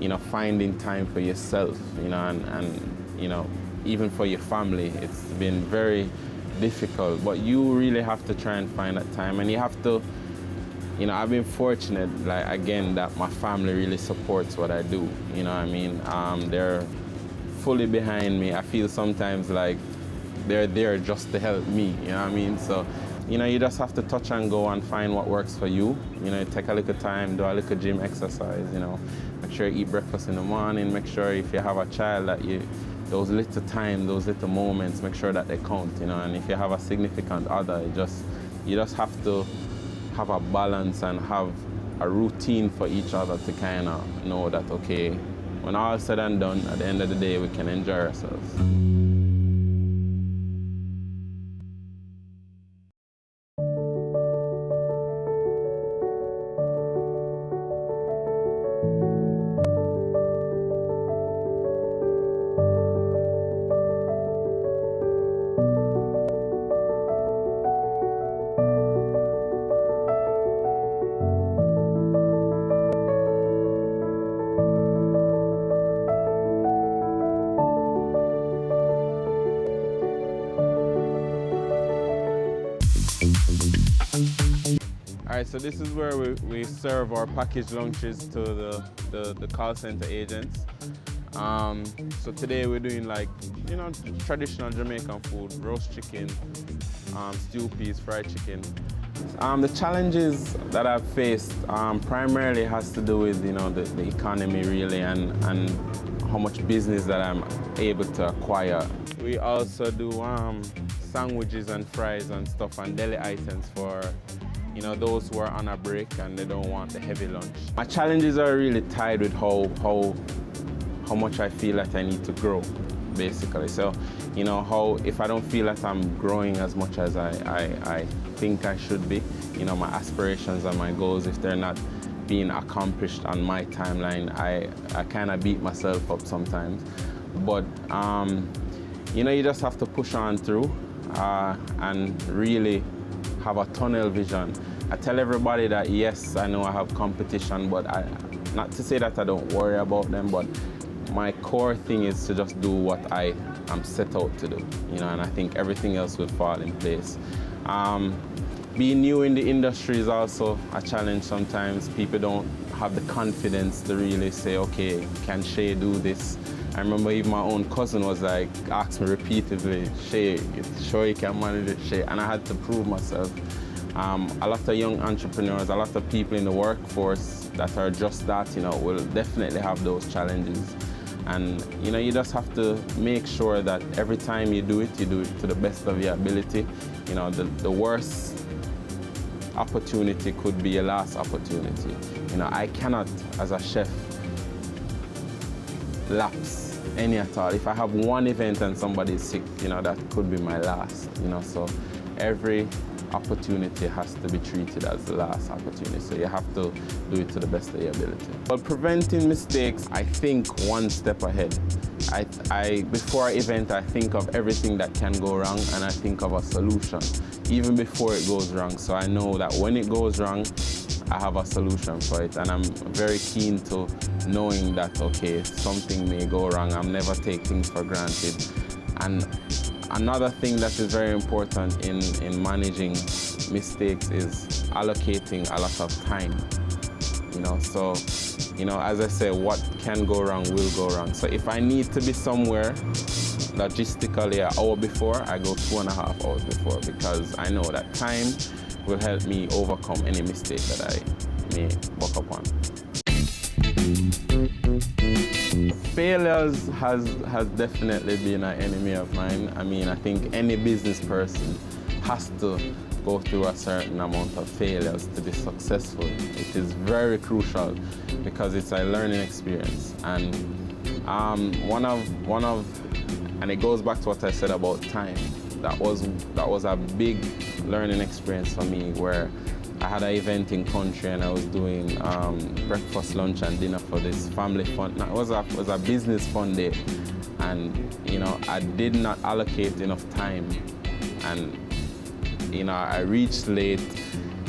you know, finding time for yourself, you know, and you know, even for your family. It's been very difficult, but you really have to try and find that time, and you have to, you know, I've been fortunate, like, again, that my family really supports what I do, you know what I mean? They're fully behind me. I feel sometimes like they're there just to help me, you know what I mean? So, you know, you just have to touch and go and find what works for you. You know, take a little time, do a little gym exercise, you know, make sure you eat breakfast in the morning, make sure if you have a child that those little time, those little moments, make sure that they count, you know, and if you have a significant other, you just have to have a balance and have a routine for each other to kind of know that, okay, when all is said and done, at the end of the day, we can enjoy ourselves. All right, so this is where we serve our packaged lunches to the call center agents. So today we're doing like, you know, traditional Jamaican food, roast chicken, stew peas, fried chicken. The challenges that I've faced primarily has to do with, you know, the economy really and how much business that I'm able to acquire. We also do sandwiches and fries and stuff and deli items for, you know, those who are on a break and they don't want the heavy lunch. My challenges are really tied with how much I feel that I need to grow, basically. So, you know, if I don't feel that I'm growing as much as I think I should be, you know, my aspirations and my goals, if they're not being accomplished on my timeline, I kind of beat myself up sometimes. But, you know, you just have to push on through and really have a tunnel vision. I tell everybody that, yes, I know I have competition, but not to say that I don't worry about them, but my core thing is to just do what I am set out to do, you know, and I think everything else will fall in place. Being new in the industry is also a challenge sometimes. People don't have the confidence to really say, okay, can Shay do this? I remember even my own cousin was like, asked me repeatedly, Shay, you sure you can manage it, Shay? And I had to prove myself. A lot of young entrepreneurs, a lot of people in the workforce that are just that, you know, will definitely have those challenges. And, you know, you just have to make sure that every time you do it to the best of your ability. You know, the worst opportunity could be your last opportunity. You know, I cannot, as a chef, lapse any at all. If I have one event and somebody's sick, you know, that could be my last, you know, so every opportunity has to be treated as the last opportunity, so you have to do it to the best of your ability. But preventing mistakes, I think one step ahead. Before an event, I think of everything that can go wrong and I think of a solution, even before it goes wrong. So I know that when it goes wrong, I have a solution for it, and I'm very keen to knowing that, okay, something may go wrong. I'm never take things for granted. And another thing that is very important in managing mistakes is allocating a lot of time. You know, so, you know, as I say, what can go wrong will go wrong. So if I need to be somewhere logistically an hour before, I go 2.5 hours before, because I know that time will help me overcome any mistake that I may buck up on. Failures has definitely been an enemy of mine. I mean, I think any business person has to go through a certain amount of failures to be successful. It is very crucial because it's a learning experience. And and it goes back to what I said about time. That was a big learning experience for me, where I had an event in country and I was doing breakfast, lunch and dinner for this family fun. It was a business fun day, and you know, I did not allocate enough time, and you know, I reached late,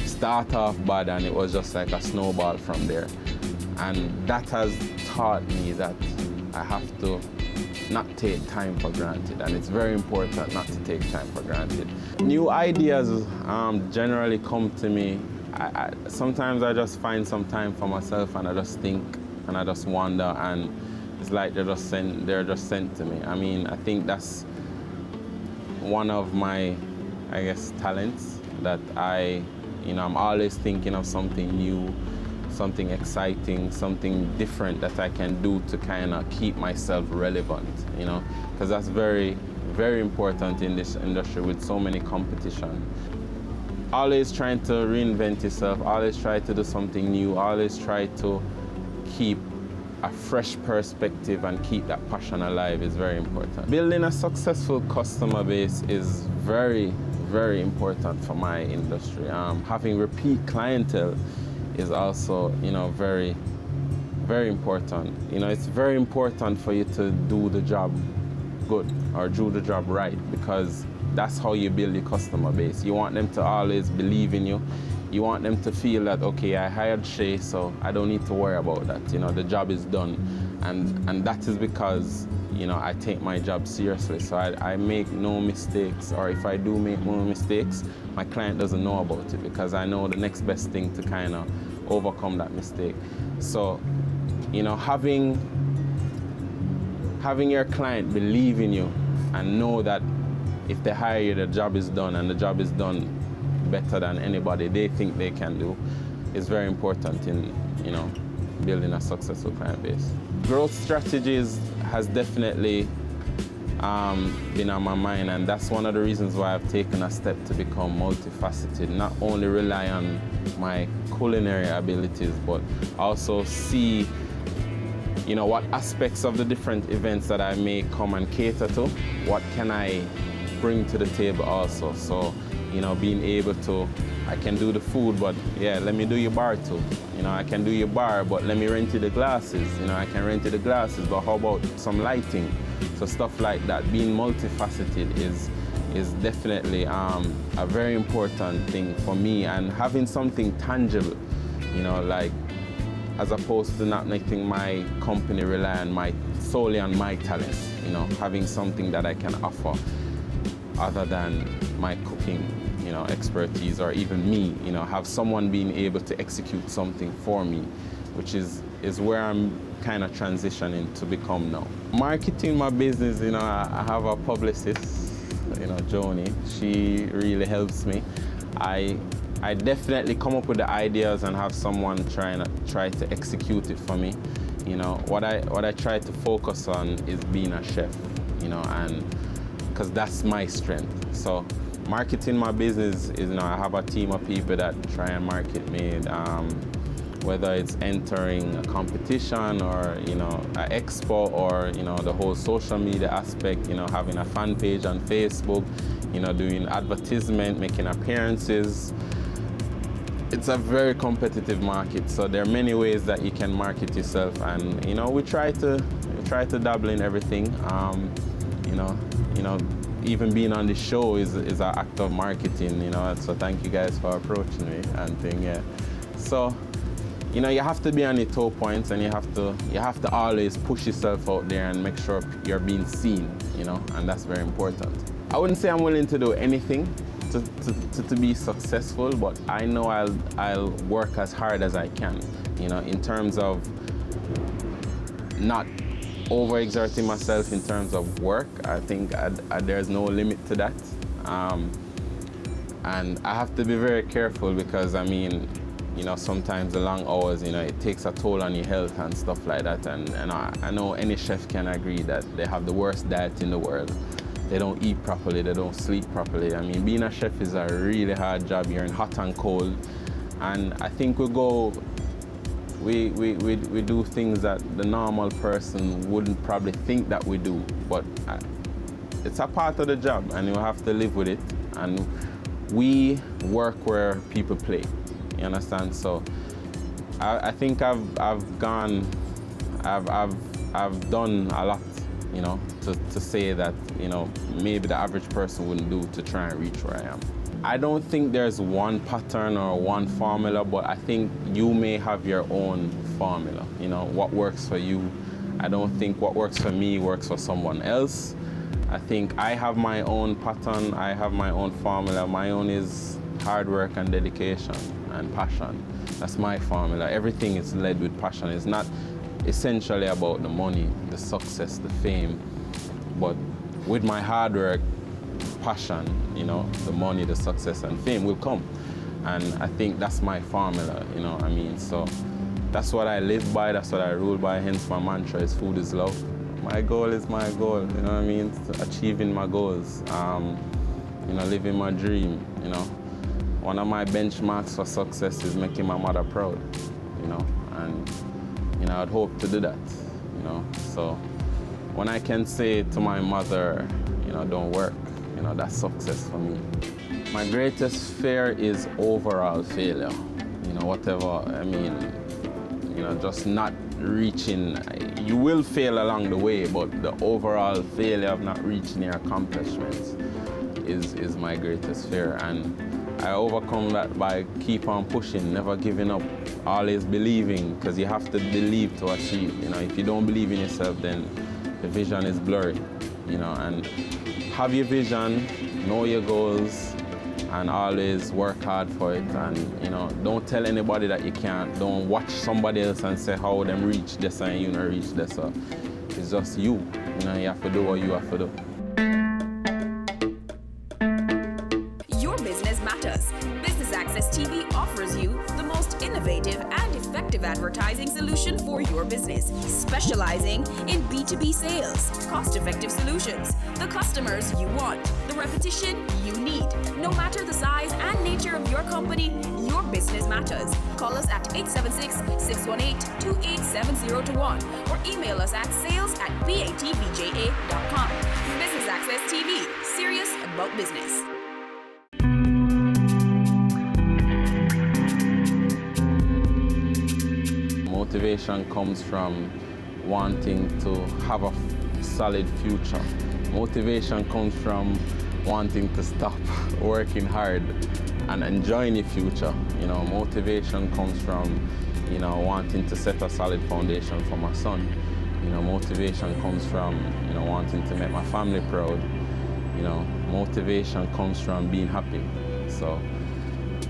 start off bad, and it was just like a snowball from there. And that has taught me that I have to not take time for granted, and it's very important not to take time for granted. New ideas generally come to me. Sometimes I just find some time for myself and I just think and I just wonder, and it's like they're just sent to me. I mean, I think that's one of my, I guess, talents, that I'm always thinking of something new, something exciting, something different that I can do to kind of keep myself relevant, you know, because that's very, very important in this industry with so many competition. Always trying to reinvent yourself, always try to do something new, always try to keep a fresh perspective and keep that passion alive is very important. Building a successful customer base is very, very important for my industry. Having repeat clientele is also, you know, very, very important. You know, it's very important for you to do the job good or do the job right, because that's how you build your customer base. You want them to always believe in you. You want them to feel that, okay, I hired Shay, so I don't need to worry about that. You know, the job is done. And that is because, you know, I take my job seriously. So I make no mistakes, or if I do make no mistakes, my client doesn't know about it, because I know the next best thing to kind of overcome that mistake. So, you know, having having your client believe in you and know that if they hire you, the job is done, and the job is done better than anybody they think they can do, is very important in, you know, building a successful client base. Growth strategies has definitely been on my mind, and that's one of the reasons why I've taken a step to become multifaceted, not only rely on my culinary abilities, but also see, you know, what aspects of the different events that I may come and cater to, what can I bring to the table also. So, you know, being able to, I can do the food, but yeah, let me do your bar too. You know, I can do your bar, but let me rent you the glasses. You know, I can rent you the glasses, but how about some lighting? So stuff like that, being multifaceted is definitely a very important thing for me, and having something tangible, you know, like, as opposed to not letting my company rely on solely on my talents, you know, having something that I can offer other than my cooking, you know, expertise, or even me, you know, have someone being able to execute something for me, which is where I'm kind of transitioning to become now. Marketing my business, you know, I have a publicist, you know, Joni. She really helps me. I definitely come up with the ideas and have someone try to execute it for me. You know, what I try to focus on is being a chef, you know, and because that's my strength. So marketing my business is, you know, I have a team of people that try and market me, whether it's entering a competition or, you know, an expo, or, you know, the whole social media aspect, you know, having a fan page on Facebook, you know, doing advertisement, making appearances. It's a very competitive market, so there are many ways that you can market yourself, and, you know, we try to dabble in everything. You know, even being on the show is an act of marketing, you know, so thank you guys for approaching me and thing, yeah. So, you know, you have to be on your toe points, and you have to always push yourself out there and make sure you're being seen, you know, and that's very important. I wouldn't say I'm willing to do anything to be successful, but I know I'll work as hard as I can, you know, in terms of not overexerting myself in terms of work. I think there's no limit to that. And I have to be very careful because, I mean, you know, sometimes the long hours, you know, it takes a toll on your health and stuff like that. And I know any chef can agree that they have the worst diet in the world. They don't eat properly, they don't sleep properly. I mean, being a chef is a really hard job. You're in hot and cold. And I think we do things that the normal person wouldn't probably think that we do, but it's a part of the job, and you have to live with it. And we work where people play, you understand? So I think I've done a lot, you know, to say that, you know, maybe the average person wouldn't do to try and reach where I am. I don't think there's one pattern or one formula, but I think you may have your own formula, you know, what works for you. I don't think what works for me works for someone else. I think I have my own pattern, I have my own formula. My own is hard work and dedication and passion. That's my formula. Everything is led with passion. It's not essentially about the money, the success, the fame, but with my hard work, passion, you know, the money, the success, and fame will come. And I think that's my formula, you know what I mean? So that's what I live by, that's what I rule by, hence my mantra is food is love. My goal is my goal, you know what I mean? Achieving my goals, you know, living my dream, you know. One of my benchmarks for success is making my mother proud, you know, and, you know, I'd hope to do that, you know. So when I can say to my mother, you know, don't work, you know, that's success for me. My greatest fear is overall failure. You know, whatever, I mean, you know, just not reaching. You will fail along the way, but the overall failure of not reaching your accomplishments is my greatest fear. And I overcome that by keep on pushing, never giving up, always believing, because you have to believe to achieve. You know, if you don't believe in yourself, then the vision is blurry, you know, and have your vision, know your goals, and always work hard for it. And, you know, don't tell anybody that you can't. Don't watch somebody else and say how them reach this and you not reach this. So It's just you. You know, you have to do what you have to do. Your business matters. Business Access TV offers you the most innovative and effective advertising solution for your business, specializing in B2B sales, cost-effective solutions, the customers you want, the repetition you need. No matter the size and nature of your company, your business matters. Call us at 876-618-2870 or email us at sales@batvja.com. Business Access TV, serious about business. Motivation comes from wanting to have a solid future. Motivation comes from wanting to stop working hard and enjoying your future. You know, motivation comes from, you know, wanting to set a solid foundation for my son. You know, motivation comes from, you know, wanting to make my family proud. You know, motivation comes from being happy. So,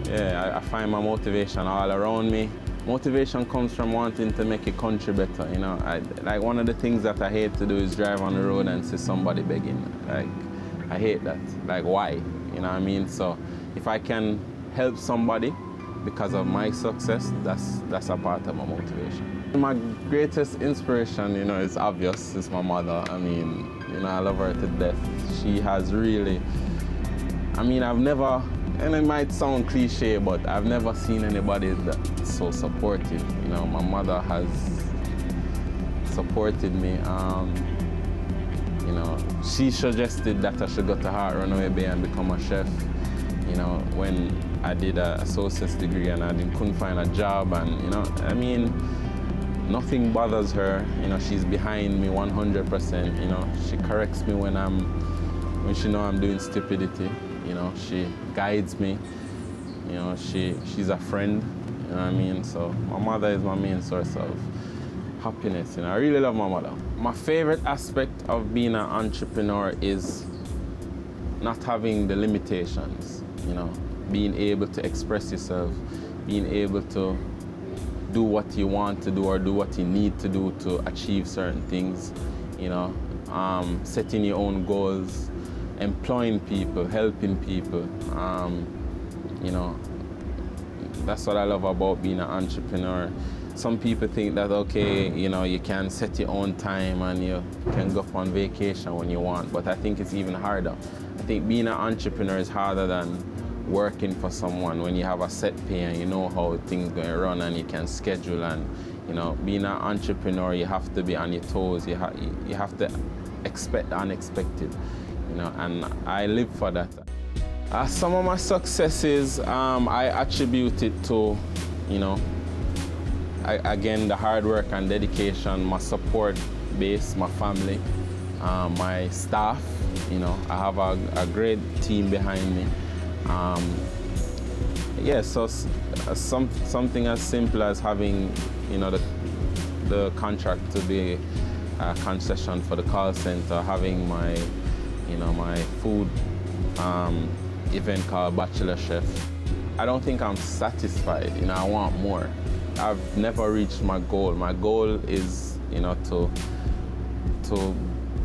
yeah, I find my motivation all around me. Motivation comes from wanting to make your country better, you know. Like one of the things that I hate to do is drive on the road and see somebody begging. Like, I hate that. Like, why? You know what I mean? So, if I can help somebody because of my success, that's a part of my motivation. My greatest inspiration, you know, is obvious, is my mother. I mean, you know, I love her to death. She has really, I mean, I've never, and it might sound cliche, but I've never seen anybody that's so supportive. You know, my mother has supported me. You know, she suggested that I should go to Heart Runaway Bay and become a chef. You know, when I did an associate's degree and I couldn't find a job, and you know, I mean, nothing bothers her. You know, she's behind me 100%. You know, she corrects me when she knows I'm doing stupidity. You know, she guides me. You know, she's a friend. You know what I mean? So my mother is my main source of happiness. You know, I really love my mother. My favorite aspect of being an entrepreneur is not having the limitations. You know, being able to express yourself, being able to do what you want to do or do what you need to do to achieve certain things. You know, setting your own goals, employing people, helping people. You know, that's what I love about being an entrepreneur. Some people think that, okay, you know, you can set your own time and you can go on vacation when you want, but I think it's even harder. I think being an entrepreneur is harder than working for someone when you have a set pay and you know how things going to run and you can schedule. And, you know, being an entrepreneur, you have to be on your toes. You have to expect the unexpected, you know, and I live for that. Some of my successes, I attribute it to, you know, again, the hard work and dedication, my support base, my family, my staff. You know, I have a great team behind me. Yeah, so something as simple as having, you know, the contract to be a concession for the call center, having my, you know, my food event called Bachelor Chef. I don't think I'm satisfied. You know, I want more. I've never reached my goal. My goal is, you know, to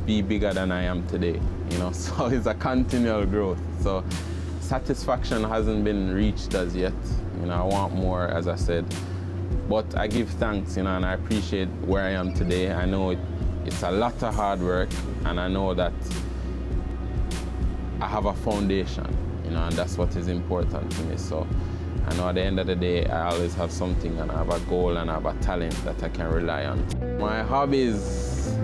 be bigger than I am today. You know, so it's a continual growth. So satisfaction hasn't been reached as yet. You know, I want more, as I said. But I give thanks, you know, and I appreciate where I am today. I know it's a lot of hard work, and I know that I have a foundation, you know, and that's what is important to me. So I know at the end of the day, I always have something, and I have a goal, and I have a talent that I can rely on. My hobbies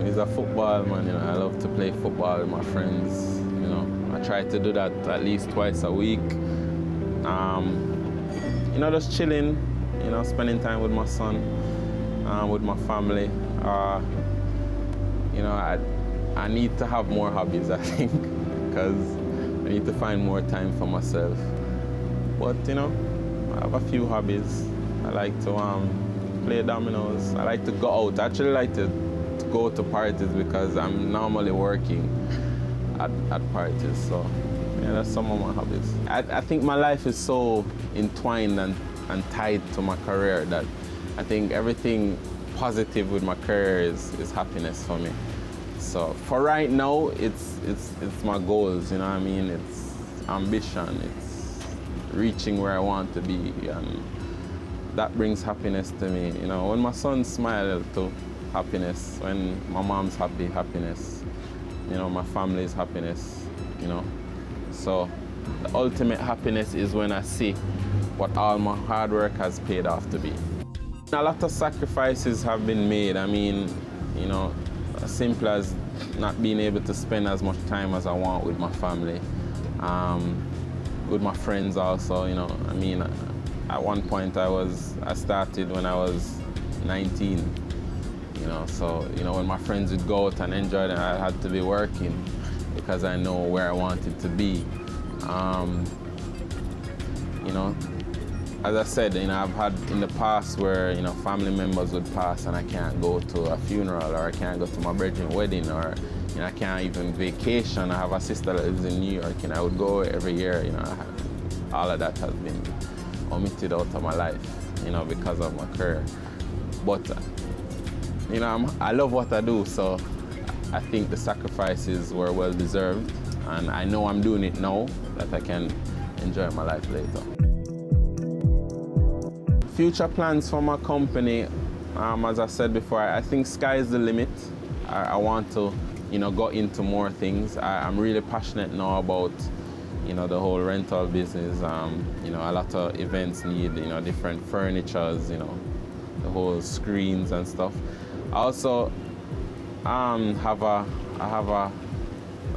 is a football, man. You know, I love to play football with my friends. You know, I try to do that at least twice a week. You know, just chilling. You know, spending time with my son, with my family. You know, I need to have more hobbies, I think, because I need to find more time for myself. But, you know, I have a few hobbies. I like to play dominoes. I like to go out. I actually like to go to parties because I'm normally working at parties. So, yeah, that's some of my hobbies. I think my life is so entwined and tied to my career that I think everything positive with my career is happiness for me. So for right now, it's my goals, you know what I mean? It's ambition, it's reaching where I want to be, and that brings happiness to me. You know, when my son smiles too, happiness. When my mom's happy, happiness. You know, my family's happiness, you know. So the ultimate happiness is when I see what all my hard work has paid off to be. A lot of sacrifices have been made. I mean, you know, as simple as not being able to spend as much time as I want with my family, with my friends also, you know. I mean, at one point I started when I was 19, you know, so, you know, when my friends would go out and enjoy it, I had to be working because I know where I wanted to be. You know, as I said, you know, I've had in the past where, you know, family members would pass and I can't go to a funeral, or I can't go to my brethren's wedding, or, you know, I can't even vacation. I have a sister that lives in New York and I would go every year, you know. All of that has been omitted out of my life, you know, because of my career. But, you know, I love what I do, so I think the sacrifices were well deserved, and I know I'm doing it now that I can enjoy my life later. Future plans for my company, as I said before, I think sky is the limit. I want to, you know, go into more things. I'm really passionate now about, you know, the whole rental business. You know, a lot of events need, you know, different furnitures, you know, the whole screens and stuff. I also have a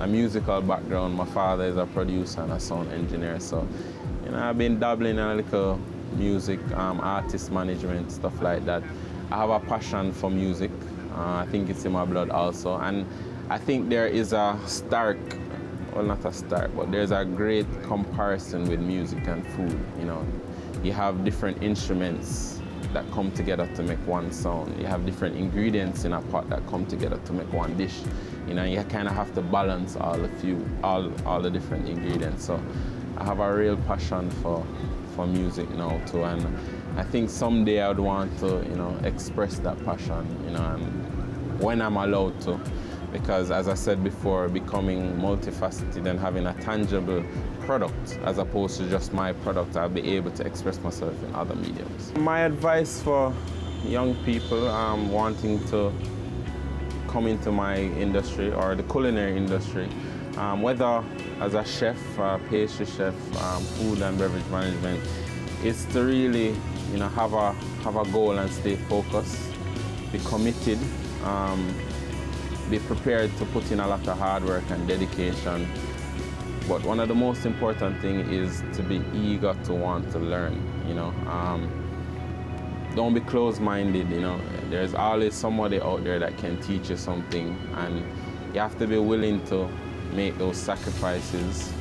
musical background. My father is a producer and a sound engineer, so, you know, I've been dabbling in a little music, artist management, stuff like that. I have a passion for music. I think it's in my blood also, and I think there is a stark, well, not a stark, but there's a great comparison with music and food. You know, you have different instruments that come together to make one sound. You have different ingredients in a pot that come together to make one dish. You know, you kind of have to balance all the different ingredients. So I have a real passion for music now too, and I think someday I would want to, you know, express that passion, you know, and when I'm allowed to, because as I said before, becoming multifaceted and having a tangible product as opposed to just my product, I'll be able to express myself in other mediums. My advice for young people wanting to come into my industry or the culinary industry, whether as a chef, pastry chef, food and beverage management, is to really, you know, have a goal and stay focused, be committed, be prepared to put in a lot of hard work and dedication. But one of the most important things is to be eager to want to learn, you know. Don't be closed-minded, you know. There's always somebody out there that can teach you something, and you have to be willing to make those sacrifices.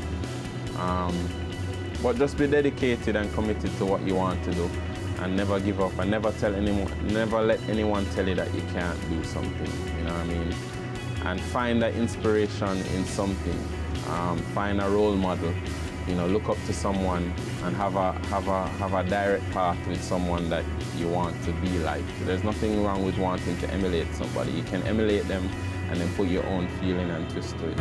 But just be dedicated and committed to what you want to do, and never give up, and never let anyone tell you that you can't do something, you know what I mean? And find that inspiration in something. Find a role model, you know, look up to someone and have a direct path with someone that you want to be like. There's nothing wrong with wanting to emulate somebody. You can emulate them and then put your own feeling and twist to it.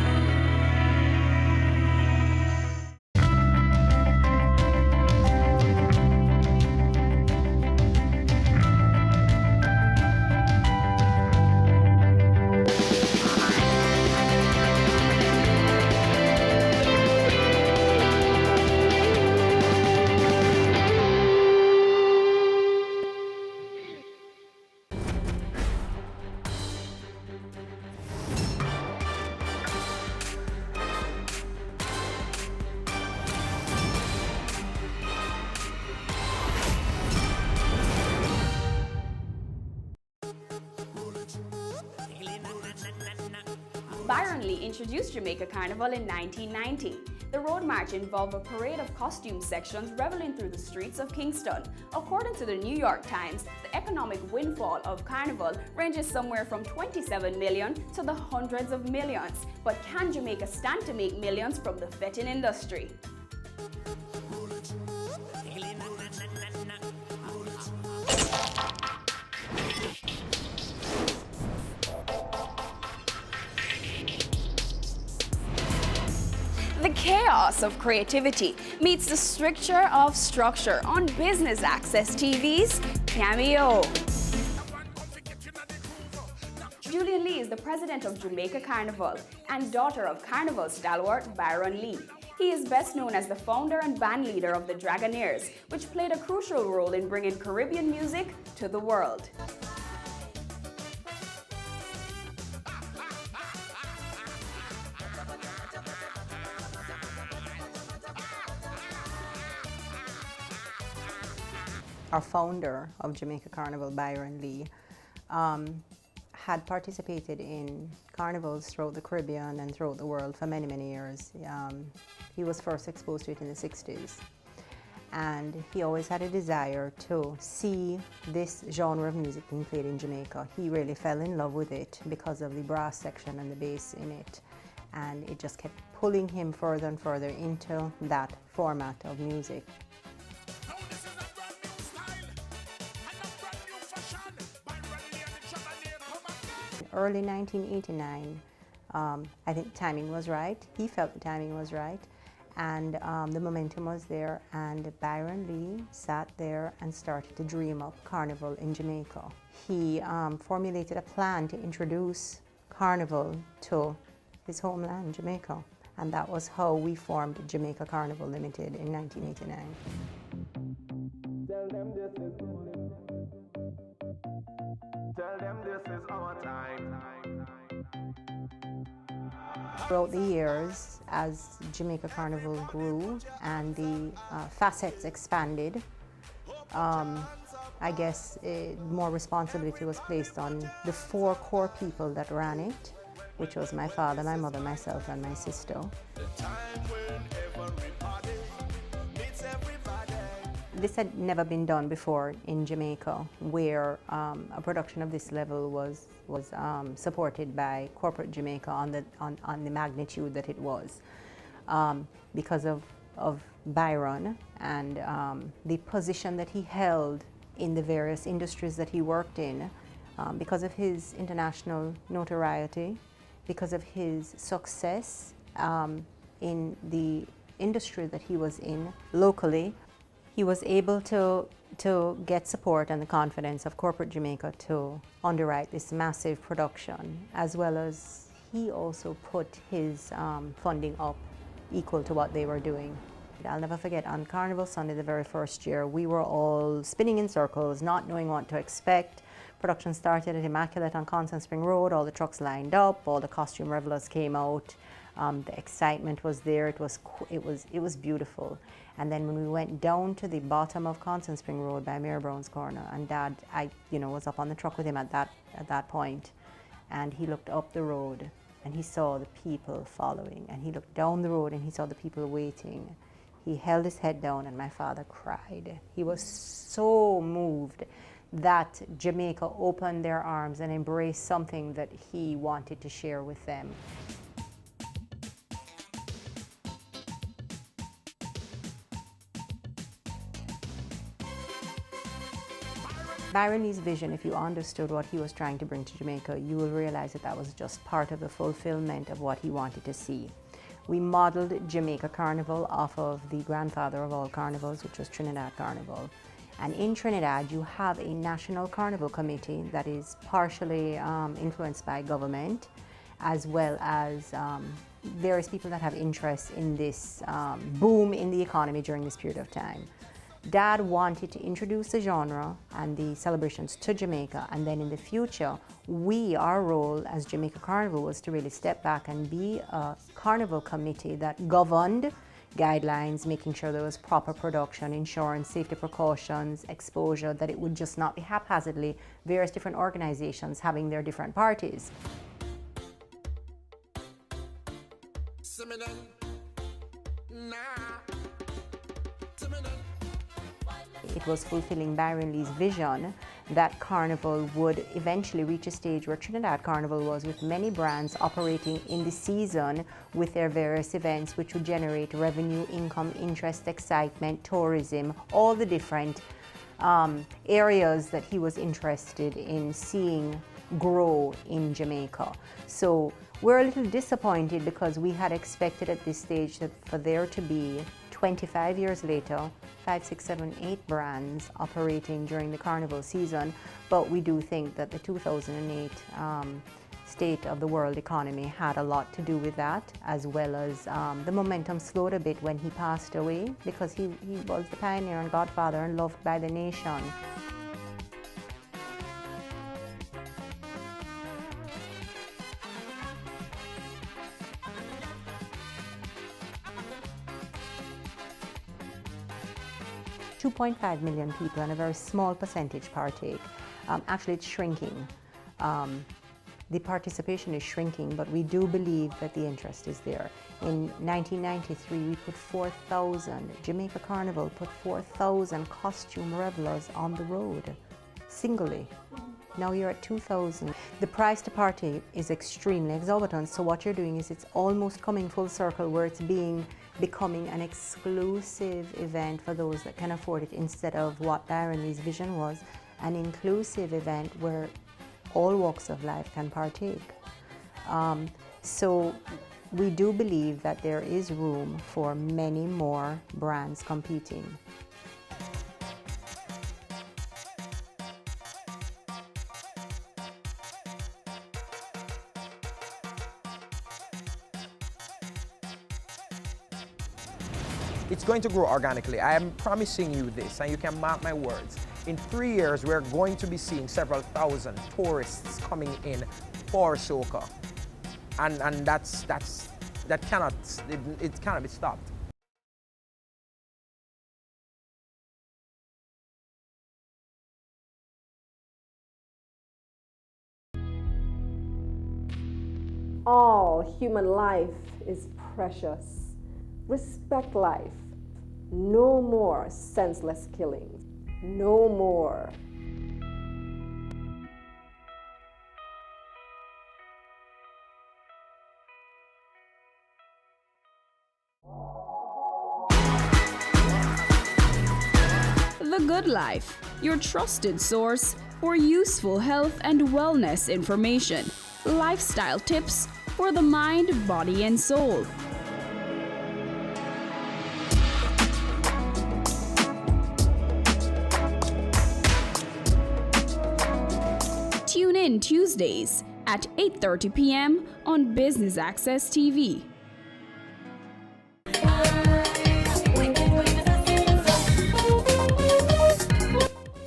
Byron Lee introduced Jamaica Carnival in 1990. The road march involved a parade of costume sections reveling through the streets of Kingston. According to the New York Times, the economic windfall of Carnival ranges somewhere from 27 million to the hundreds of millions. But can Jamaica stand to make millions from the fetting industry? The chaos of creativity meets the stricture of structure on Business Access TV's Cameo. Julian Lee is the president of Jamaica Carnival and daughter of Carnival stalwart Byron Lee. He is best known as the founder and band leader of the Dragonaires, which played a crucial role in bringing Caribbean music to the world. Our founder of Jamaica Carnival, Byron Lee, had participated in carnivals throughout the Caribbean and throughout the world for many, many years. He was first exposed to it in the 60s. And he always had a desire to see this genre of music being played in Jamaica. He really fell in love with it because of the brass section and the bass in it. And it just kept pulling him further and further into that format of music. Early 1989, I think timing was right. He felt the timing was right, and the momentum was there, and Byron Lee sat there and started to dream up Carnival in Jamaica. He formulated a plan to introduce Carnival to his homeland, Jamaica, and that was how we formed Jamaica Carnival Limited in 1989. Tell them this is our time. Throughout the years, as Jamaica Carnival grew and the facets expanded, I guess more responsibility was placed on the 4 core people that ran it, which was my father, my mother, myself, and my sister. This had never been done before in Jamaica, where a production of this level was supported by corporate Jamaica on the magnitude that it was, because of Byron and the position that he held in the various industries that he worked in, because of his international notoriety, because of his success in the industry that he was in locally. He was able to get support and the confidence of corporate Jamaica to underwrite this massive production, as well as he also put his funding up equal to what they were doing. I'll never forget, on Carnival Sunday, the very first year, we were all spinning in circles, not knowing what to expect. Production started at Immaculate on Constant Spring Road, all the trucks lined up, all the costume revelers came out. The excitement was there, it was beautiful. And then when we went down to the bottom of Constant Spring Road by Mayor Brown's Corner, and Dad, I was up on the truck with him at that point, and he looked up the road and he saw the people following, and he looked down the road and he saw the people waiting. He held his head down and my father cried. He was so moved that Jamaica opened their arms and embraced something that he wanted to share with them. Byron Lee's vision, if you understood what he was trying to bring to Jamaica, you will realize that that was just part of the fulfillment of what he wanted to see. We modeled Jamaica Carnival off of the grandfather of all carnivals, which was Trinidad Carnival. And in Trinidad, you have a national carnival committee that is partially influenced by government, as well as various people that have interest in this boom in the economy during this period of time. Dad wanted to introduce the genre and the celebrations to Jamaica, and then in the future, our role as Jamaica Carnival was to really step back and be a carnival committee that governed guidelines, making sure there was proper production, insurance, safety precautions, exposure, that it would just not be haphazardly various different organizations having their different parties. It was fulfilling Byron Lee's vision that Carnival would eventually reach a stage where Trinidad Carnival was, with many brands operating in the season with their various events, which would generate revenue, income, interest, excitement, tourism, all the different areas that he was interested in seeing grow in Jamaica. So we're a little disappointed because we had expected at this stage that for there to be 25 years later, 5, 6, 7, 8 brands operating during the carnival season, but we do think that the 2008 state of the world economy had a lot to do with that, as well as the momentum slowed a bit when he passed away, because he was the pioneer and godfather and loved by the nation. $2.5 million people and a very small percentage partake. Actually, it's shrinking. The participation is shrinking, but we do believe that the interest is there. In 1993, we put 4,000, Jamaica Carnival put 4,000 costume revelers on the road, singly. Now you're at 2,000. The price to party is extremely exorbitant, so what you're doing is it's almost coming full circle where it's becoming an exclusive event for those that can afford it, instead of what Byron Lee's vision was, an inclusive event where all walks of life can partake. So we do believe that there is room for many more brands competing. It's going to grow organically. I am promising you this, and you can mark my words. In 3 years, we're going to be seeing several thousand tourists coming in for soca. And that cannot be stopped. All human life is precious. Respect life. No more senseless killing. No more. The Good Life, your trusted source for useful health and wellness information, lifestyle tips for the mind, body, and soul. Tune in Tuesdays at 8:30 p.m. on Business Access TV.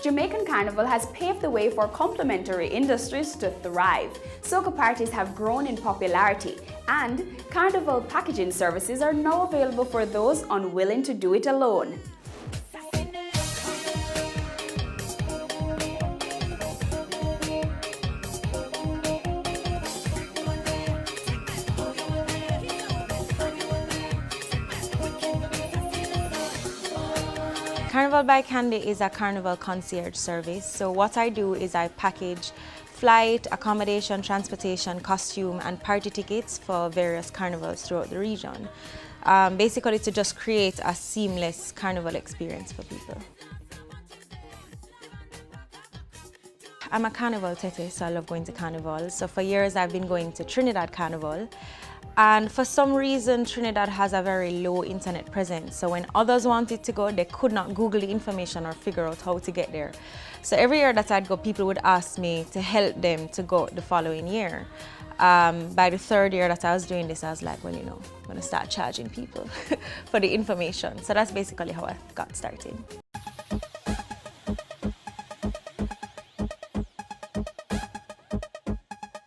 Jamaican Carnival has paved the way for complementary industries to thrive. Soca parties have grown in popularity, and Carnival packaging services are now available for those unwilling to do it alone. Carnival by Candy is a carnival concierge service. So what I do is I package flight, accommodation, transportation, costume, and party tickets for various carnivals throughout the region. Basically to just create a seamless carnival experience for people. I'm a carnival tete, so I love going to carnival. So for years I've been going to Trinidad Carnival. And for some reason, Trinidad has a very low internet presence. So when others wanted to go, they could not Google the information or figure out how to get there. So every year that I'd go, people would ask me to help them to go the following year. By the third year that I was doing this, I was like, well, you know, I'm gonna start charging people for the information. So that's basically how I got started.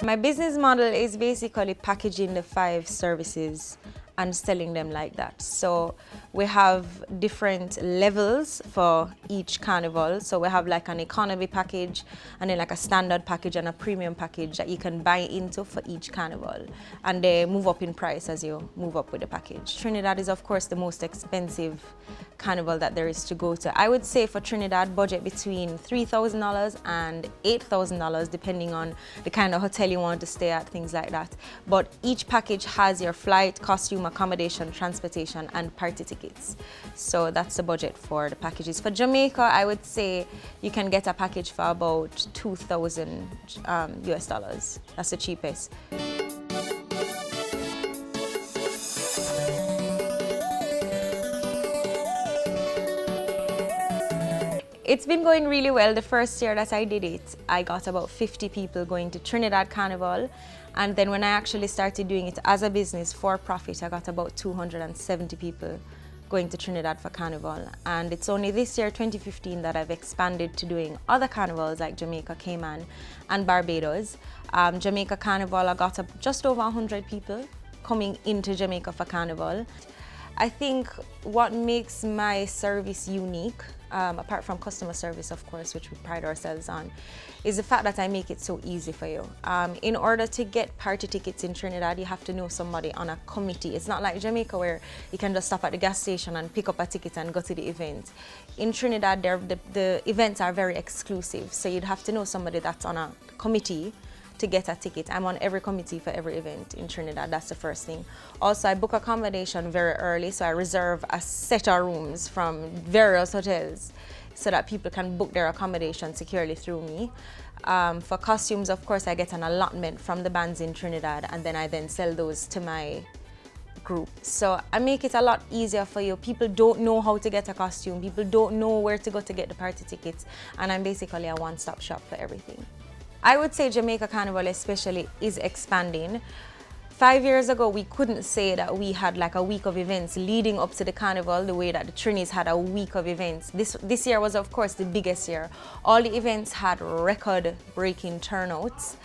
My business model is basically packaging the 5 services and selling them like that. So we have different levels for each carnival. So we have like an economy package, and then like a standard package and a premium package that you can buy into for each carnival. And they move up in price as you move up with the package. Trinidad is of course the most expensive carnival that there is to go to. I would say for Trinidad, budget between $3,000 and $8,000 depending on the kind of hotel you want to stay at, things like that. But each package has your flight, costume, room, accommodation, transportation, and party tickets. So that's the budget for the packages. For Jamaica, I would say you can get a package for about $2,000 US dollars. That's the cheapest. It's been going really well. The first year that I did it, I got about 50 people going to Trinidad Carnival. And then when I actually started doing it as a business for profit, I got about 270 people going to Trinidad for Carnival. And it's only this year, 2015, that I've expanded to doing other carnivals like Jamaica, Cayman, and Barbados. Jamaica Carnival, I got just over 100 people coming into Jamaica for Carnival. I think what makes my service unique, apart from customer service, of course, which we pride ourselves on, is the fact that I make it so easy for you. In order to get party tickets in Trinidad, you have to know somebody on a committee. It's not like Jamaica where you can just stop at the gas station and pick up a ticket and go to the event. In Trinidad, the events are very exclusive, so you'd have to know somebody that's on a committee to get a ticket. I'm on every committee for every event in Trinidad. That's the first thing. Also, I book accommodation very early, so I reserve a set of rooms from various hotels so that people can book their accommodation securely through me. For costumes, of course, I get an allotment from the bands in Trinidad, and then I sell those to my group. So I make it a lot easier for you. People don't know how to get a costume. People don't know where to go to get the party tickets, and I'm basically a one-stop shop for everything. I would say Jamaica Carnival especially is expanding. 5 years ago, we couldn't say that we had like a week of events leading up to the carnival the way that the Trinis had a week of events. This year was, of course, the biggest year. All the events had record-breaking turnouts.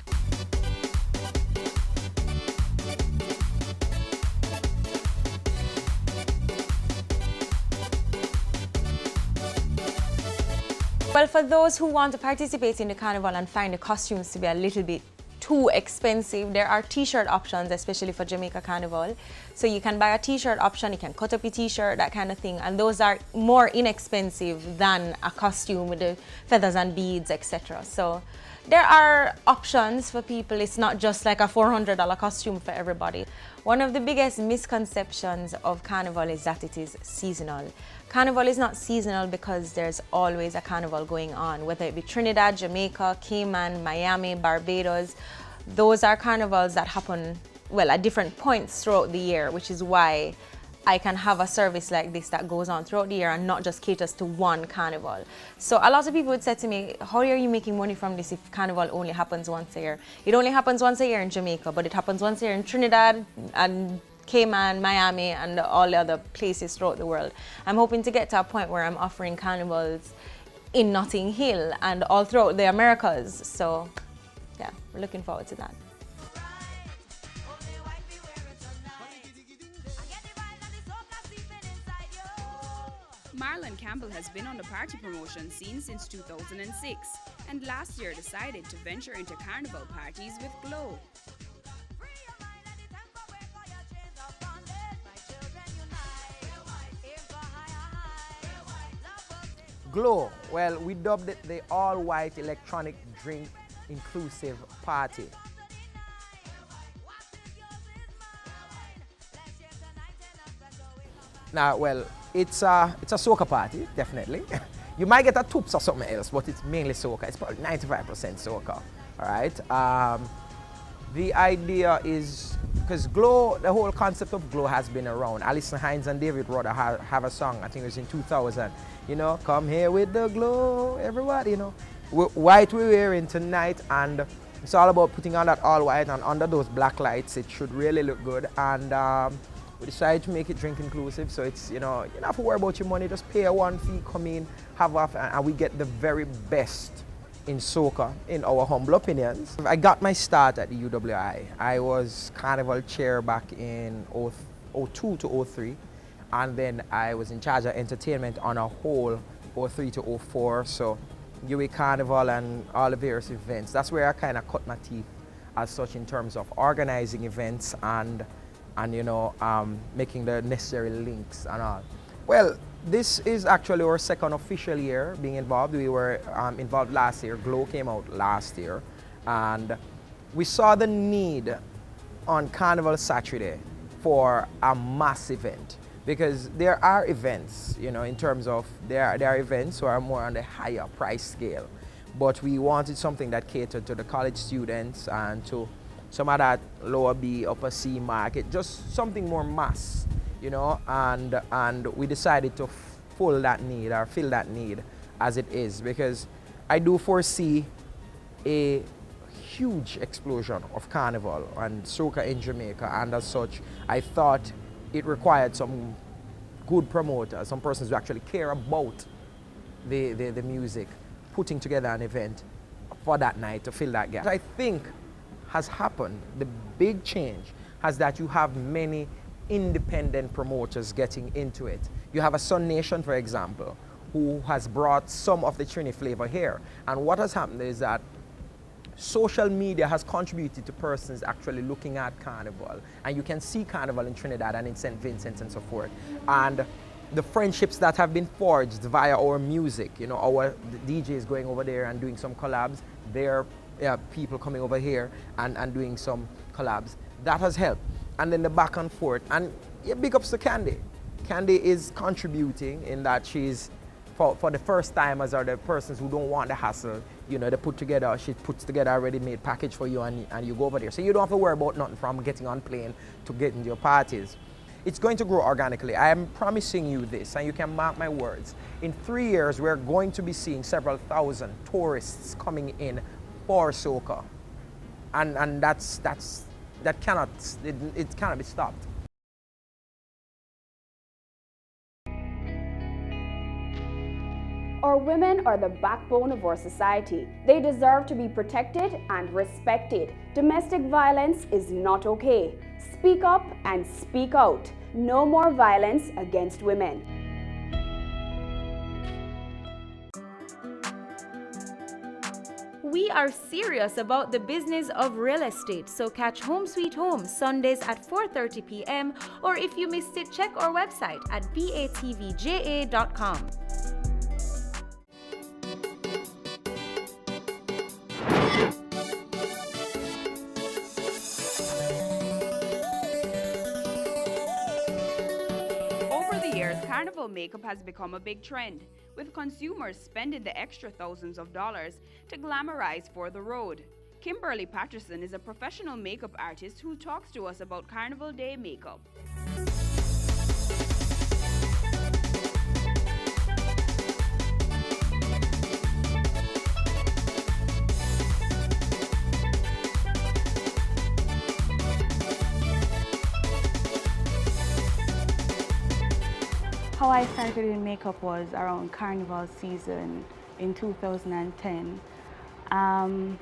Well, for those who want to participate in the carnival and find the costumes to be a little bit too expensive, there are t-shirt options, especially for Jamaica Carnival. So you can buy a t-shirt option, you can cut up your t-shirt, that kind of thing, and those are more inexpensive than a costume with the feathers and beads, etc. So there are options for people. It's not just like a $400 costume for everybody. One of the biggest misconceptions of Carnival is that it is seasonal. Carnival is not seasonal because there's always a carnival going on, whether it be Trinidad, Jamaica, Cayman, Miami, Barbados. Those are carnivals that happen, well, at different points throughout the year, which is why I can have a service like this that goes on throughout the year and not just caters to one carnival. So a lot of people would say to me, how are you making money from this if carnival only happens once a year? It only happens once a year in Jamaica, but it happens once a year in Trinidad and Cayman, Miami, and all the other places throughout the world. I'm hoping to get to a point where I'm offering carnivals in Notting Hill and all throughout the Americas. So yeah, we're looking forward to that. Marlon Campbell has been on the party promotion scene since 2006 and last year decided to venture into carnival parties with Glow. Glow, well, we dubbed it the all-white electronic drink inclusive party. Now, well, it's a soca party, definitely. You might get a toops or something else, but it's mainly soca. It's probably 95% soca, all right? The idea is, because Glow, the whole concept of Glow has been around. Alison Hines and David Rudder have a song, I think it was in 2000, you know, come here with the glow, everybody, you know. White we're wearing tonight, and it's all about putting on that all white, and under those black lights, it should really look good. And we decided to make it drink inclusive, so it's, you know, you don't have to worry about your money, just pay a one fee, come in, have off, and we get the very best in soca, in our humble opinions. I got my start at the UWI. I was carnival chair back in 02 to 03, and then I was in charge of entertainment on a whole 03 to 04, so UWI Carnival and all the various events. That's where I kind of cut my teeth as such in terms of organizing events and you know, making the necessary links and all. Well, this is actually our second official year being involved. We were involved last year. Glow came out last year, and we saw the need on Carnival Saturday for a mass event, because there are events, you know, in terms of there are events who are more on the higher price scale, but we wanted something that catered to the college students and to some of that lower B, upper C market, just something more mass, you know, and we decided to fill that need as it is, because I do foresee a huge explosion of carnival and soca in Jamaica, and as such, I thought it required some good promoters, some persons who actually care about the music, putting together an event for that night to fill that gap. I think has happened, the big change has that you have many independent promoters getting into it. You have a Sun Nation, for example, who has brought some of the Trini flavor here. And what has happened is that social media has contributed to persons actually looking at Carnival. And you can see Carnival in Trinidad and in St. Vincent and so forth. And the friendships that have been forged via our music, you know, our DJs going over there and doing some collabs, their people coming over here and doing some collabs, that has helped. And then the back and forth. And yeah, big ups to Candy. Candy is contributing in that she's, for the first timers or the persons who don't want the hassle, you know, she puts together a ready-made package for you and you go over there. So you don't have to worry about nothing from getting on plane to getting to your parties. It's going to grow organically. I am promising you this, and you can mark my words. In 3 years, we're going to be seeing several thousand tourists coming in for soca. And that cannot be stopped. Our women are the backbone of our society. They deserve to be protected and respected. Domestic violence is not okay. Speak up and speak out. No more violence against women. We are serious about the business of real estate, so catch Home Sweet Home Sundays at 4:30 p.m. or if you missed it, check our website at batvja.com. Carnival makeup has become a big trend, with consumers spending the extra thousands of dollars to glamorize for the road. Kimberly Patterson is a professional makeup artist who talks to us about Carnival Day makeup. How I started in makeup was around Carnival season in 2010. The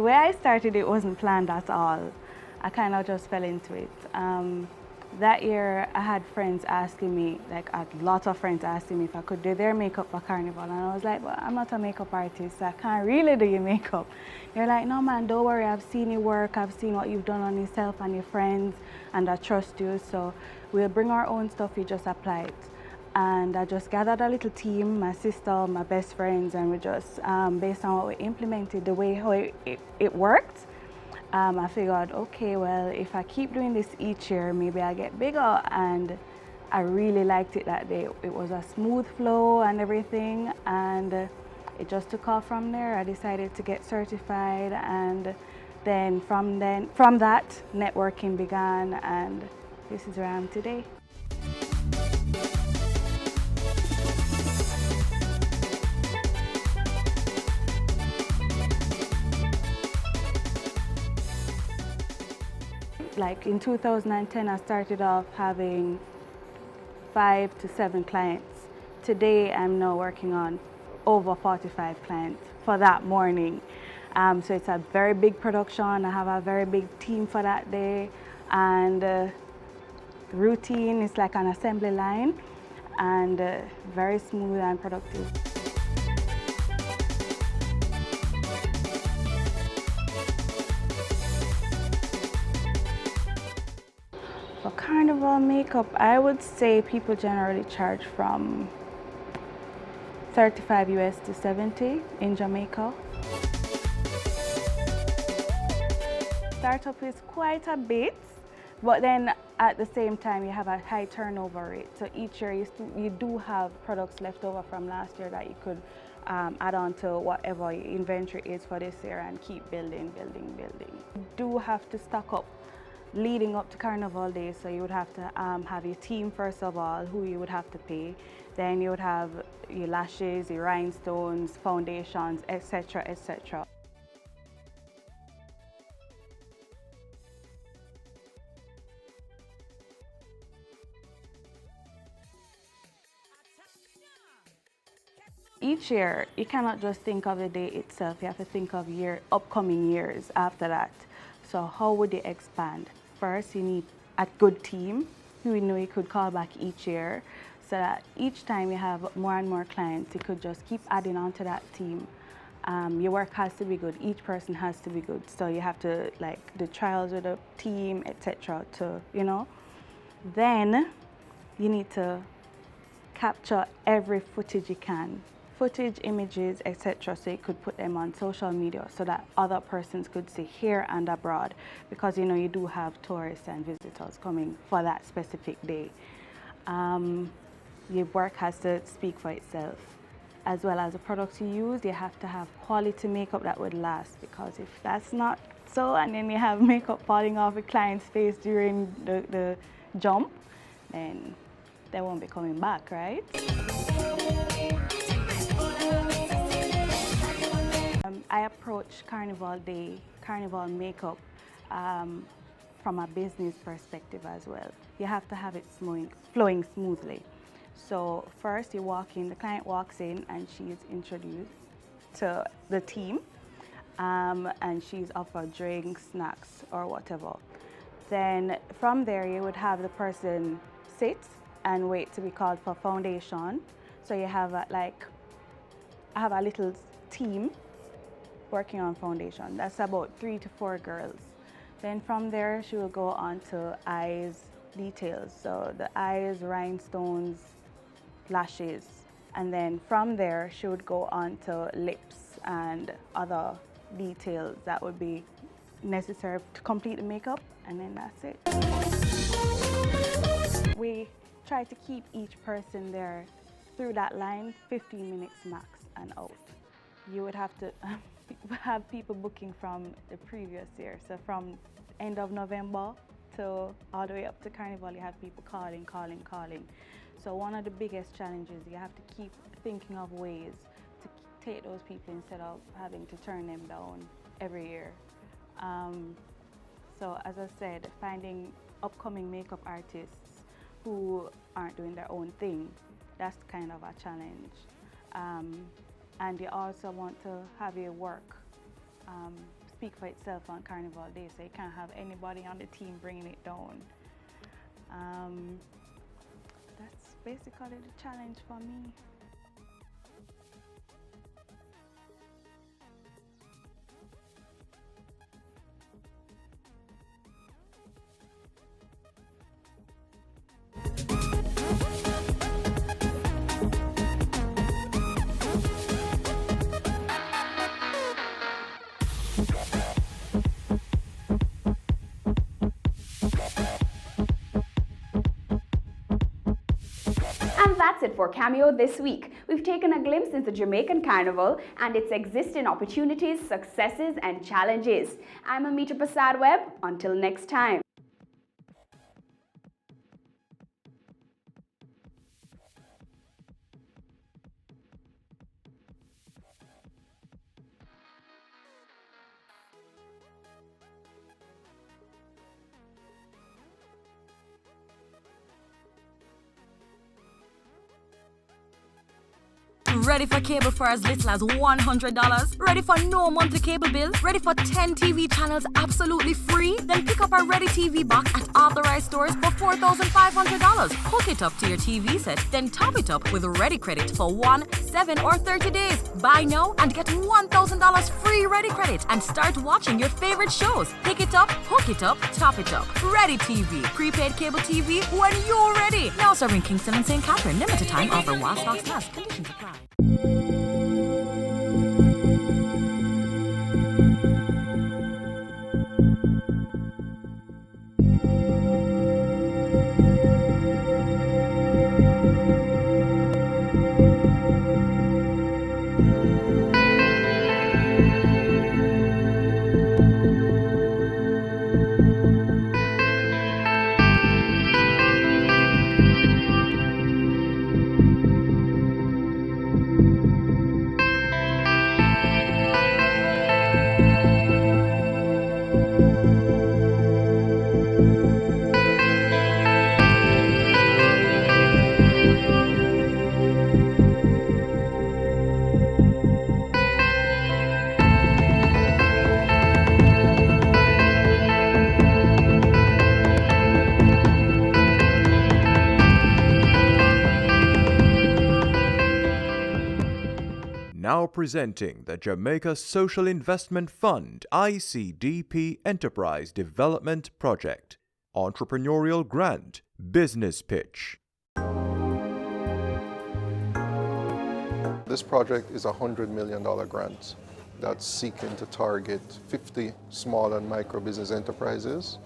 way I started, it wasn't planned at all. I kind of just fell into it. That year, I had friends asking me, like a lot of friends asking me if I could do their makeup for Carnival. And I was like, well, I'm not a makeup artist, so I can't really do your makeup. They're like, no man, don't worry, I've seen your work, I've seen what you've done on yourself and your friends, and I trust you, so we'll bring our own stuff, you just apply it. And I just gathered a little team, my sister, my best friends, and we just, based on what we implemented, the way how it worked, I figured, okay, well, if I keep doing this each year, maybe I'll get bigger. And I really liked it that day. It was a smooth flow and everything, and it just took off from there. I decided to get certified, and then from that, networking began, and this is where I am today. Like in 2010, I started off having 5 to 7 clients. Today, I'm now working on over 45 clients for that morning. So it's a very big production. I have a very big team for that day. And routine is like an assembly line, and very smooth and productive. For Carnival makeup, I would say people generally charge from $35 US to $70 in Jamaica. startup is quite a bit, but then at the same time you have a high turnover rate. So each year you do have products left over from last year that you could add on to whatever your inventory is for this year and keep building. You do have to stock up leading up to Carnival Day, so you would have to have your team first of all, who you would have to pay. Then you would have your lashes, your rhinestones, foundations, etc., etc. Each year, you cannot just think of the day itself, you have to think of upcoming years after that. So how would you expand? First, you need a good team who you know you could call back each year, so that each time you have more and more clients, you could just keep adding on to that team. Your work has to be good, each person has to be good. So you have to do trials with a team, etc. to, Then you need to capture every footage you can. Footage, images, etc. So you could put them on social media so that other persons could see here and abroad, because you do have tourists and visitors coming for that specific day. Your work has to speak for itself. As well as the products you use, you have to have quality makeup that would last, because if that's not so, and then you have makeup falling off a client's face during the jump, then they won't be coming back, right? I approach Carnival Day, Carnival makeup from a business perspective as well. You have to have it flowing smoothly. So first you walk in, the client walks in and she is introduced to the team and she's offered drinks, snacks or whatever. Then from there you would have the person sit and wait to be called for foundation. So you have I have a little team working on foundation. That's about 3 to 4 girls. Then from there, she will go on to eyes details. So the eyes, rhinestones, lashes. And then from there, she would go on to lips and other details that would be necessary to complete the makeup. And then that's it. We try to keep each person there through that line 15 minutes max and out. You would have to have people booking from the previous year. So from end of November to all the way up to Carnival, you have people calling. So one of the biggest challenges, you have to keep thinking of ways to take those people instead of having to turn them down every year. So as I said, finding upcoming makeup artists who aren't doing their own thing, that's kind of a challenge. And you also want to have your work speak for itself on Carnival Day, so you can't have anybody on the team bringing it down. That's basically the challenge for me. And that's it for Cameo this week. We've taken a glimpse into Jamaican Carnival and its existing opportunities, successes and challenges. I'm Amita Prasad Webb. Until next time. Ready for cable for as little as $100? Ready for no monthly cable bill? Ready for 10 TV channels absolutely free? Then pick up our Ready TV box at authorized stores for $4,500. Hook it up to your TV set, then top it up with Ready Credit for 1, 7 or 30 days. Buy now and get $1,000 free Ready Credit and start watching your favorite shows. Pick it up, hook it up, top it up. Ready TV. Prepaid cable TV when you're ready. Now serving Kingston and St. Catherine. Limited time offer while stocks last. Conditions apply. presenting the Jamaica Social Investment Fund ICDP Enterprise Development Project. Entrepreneurial Grant, Business Pitch. This project is a $100 million grant that's seeking to target 50 small and micro business enterprises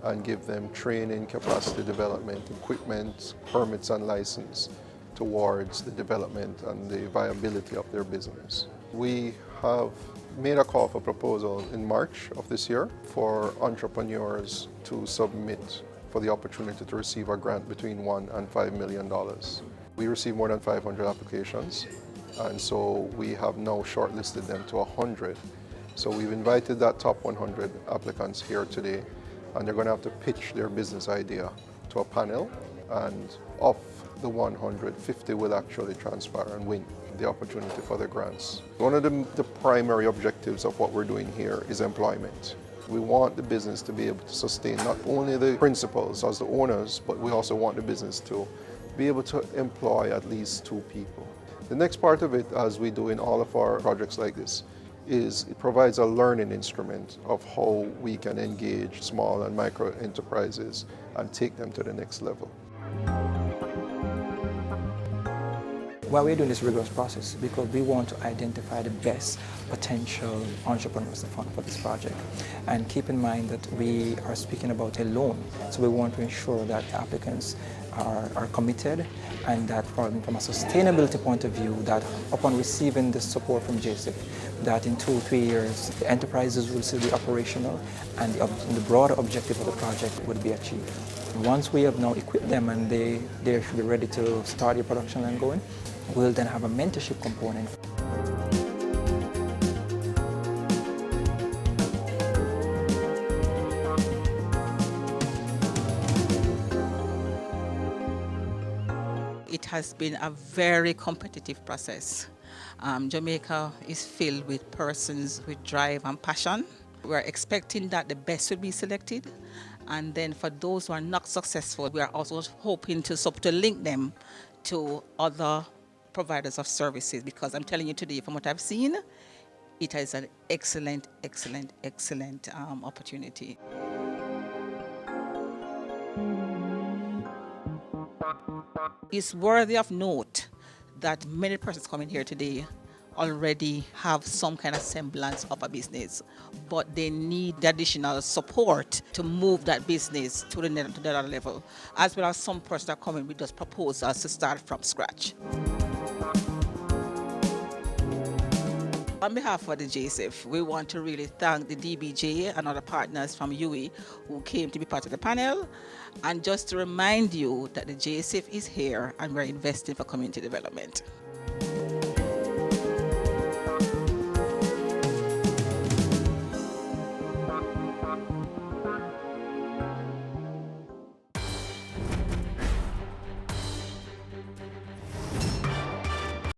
and give them training, capacity development, equipment, permits and license towards the development and the viability of their business. We have made a call for proposal in March of this year for entrepreneurs to submit for the opportunity to receive a grant between $1 and $5 million. We received more than 500 applications, and so we have now shortlisted them to 100. So we've invited that top 100 applicants here today, and they're going to have to pitch their business idea to a panel, and of the 150 will actually transpire and win the opportunity for the grants. One of the primary objectives of what we're doing here is employment. We want the business to be able to sustain not only the principals as the owners, but we also want the business to be able to employ at least 2 people. The next part of it, as we do in all of our projects like this, is it provides a learning instrument of how we can engage small and micro enterprises and take them to the next level. Why we're doing this rigorous process? Because we want to identify the best potential entrepreneurs for this project. And keep in mind that we are speaking about a loan, so we want to ensure that the applicants are committed, and that from a sustainability point of view, that upon receiving the support from JSIF, that in 2 or 3 years, the enterprises will still be operational and the broader objective of the project would be achieved. Once we have now equipped them and they should be ready to start the production line going, we'll then have a mentorship component. It has been a very competitive process. Jamaica is filled with persons with drive and passion. We're expecting that the best will be selected. And then for those who are not successful, we are also hoping to link them to other providers of services, because I'm telling you today, from what I've seen, it is an excellent, excellent, excellent opportunity. It's worthy of note that many persons coming here today already have some kind of semblance of a business, but they need the additional support to move that business to the other level, as well as some persons that come in with just proposals to start from scratch. On behalf of the JSIF, we want to really thank the DBJ and other partners from UWI who came to be part of the panel, and just to remind you that the JSIF is here and we're investing for community development.